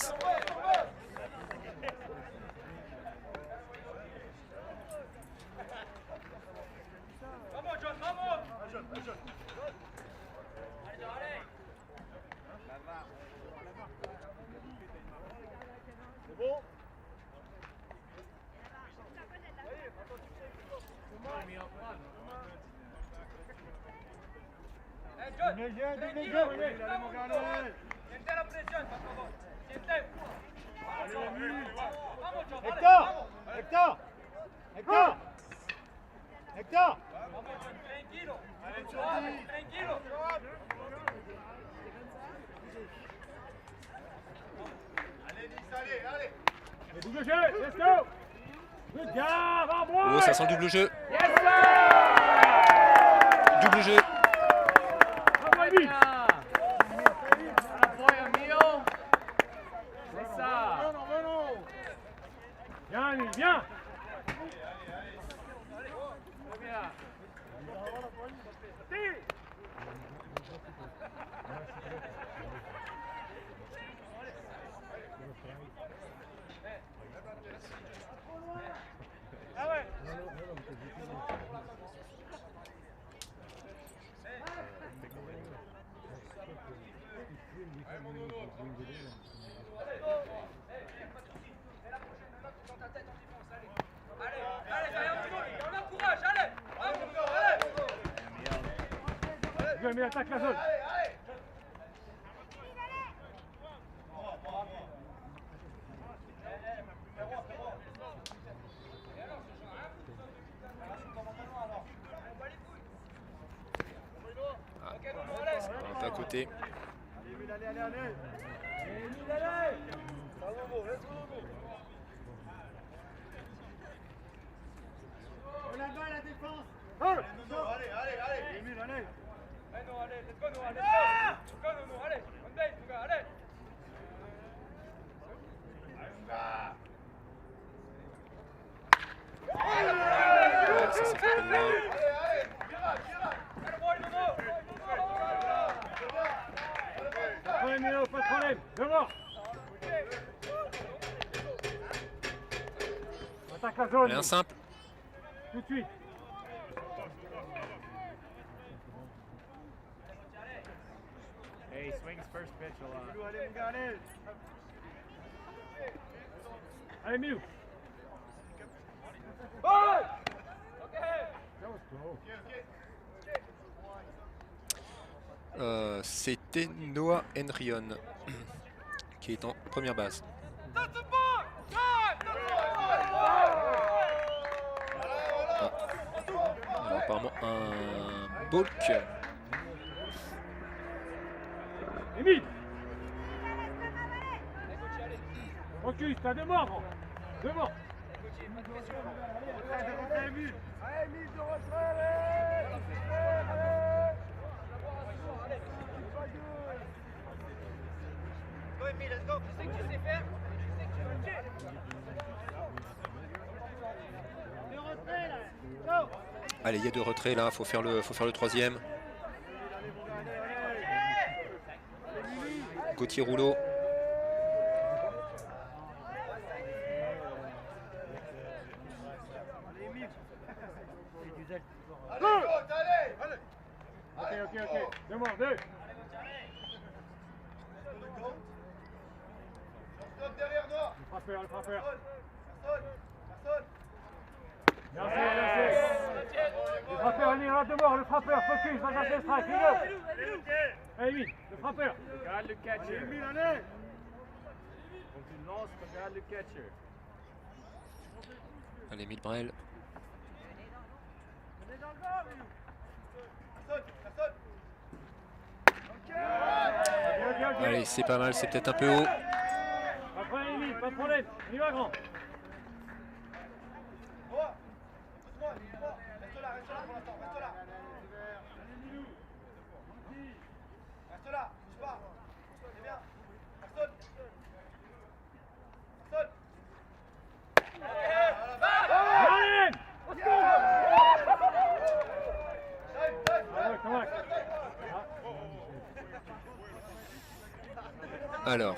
Hector. Double jeu, let's go. Good job, oh, ça sent le double jeu. Yes, sir. Double jeu. C'est ça. Viens, viens. Bien, mais attaque la zone. D'un côté. On la balle, la défense. Ouais, ça s'est fait peu loin. Ouais, Milo, pas de problème. Devant. Attaque la zone. Allez, un simple. Tout de suite. Hey, swings first pitch a lot. Allez, Milou. C'était Noah Henrion qui est en première base. Alors apparemment un balk. Émile. Recule, t'as deux morts. Devant. Allez, il y a deux retraits là, faut faire le troisième. Gauthier Rouleau. Ok. Deux morts, deux. Le frappeur. Merci. Le frappeur, il ira de mort, le frappeur, focus, va chercher le strike, allez, Emile, le frappeur. Regarde le catcher. Emile, allez. Quand tu lances, regarde le catcher. Allez, Milbrel. Allez, c'est pas mal, c'est peut-être un peu haut. Pas de problème, Emile, pas de problème, on y va, grand. Alors,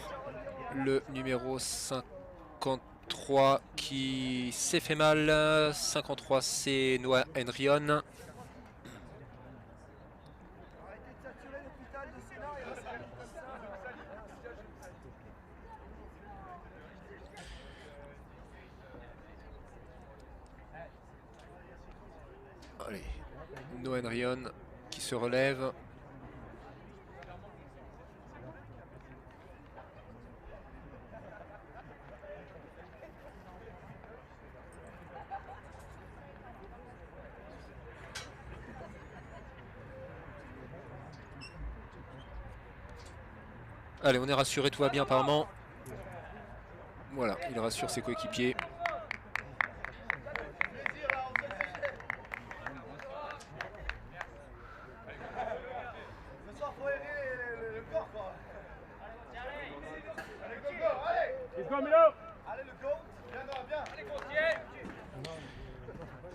le numéro 53 qui s'est fait mal. 53, c'est Noah Henrion. Allez, Noah Henrion qui se relève. Allez, on est rassuré, tout va bien apparemment. Voilà, il rassure ses coéquipiers.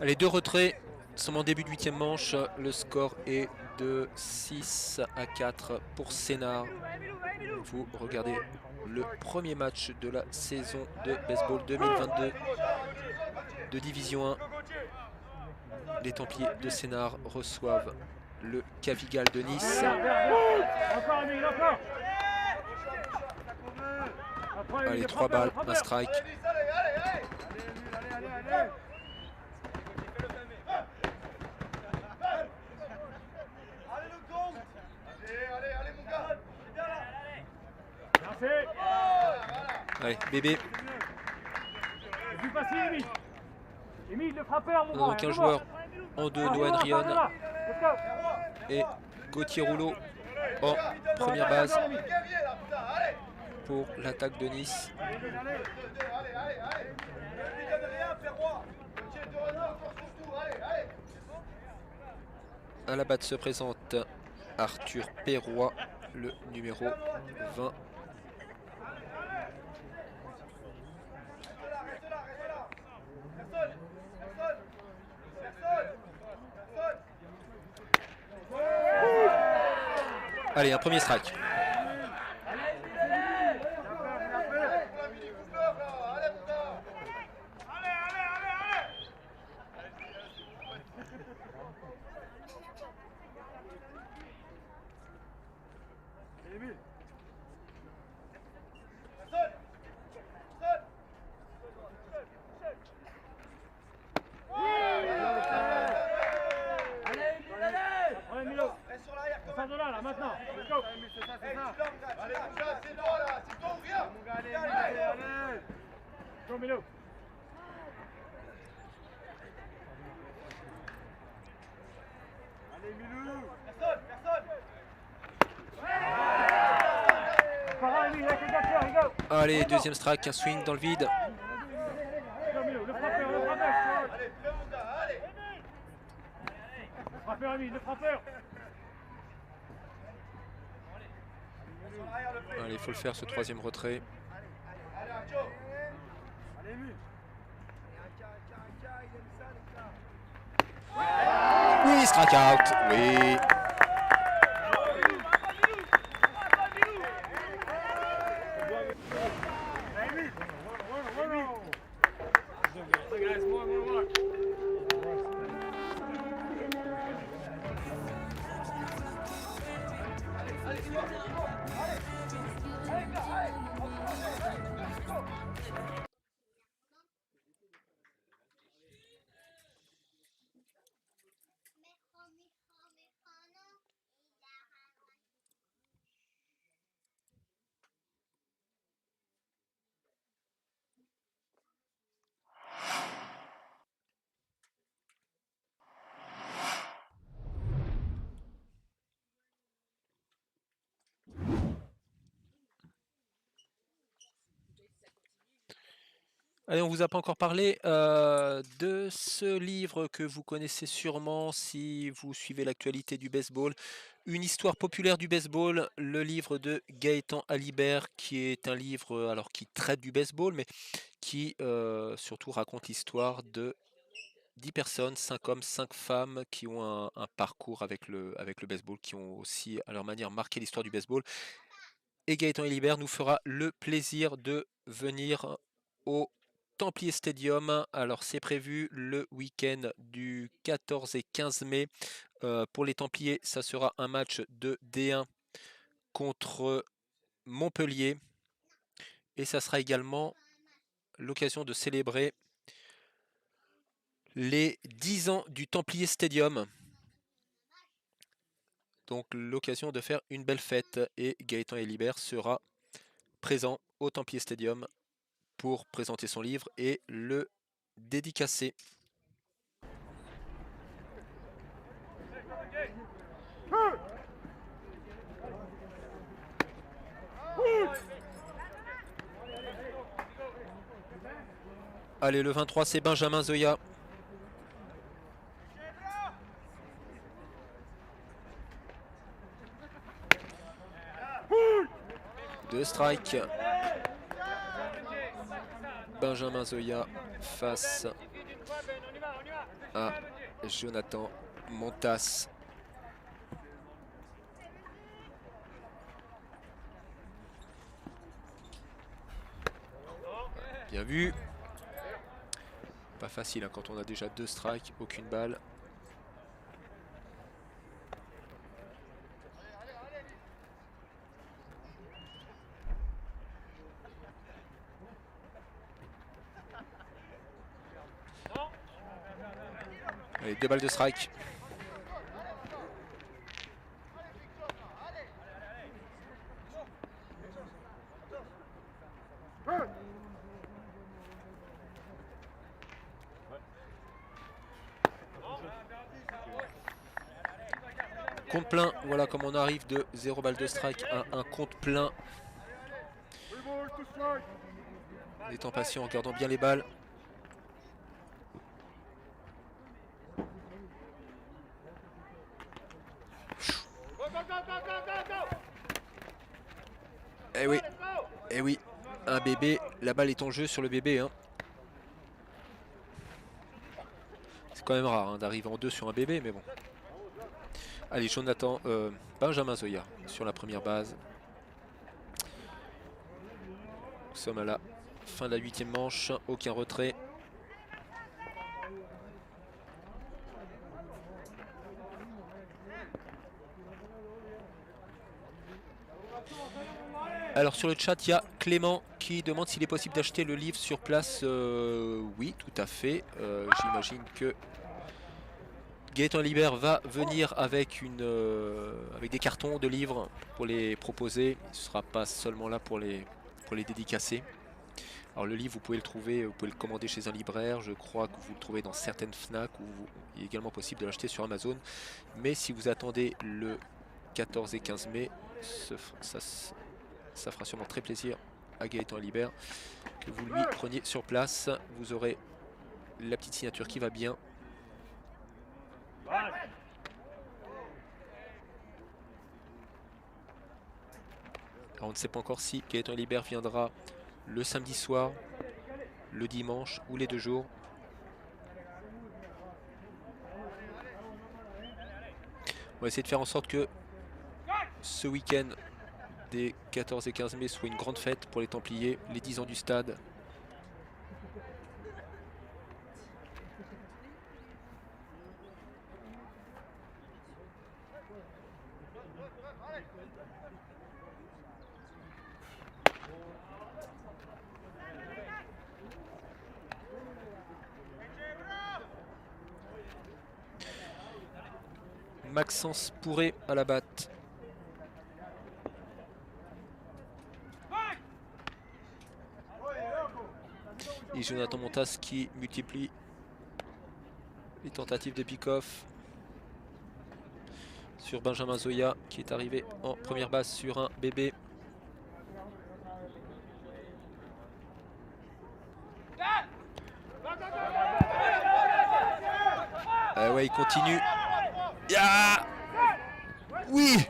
Allez, deux retraits. Nous sommes en début de 8e manche. Le score est de 6-4 pour Sénart. Vous regardez le premier match de la saison de baseball 2022 de Division 1. Les Templiers de Sénart reçoivent le Cavigal de Nice. Encore, Emile, encore. Allez, 3 balles, un strike. Allez, bébé. Plus facile, Émile. Émile, le frappeur, mon Donc un joueur en deux, Noan Rion et Gauthier Rouleau en première base pour l'attaque de Nice. À la batte se présente Arthur Perroy, le numéro 20. Allez, un premier strike. Allez, deuxième strike, un swing dans le vide. Allez, il faut le faire ce troisième retrait. Oui, strike out, oui. Allez, on vous a pas encore parlé de ce livre que vous connaissez sûrement si vous suivez l'actualité du baseball. Une histoire populaire du baseball, le livre de Gaëtan Alibert, qui est un livre alors qui traite du baseball, mais qui surtout raconte l'histoire de 10 personnes, 5 hommes, 5 femmes qui ont un parcours avec le baseball, qui ont aussi à leur manière marqué l'histoire du baseball. Et Gaëtan Alibert nous fera le plaisir de venir au Templier Stadium. Alors c'est prévu le week-end du 14 et 15 mai. Pour les Templiers, ça sera un match de D1 contre Montpellier. Et ça sera également l'occasion de célébrer les 10 ans du Templier Stadium. Donc l'occasion de faire une belle fête. Et Gaëtan Alibert sera présent au Templier Stadium pour présenter son livre et le dédicacer. Allez, le 23, c'est Benjamin Zoya. Deux strikes. Benjamin Zoya face à Jonathan Montas. Bien vu. Pas facile hein, quand on a déjà deux strikes, aucune balle. Allez, 2 balles de strike. Compte plein, voilà comme on arrive de 0 balles de strike à un compte plein. En étant patient, en gardant bien les balles. Eh oui, un bébé, la balle est en jeu sur le bébé. Hein. C'est quand même rare hein, d'arriver en 2 sur un bébé, mais bon. Allez, Jonathan, Benjamin Zoya sur la première base. Nous sommes à la fin de la 8e manche, aucun retrait. Alors sur le chat, il y a Clément qui demande s'il est possible d'acheter le livre sur place. Oui, tout à fait. J'imagine que Gaëtan Libert va venir avec, avec des cartons de livres pour les proposer. Il ne sera pas seulement là pour les dédicacer. Alors le livre, vous pouvez le trouver, vous pouvez le commander chez un libraire. Je crois que vous le trouvez dans certaines FNAC ou il est également possible de l'acheter sur Amazon. Mais si vous attendez le 14 et 15 mai, ça fera sûrement très plaisir à Gaëtan Libert que vous lui preniez sur place. Vous aurez la petite signature qui va bien. Alors on ne sait pas encore si Gaëtan Libert viendra le samedi soir, le dimanche ou les 2 jours. On va essayer de faire en sorte que ce week-end des 14 et 15 mai soit une grande fête pour les Templiers, les 10 ans du stade. Maxence Pourré à la batte. Et Jonathan Montas qui multiplie les tentatives de pick-off sur Benjamin Zoya qui est arrivé en première base sur un bébé. Ah ouais, il continue. Yeah, oui.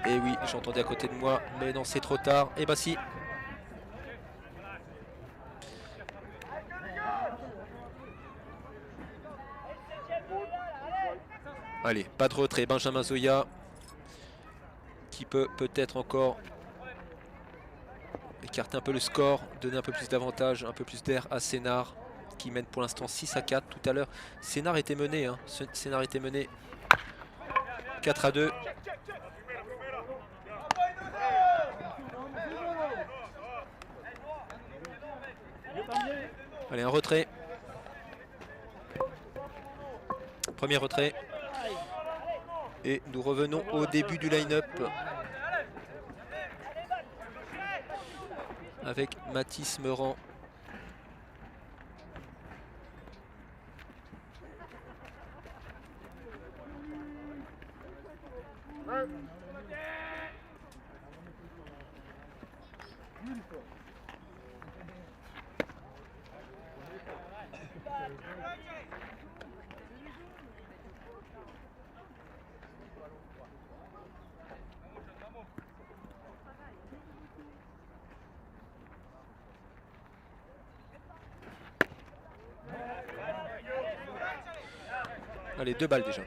Et oui, j'entendais à côté de moi, mais non, c'est trop tard. Et bah si. Allez, pas de retrait. Benjamin Zoya qui peut peut-être encore écarter un peu le score, donner un peu plus d'avantage, un peu plus d'air à Sénart qui mène pour l'instant 6 à 4. Tout à l'heure, Sénart était mené. Hein. Sénart était mené 4 à 2. Allez, un retrait. Premier retrait. Et nous revenons au début du line-up. Avec Mathis Meurant. Allez, 2 balles déjà.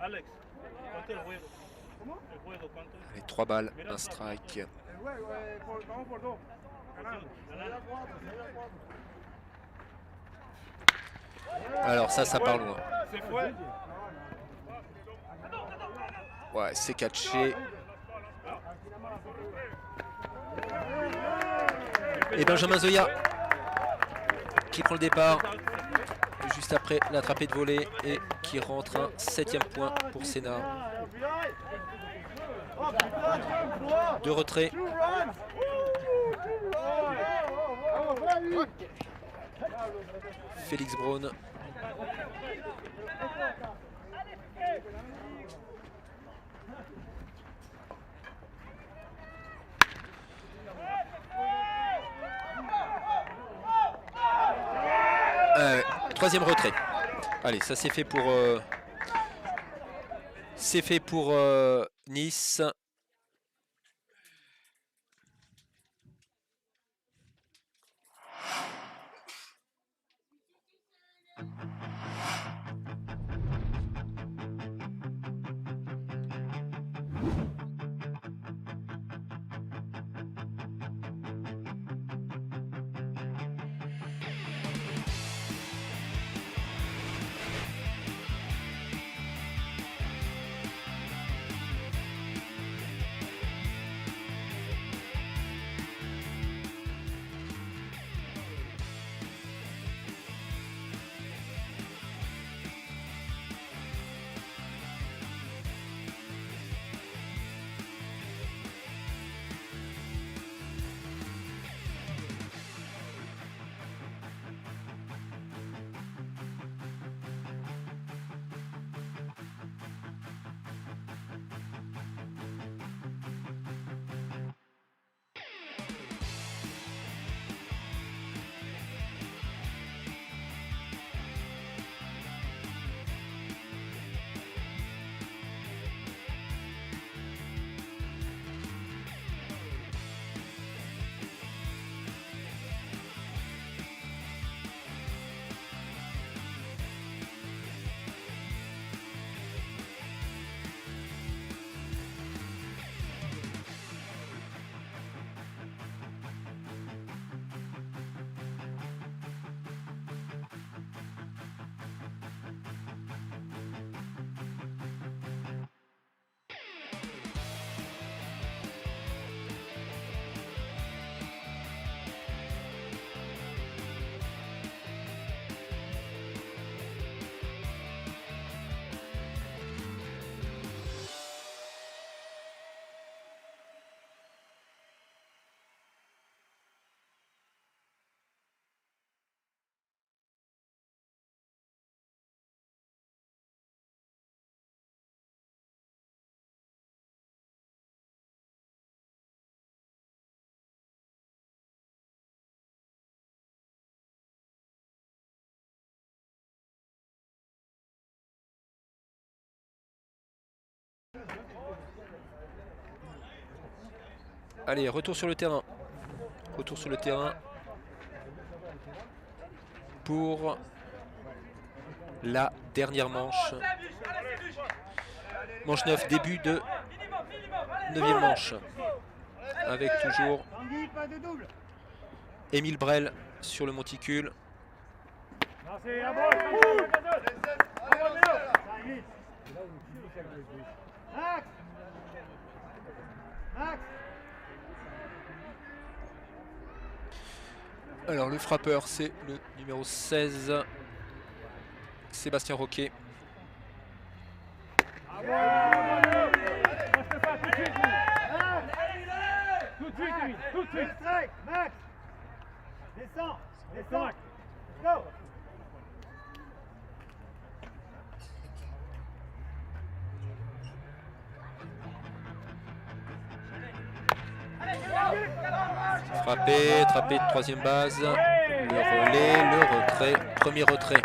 Alex, ¿cuánto el juego? ¿Cómo? El juego, ¿cuánto? Allez, 3 balles, un strike. Vamos por dos. Ganando. Alors ça part loin. Se fue. Ouais, c'est catché. Et Benjamin Zoya qui prend le départ juste après l'attrapé de volée et qui rentre un 7e point pour Sénart. De retrait. Félix Braun. Troisième retrait. Allez, ça c'est fait pour Nice. Allez, retour sur le terrain. Retour sur le terrain pour la dernière manche. Manche 9, début de 9e manche. Avec toujours Émile Brel sur le monticule. Alors le frappeur c'est le numéro 16, Sébastien Roquet. Tout de suite, tout de suite. Max, descends, descends. Go. Frappé, de 3e base, le relais, le retrait, premier retrait.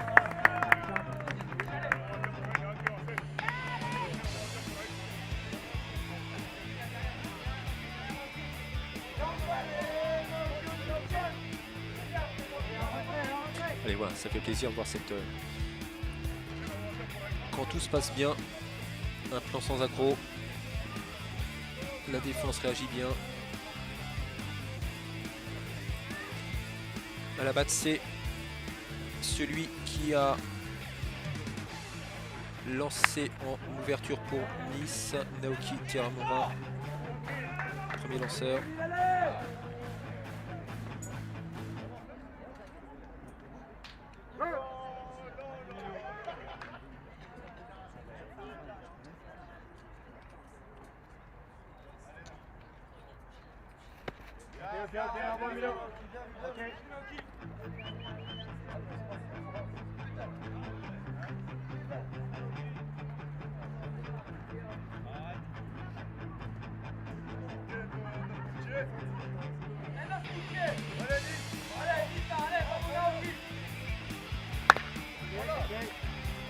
Allez voilà, ça fait plaisir de voir cette... Quand tout se passe bien, Un plan sans accro. La défense réagit bien. À la batte, c'est celui qui a lancé en ouverture pour Nice, Naoki Tiramura. Premier lanceur.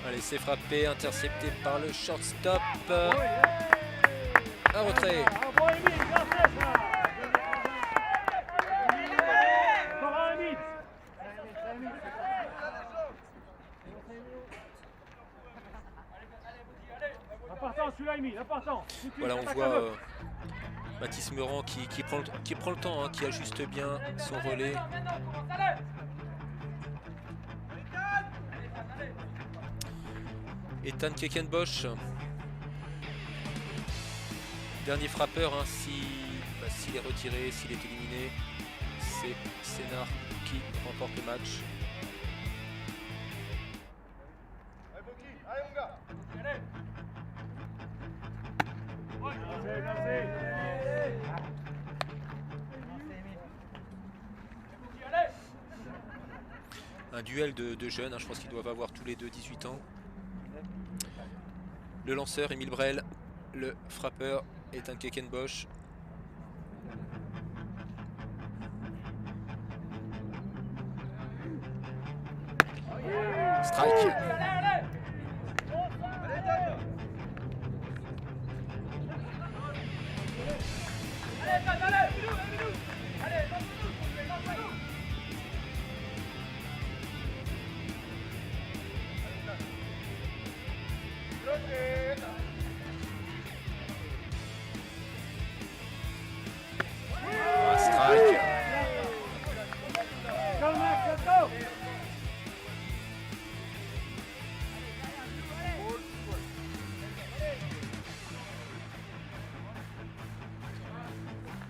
Allez, c'est frappé, intercepté par le shortstop. Un retrait. Voilà, on voit Mathis Meurant qui prend le temps, hein, qui ajuste bien son relais. Ethan Kekenbosch, dernier frappeur, hein, s'il est retiré, s'il est éliminé, c'est Sénart qui remporte le match. Un duel de jeunes, hein, je pense qu'ils doivent avoir tous les deux 18 ans. Le lanceur, Émile Brel. Le frappeur, Ethan Kekenbosch. Strike.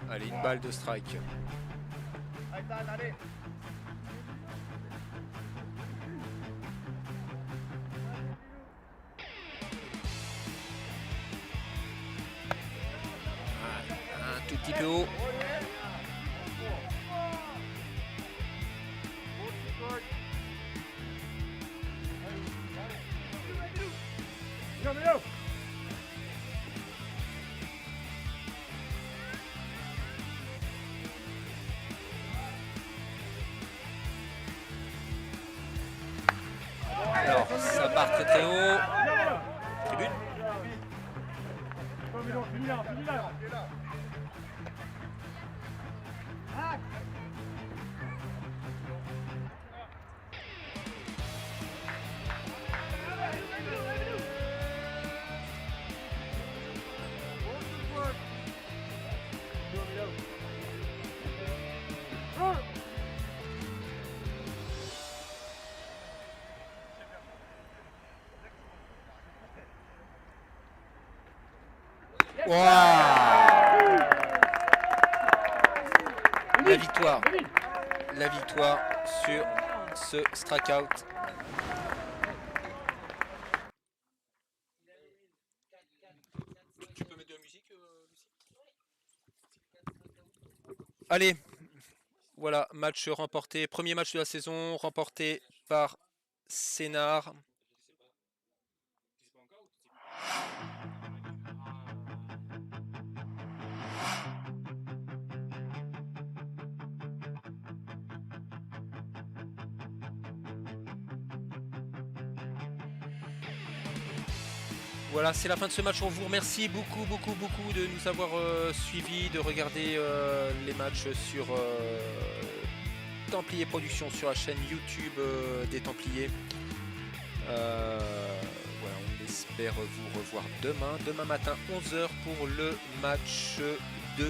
Allez, une balle de strike. Un tout petit peu haut. Alors, ça part très très haut. Tribune. Wow. La victoire sur ce strikeout. Tu peux mettre de la musique, Lucie ? Allez, voilà, match remporté, premier match de la saison remporté par Sénart. Voilà, c'est la fin de ce match. On vous remercie beaucoup de nous avoir suivis, de regarder les matchs sur Templiers Productions, sur la chaîne YouTube des Templiers. Voilà, on j'espère vous revoir demain matin 11 h pour le match de